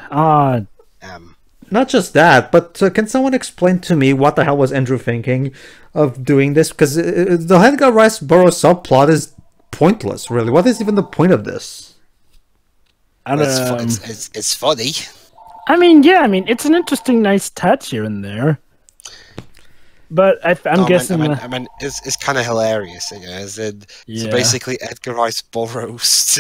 Not just that, but can someone explain to me what the hell was Andrew thinking of doing this? Because the Edgar Rice Burroughs subplot is pointless, really. What is even the point of this? It's funny. I mean, it's an interesting, nice touch here and there. But I'm guessing... it's kind of hilarious, you know, so basically Edgar Rice Burroughs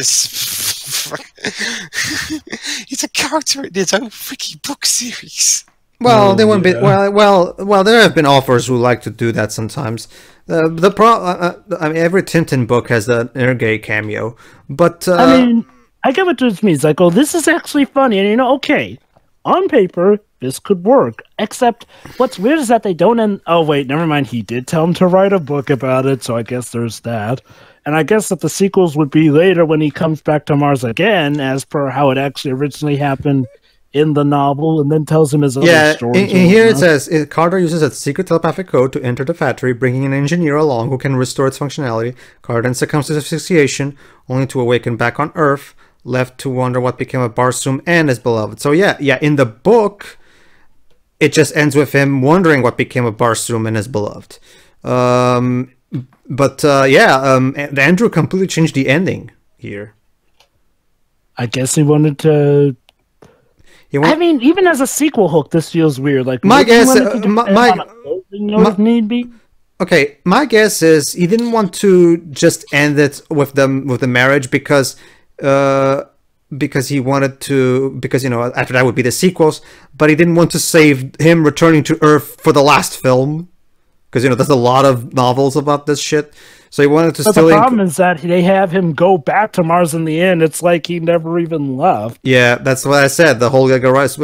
he's a character in his own freaking book series. Well, they wouldn't be... Well, there have been authors who like to do that sometimes. I mean, every Tintin book has an Ergay cameo, but... I get what this means. Like, oh, this is actually funny, and okay, on paper, this could work. Except, what's weird is that they don't end... Oh, wait, never mind. He did tell him to write a book about it, so I guess there's that. And I guess that the sequels would be later when he comes back to Mars again, as per how it actually originally happened in the novel, and then tells him his other stories. And here it says, Carter uses a secret telepathic code to enter the factory, bringing an engineer along who can restore its functionality. Carter then succumbs to asphyxiation, only to awaken back on Earth, left to wonder what became of Barsoom and his beloved. So yeah, in the book, it just ends with him wondering what became of Barsoom and his beloved. Andrew completely changed the ending here. I guess he wanted to... I mean, even as a sequel hook, this feels weird. Like, my guess... need be? Okay, my guess is he didn't want to just end it with the marriage because he wanted to, because after that would be the sequels, but he didn't want to save him returning to Earth for the last film, because there's a lot of novels about this shit, so he wanted to still... The problem is that they have him go back to Mars in the end. It's like he never even left. Yeah, that's what I said, the whole Edgar Rice...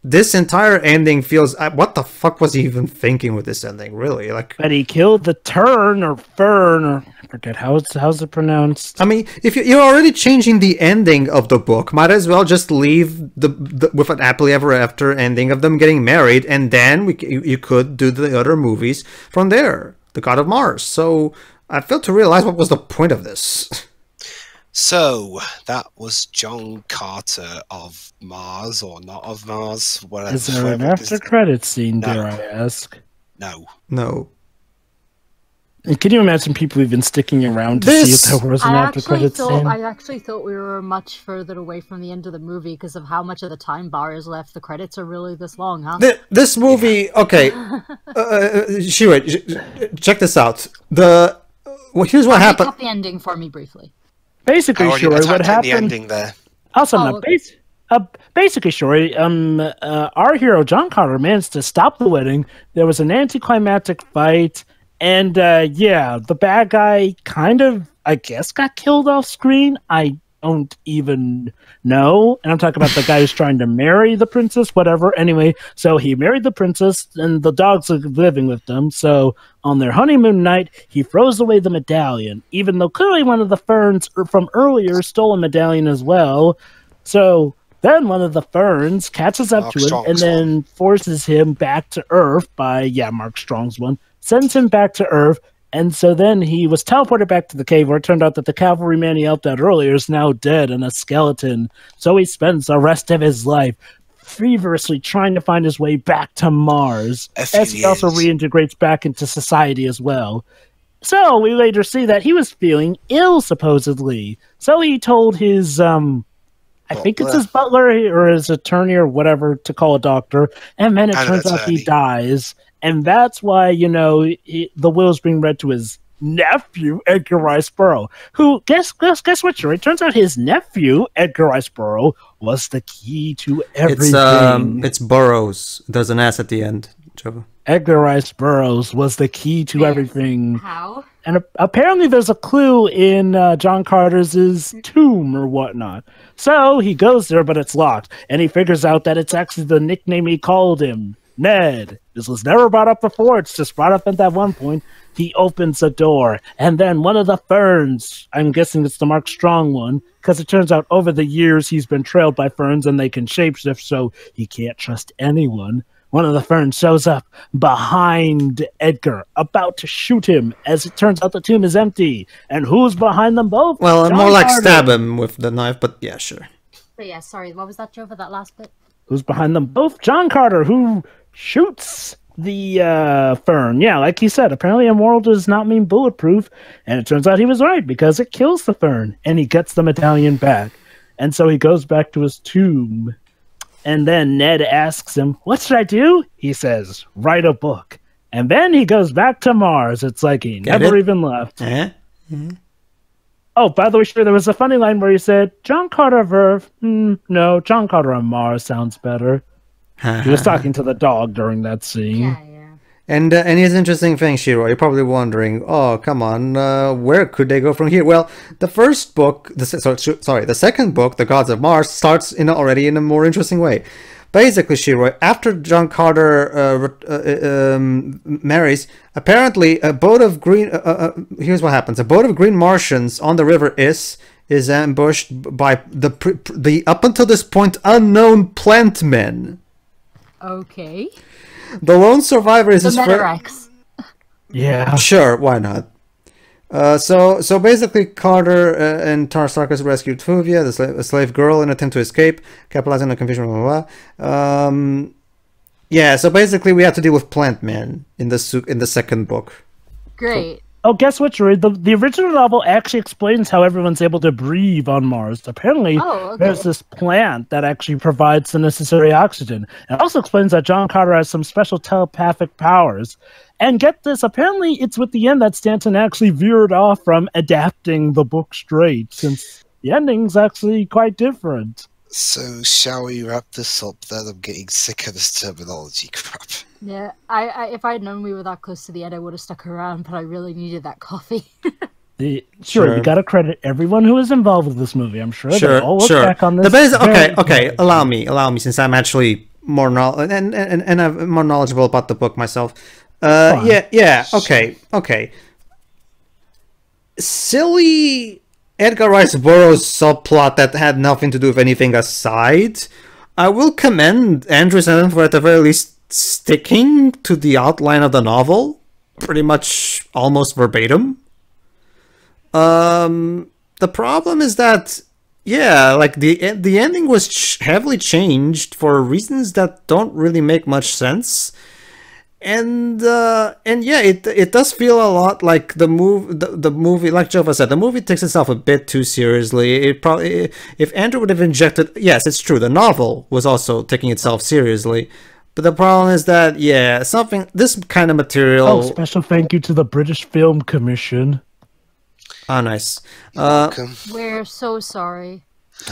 This entire ending feels... what the fuck was he even thinking with this ending, really? Like, but he killed the Fern, or I forget how's it pronounced. I mean, if you're already changing the ending of the book, might as well just leave with an happily ever after ending of them getting married, and then you could do the other movies from there. The God of Mars. So I failed to realize what was the point of this. So, that was John Carter of Mars, or not of Mars, whatever. Is there an after-credits scene, dare I ask? No. And can you imagine people even sticking around to see if there was an after-credits scene? I actually thought we were much further away from the end of the movie because of how much of the time bar is left. The credits are really this long, huh? This movie, okay. Shira, check this out. Here's what happened. Recap the ending for me briefly. Basically, what happened... the ending there. Basically, Shuri, our hero, John Carter, managed to stop the wedding. There was an anticlimactic fight, and the bad guy kind of, I guess, got killed off screen. I don't even know. And I'm talking about the guy who's trying to marry the princess, whatever. Anyway, so he married the princess and the dogs are living with them. So on their honeymoon night, he throws away the medallion, even though clearly one of the ferns from earlier stole a medallion as well. So then one of the ferns catches up to him and then forces him back to Earth by, Mark Strong's one, sends him back to Earth. And so then he was teleported back to the cave where it turned out that the cavalryman he helped out earlier is now dead and a skeleton. So he spends the rest of his life feverishly trying to find his way back to Mars, as he also reintegrates back into society as well. So we later see that he was feeling ill, supposedly. So he told his, I think it's his butler or his attorney or whatever to call a doctor, and then it turns out he dies. And that's why, the will is being read to his nephew, Edgar Rice Burroughs, who, guess what, Sherry? It turns out his nephew, Edgar Rice Burroughs, was the key to everything. It's Burroughs. There's an S at the end, Jova. Edgar Rice Burroughs was the key to everything. How? And apparently there's a clue in John Carter's tomb or whatnot. So he goes there, but it's locked. And he figures out that it's actually the nickname he called him, Ned. This was never brought up before. It's just brought up at that one point. He opens the door, and then one of the ferns, I'm guessing it's the Mark Strong one, because it turns out over the years he's been trailed by ferns and they can shapeshift, so he can't trust anyone. One of the ferns shows up behind Edgar, about to shoot him, as it turns out the tomb is empty. And who's behind them both? Well, John more like Carter. Stab him with the knife, but yeah, sure. But yeah, sorry, what was that, Joe, for that last bit? Who's behind them both? John Carter, who shoots the fern. Yeah, like he said, apparently immoral does not mean bulletproof, and it turns out he was right, because it kills the fern, and he gets the medallion back. And so he goes back to his tomb, and then Ned asks him, what should I do? He says, write a book. And then he goes back to Mars. It's like he never even left. Mm-hmm. Oh, by the way, sure, there was a funny line where he said, John Carter of Earth. No, John Carter on Mars sounds better. He was talking to the dog during that scene. Yeah. And here's an interesting thing, Shiro. You're probably wondering, oh, come on, where could they go from here? Well, the first book, the second book, The Gods of Mars, starts already in a more interesting way. Basically, Shiro, after John Carter marries, apparently a boat of green. Here's what happens: a boat of green Martians on the river is ambushed by the up until this point unknown plant men. Okay. The lone survivor is the Metarex. Yeah. Sure, why not? So basically, Carter and Tarsarchus rescued Fuvia, a slave girl, in an attempt to escape, capitalizing on the confusion. Blah, blah, blah. Yeah. So basically, we have to deal with plant men in the second book. Great. Oh, guess what, Jory? The original novel actually explains how everyone's able to breathe on Mars. Apparently, there's this plant that actually provides the necessary oxygen. It also explains that John Carter has some special telepathic powers. And get this, apparently it's with the end that Stanton actually veered off from adapting the book straight, since the ending's actually quite different. So, shall we wrap this up then? I'm getting sick of this terminology crap. Yeah, I if I had known we were that close to the end, I would have stuck around, but I really needed that coffee. Sure, you gotta credit everyone who was involved with this movie. I'm sure they all look back on this. Okay. Allow me, since I'm actually more and I'm more knowledgeable about the book myself. Okay. Silly Edgar Rice Burroughs subplot that had nothing to do with anything aside. I will commend Andrew Stanton for at the very least sticking to the outline of the novel, pretty much almost verbatim. The problem is that, like the ending was heavily changed for reasons that don't really make much sense. And it does feel a lot like the movie, like Jova said, the movie takes itself a bit too seriously. It probably, if Andrew would have injected, yes, it's true, the novel was also taking itself seriously, but the problem is that, this kind of material. Oh, special thank you to the British Film Commission. Oh, nice. Welcome. We're so sorry.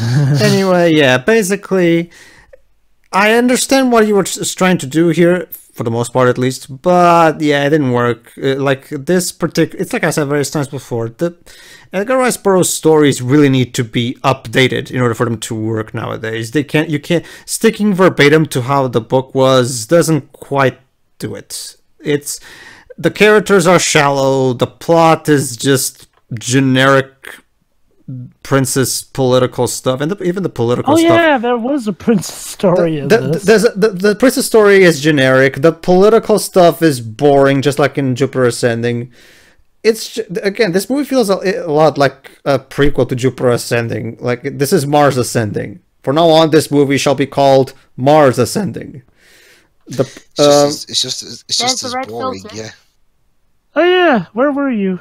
Anyway, basically, I understand what you were trying to do here. for the most part at least. But yeah, it didn't work. Like this particular, it's like I said various times before, the Edgar Rice Burroughs stories really need to be updated in order for them to work nowadays. You can't sticking verbatim to how the book was doesn't quite do it. The characters are shallow, the plot is just generic princess political stuff, and even the political stuff. Oh yeah, there was a princess story in this. The princess story is generic. The political stuff is boring, just like in Jupiter Ascending. Again, this movie feels a lot like a prequel to Jupiter Ascending. Like, this is Mars Ascending. From now on, this movie shall be called Mars Ascending. It's just as boring, yeah. Oh yeah, where were you?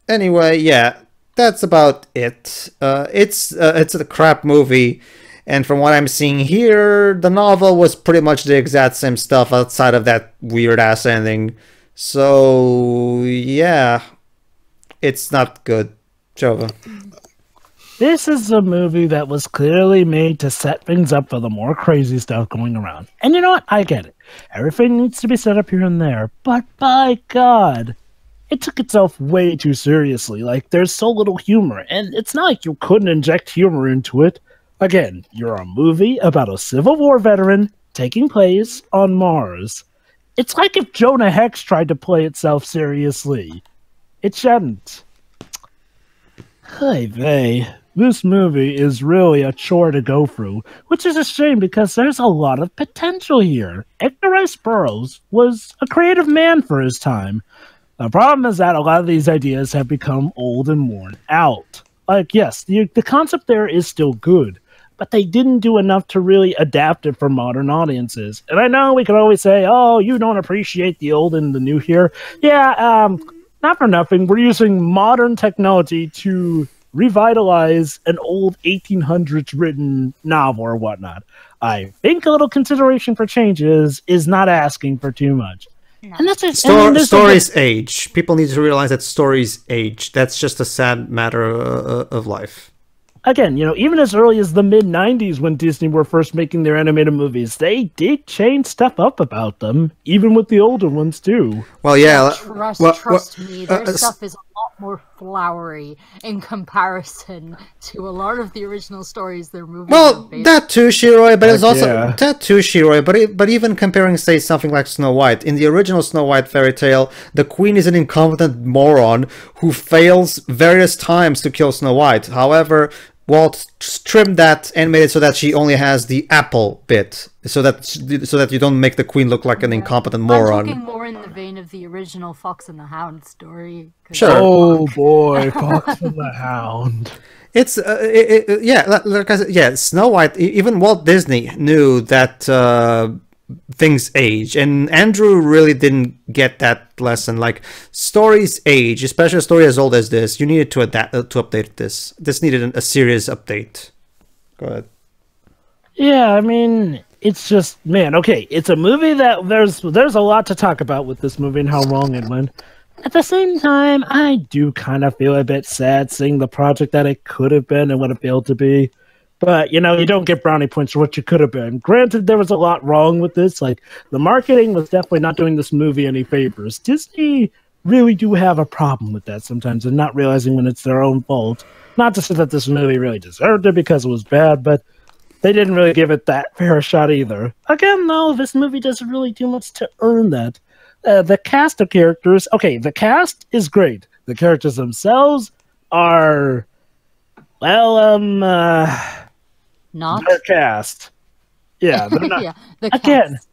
Anyway, yeah. That's about it. It's a crap movie, and from what I'm seeing here, the novel was pretty much the exact same stuff outside of that weird ass ending. So yeah, it's not good. Jova. This is a movie that was clearly made to set things up for the more crazy stuff going around. And you know what? I get it. Everything needs to be set up here and there, but by God, it took itself way too seriously. Like, there's so little humor, and it's not like you couldn't inject humor into it. Again, you're a movie about a Civil War veteran taking place on Mars. It's like if Jonah Hex tried to play itself seriously. It shouldn't. Hey, this movie is really a chore to go through, which is a shame because there's a lot of potential here. Edgar Rice Burroughs was a creative man for his time. The problem is that a lot of these ideas have become old and worn out. Like, yes, the concept there is still good, but they didn't do enough to really adapt it for modern audiences. And I know we can always say, oh, you don't appreciate the old and the new here. Yeah, not for nothing. We're using modern technology to revitalize an old 1800s written novel or whatnot. I think a little consideration for changes is not asking for too much. And that's it. Stories age. People need to realize that stories age. That's just a sad matter of life. Again, even as early as the mid-90s when Disney were first making their animated movies, they did change stuff up about them, even with the older ones, too. Well, yeah. Trust me, their stuff is a lot more flowery in comparison to a lot of the original stories their movies are based on. That too, Shiroi, but it's also... That too, Shiroi, but even comparing, say, something like Snow White. In the original Snow White fairy tale, the queen is an incompetent moron who fails various times to kill Snow White. However, Walt trimmed that and made it so that she only has the apple bit, so that you don't make the queen look like an incompetent moron. I'm talking more in the vein of the original Fox and the Hound story. Sure. Oh boy, Fox and the Hound. It's like I said, yeah. Snow White. Even Walt Disney knew that things age, and Andrew really didn't get that lesson. Like, stories age, especially a story as old as this. You needed to update this. This needed a serious update. Go ahead. Yeah, I mean, it's just, man, okay, it's a movie that there's a lot to talk about with this movie and how wrong it went. At the same time, I do kind of feel a bit sad seeing the project that it could have been and what it failed to be. But, you don't get brownie points for what you could have been. Granted, there was a lot wrong with this. Like, the marketing was definitely not doing this movie any favors. Disney really do have a problem with that sometimes and not realizing when it's their own fault. Not to say that this movie really deserved it because it was bad, but they didn't really give it that fair a shot either. Again, though, this movie doesn't really do much to earn that. The cast of characters... Okay, the cast is great. The characters themselves are... Well, not their cast. Yeah, they're not. Yeah, the Again, cast.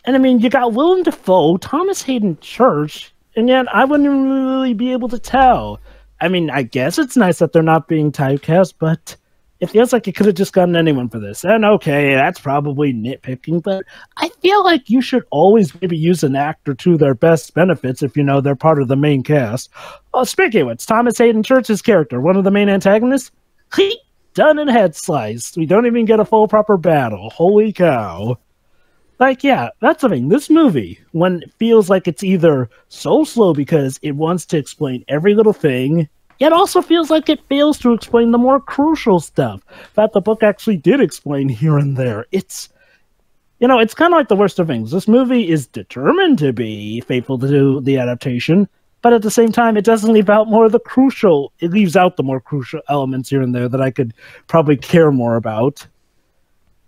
And I mean, you got Willem Dafoe, Thomas Hayden Church, and yet I wouldn't really be able to tell. I mean, I guess it's nice that they're not being typecast, but it feels like you could have just gotten anyone for this. And okay, that's probably nitpicking, but I feel like you should always maybe use an actor to their best benefits if they're part of the main cast. Oh, speaking of which, Thomas Hayden Church's character, one of the main antagonists, done and head sliced. We don't even get a full proper battle. Holy cow. Like, yeah, that's the thing. This movie, when it feels like it's either so slow because it wants to explain every little thing, yet also feels like it fails to explain the more crucial stuff that the book actually did explain here and there. It's You know, it's kind of like the worst of things. This movie is determined to be faithful to the adaptation, but at the same time, it doesn't leave out more of the crucial. It leaves out the more crucial elements here and there that I could probably care more about.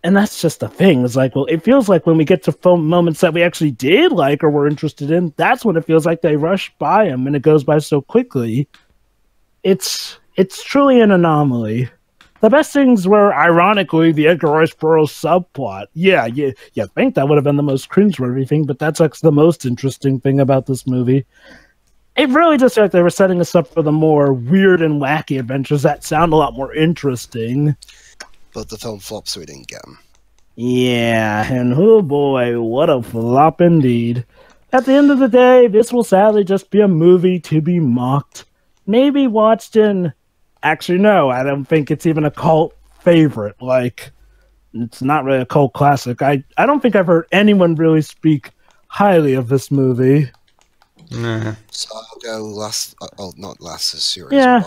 And that's just the thing. It's like, well, it feels like when we get to moments that we actually did like or were interested in, that's when it feels like they rush by them and it goes by so quickly. It's truly an anomaly. The best things were, ironically, the Edgar Rice Burroughs subplot. Yeah, you think that would have been the most cringeworthy thing, but that's actually the most interesting thing about this movie. It really just felt like they were setting us up for the more weird and wacky adventures that sound a lot more interesting. But the film flopped, so we didn't get them. Yeah, and oh boy, what a flop indeed. At the end of the day, this will sadly just be a movie to be mocked. Maybe watched in... Actually, no, I don't think it's even a cult favorite. Like, it's not really a cult classic. I don't think I've heard anyone really speak highly of this movie. Nah. So I'll go last... Oh, not last, as series. Yeah,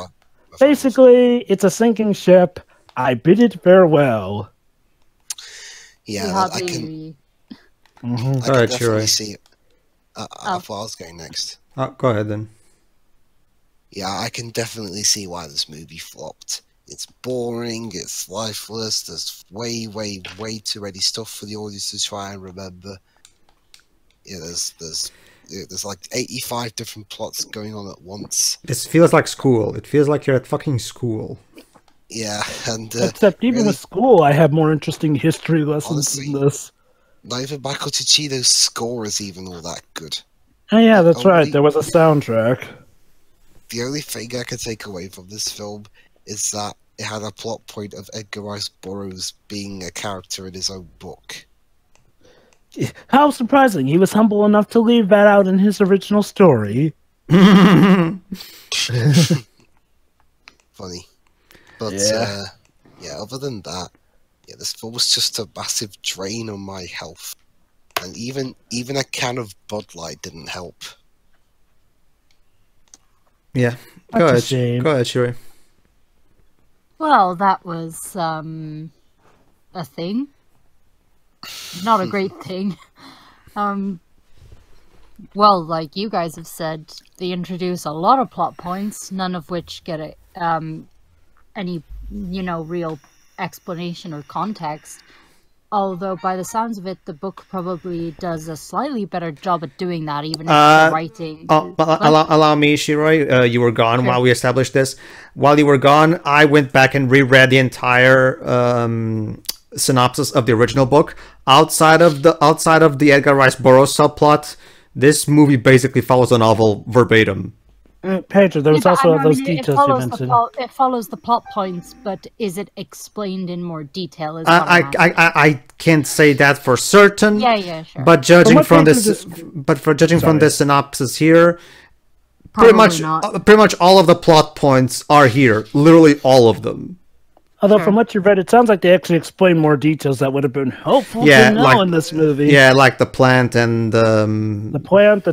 basically, it's a sinking ship. I bid it farewell. Yeah, I can... Mm-hmm. I can definitely see it. I thought I was going next. Go ahead then. Yeah, I can definitely see why this movie flopped. It's boring, it's lifeless, there's way too many stuff for the audience to try and remember. Yeah, there's like 85 different plots going on at once. This feels like school. It feels like you're at fucking school. Yeah, and... Except even really, with school, I have more interesting history lessons honestly, than this. not even Michael Giacchino's score is even all that good. Oh yeah, that's right, there was a soundtrack. The only thing I can take away from this film is that it had a plot point of Edgar Rice Burroughs being a character in his own book. How surprising, he was humble enough to leave that out in his original story. Funny. But, yeah, other than that, yeah, this film was just a massive drain on my health. And even a can of Bud Light didn't help. Yeah, go ahead, Shuri. Well, that was a thing. Not a great thing. Well, like you guys have said, they introduce a lot of plot points, none of which get any, real explanation or context. Although, by the sounds of it, the book probably does a slightly better job at doing that, even if the writing... Allow me, Shiroi. You were gone while we established this. While you were gone, I went back and reread the entire synopsis of the original book. Outside of the Edgar Rice Burroughs subplot, this movie basically follows the novel verbatim. Pedro, there was also those details you mentioned. It follows the plot points, but is it explained in more detail? I can't say that for certain. Yeah, sure. But judging from this, from this synopsis here, pretty much all of the plot points are here. Literally all of them. Although from what you read, it sounds like they actually explain more details that would have been helpful to know in this movie. Yeah, like the plant and the plant,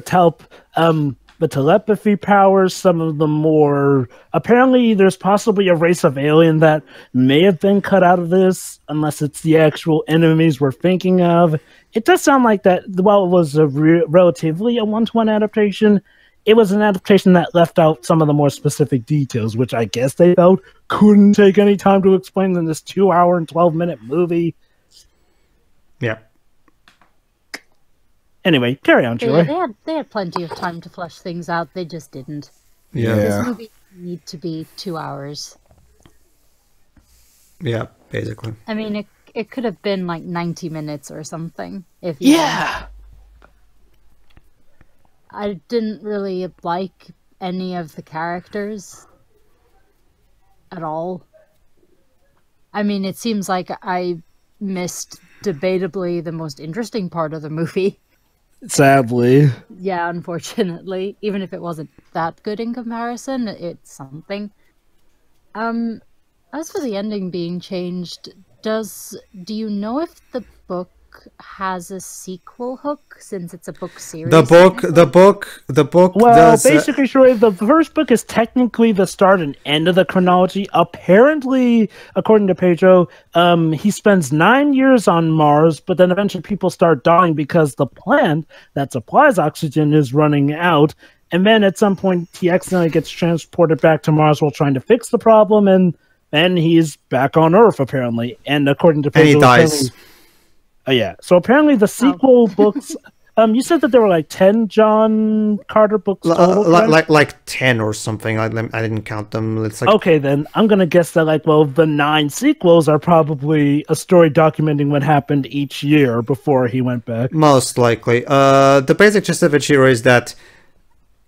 the telepathy powers, some of them more... Apparently, there's possibly a race of alien that may have been cut out of this, unless it's the actual enemies we're thinking of. It does sound like that, while it was relatively a one-to-one adaptation, it was an adaptation that left out some of the more specific details, which I guess they felt couldn't take any time to explain in this 2-hour and 12-minute movie. Yeah. Anyway, carry on, Joy. They had plenty of time to flesh things out. They just didn't. Yeah. This movie need to be 2 hours. Yeah, basically. I mean, it could have been like 90 minutes or something. I didn't really like any of the characters at all. I mean, it seems like I missed debatably the most interesting part of the movie. Sadly. Yeah, unfortunately. Even if it wasn't that good in comparison, it's something. As for the ending being changed, do you know if the book book has a sequel hook since it's a book series? The book. Well, basically, sure. The first book is technically the start and end of the chronology. Apparently, according to Pedro, he spends 9 years on Mars, but then eventually people start dying because the plant that supplies oxygen is running out. And then at some point, he accidentally gets transported back to Mars while trying to fix the problem, and then he's back on Earth, apparently. And according to Pedro, and he dies. Yeah. So apparently the sequel books... you said that there were like 10 John Carter books total, like 10 or something. I didn't count them. It's like... Okay, then I'm going to guess that the 9 sequels are probably a story documenting what happened each year before he went back. Most likely. The basic gist of it here is that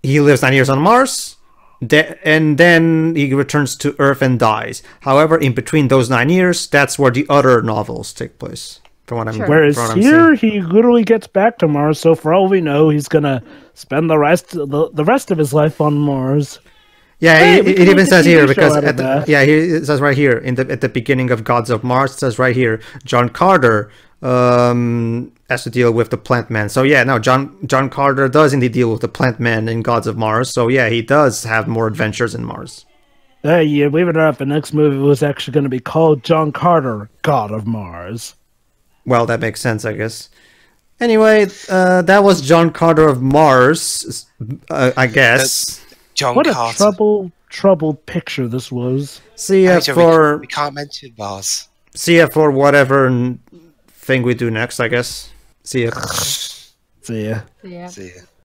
he lives 9 years on Mars, and then he returns to Earth and dies. However, in between those 9 years, that's where the other novels take place. Whereas here, he literally gets back to Mars, so for all we know, he's going to spend the rest of his life on Mars. Yeah, it even says here, because it says right here, at the beginning of Gods of Mars, it says right here, John Carter has to deal with the Plant Man. So yeah, no, John Carter does indeed deal with the Plant Man in Gods of Mars. So yeah, he does have more adventures in Mars. Yeah, believe it or not, the next movie was actually going to be called John Carter, God of Mars. Well, that makes sense, I guess. Anyway, that was John Carter of Mars, I guess. What Carter. A troubled picture this was. See ya for... We can't mention Mars. See ya for whatever thing we do next, I guess. See ya. See ya. Yeah. See ya.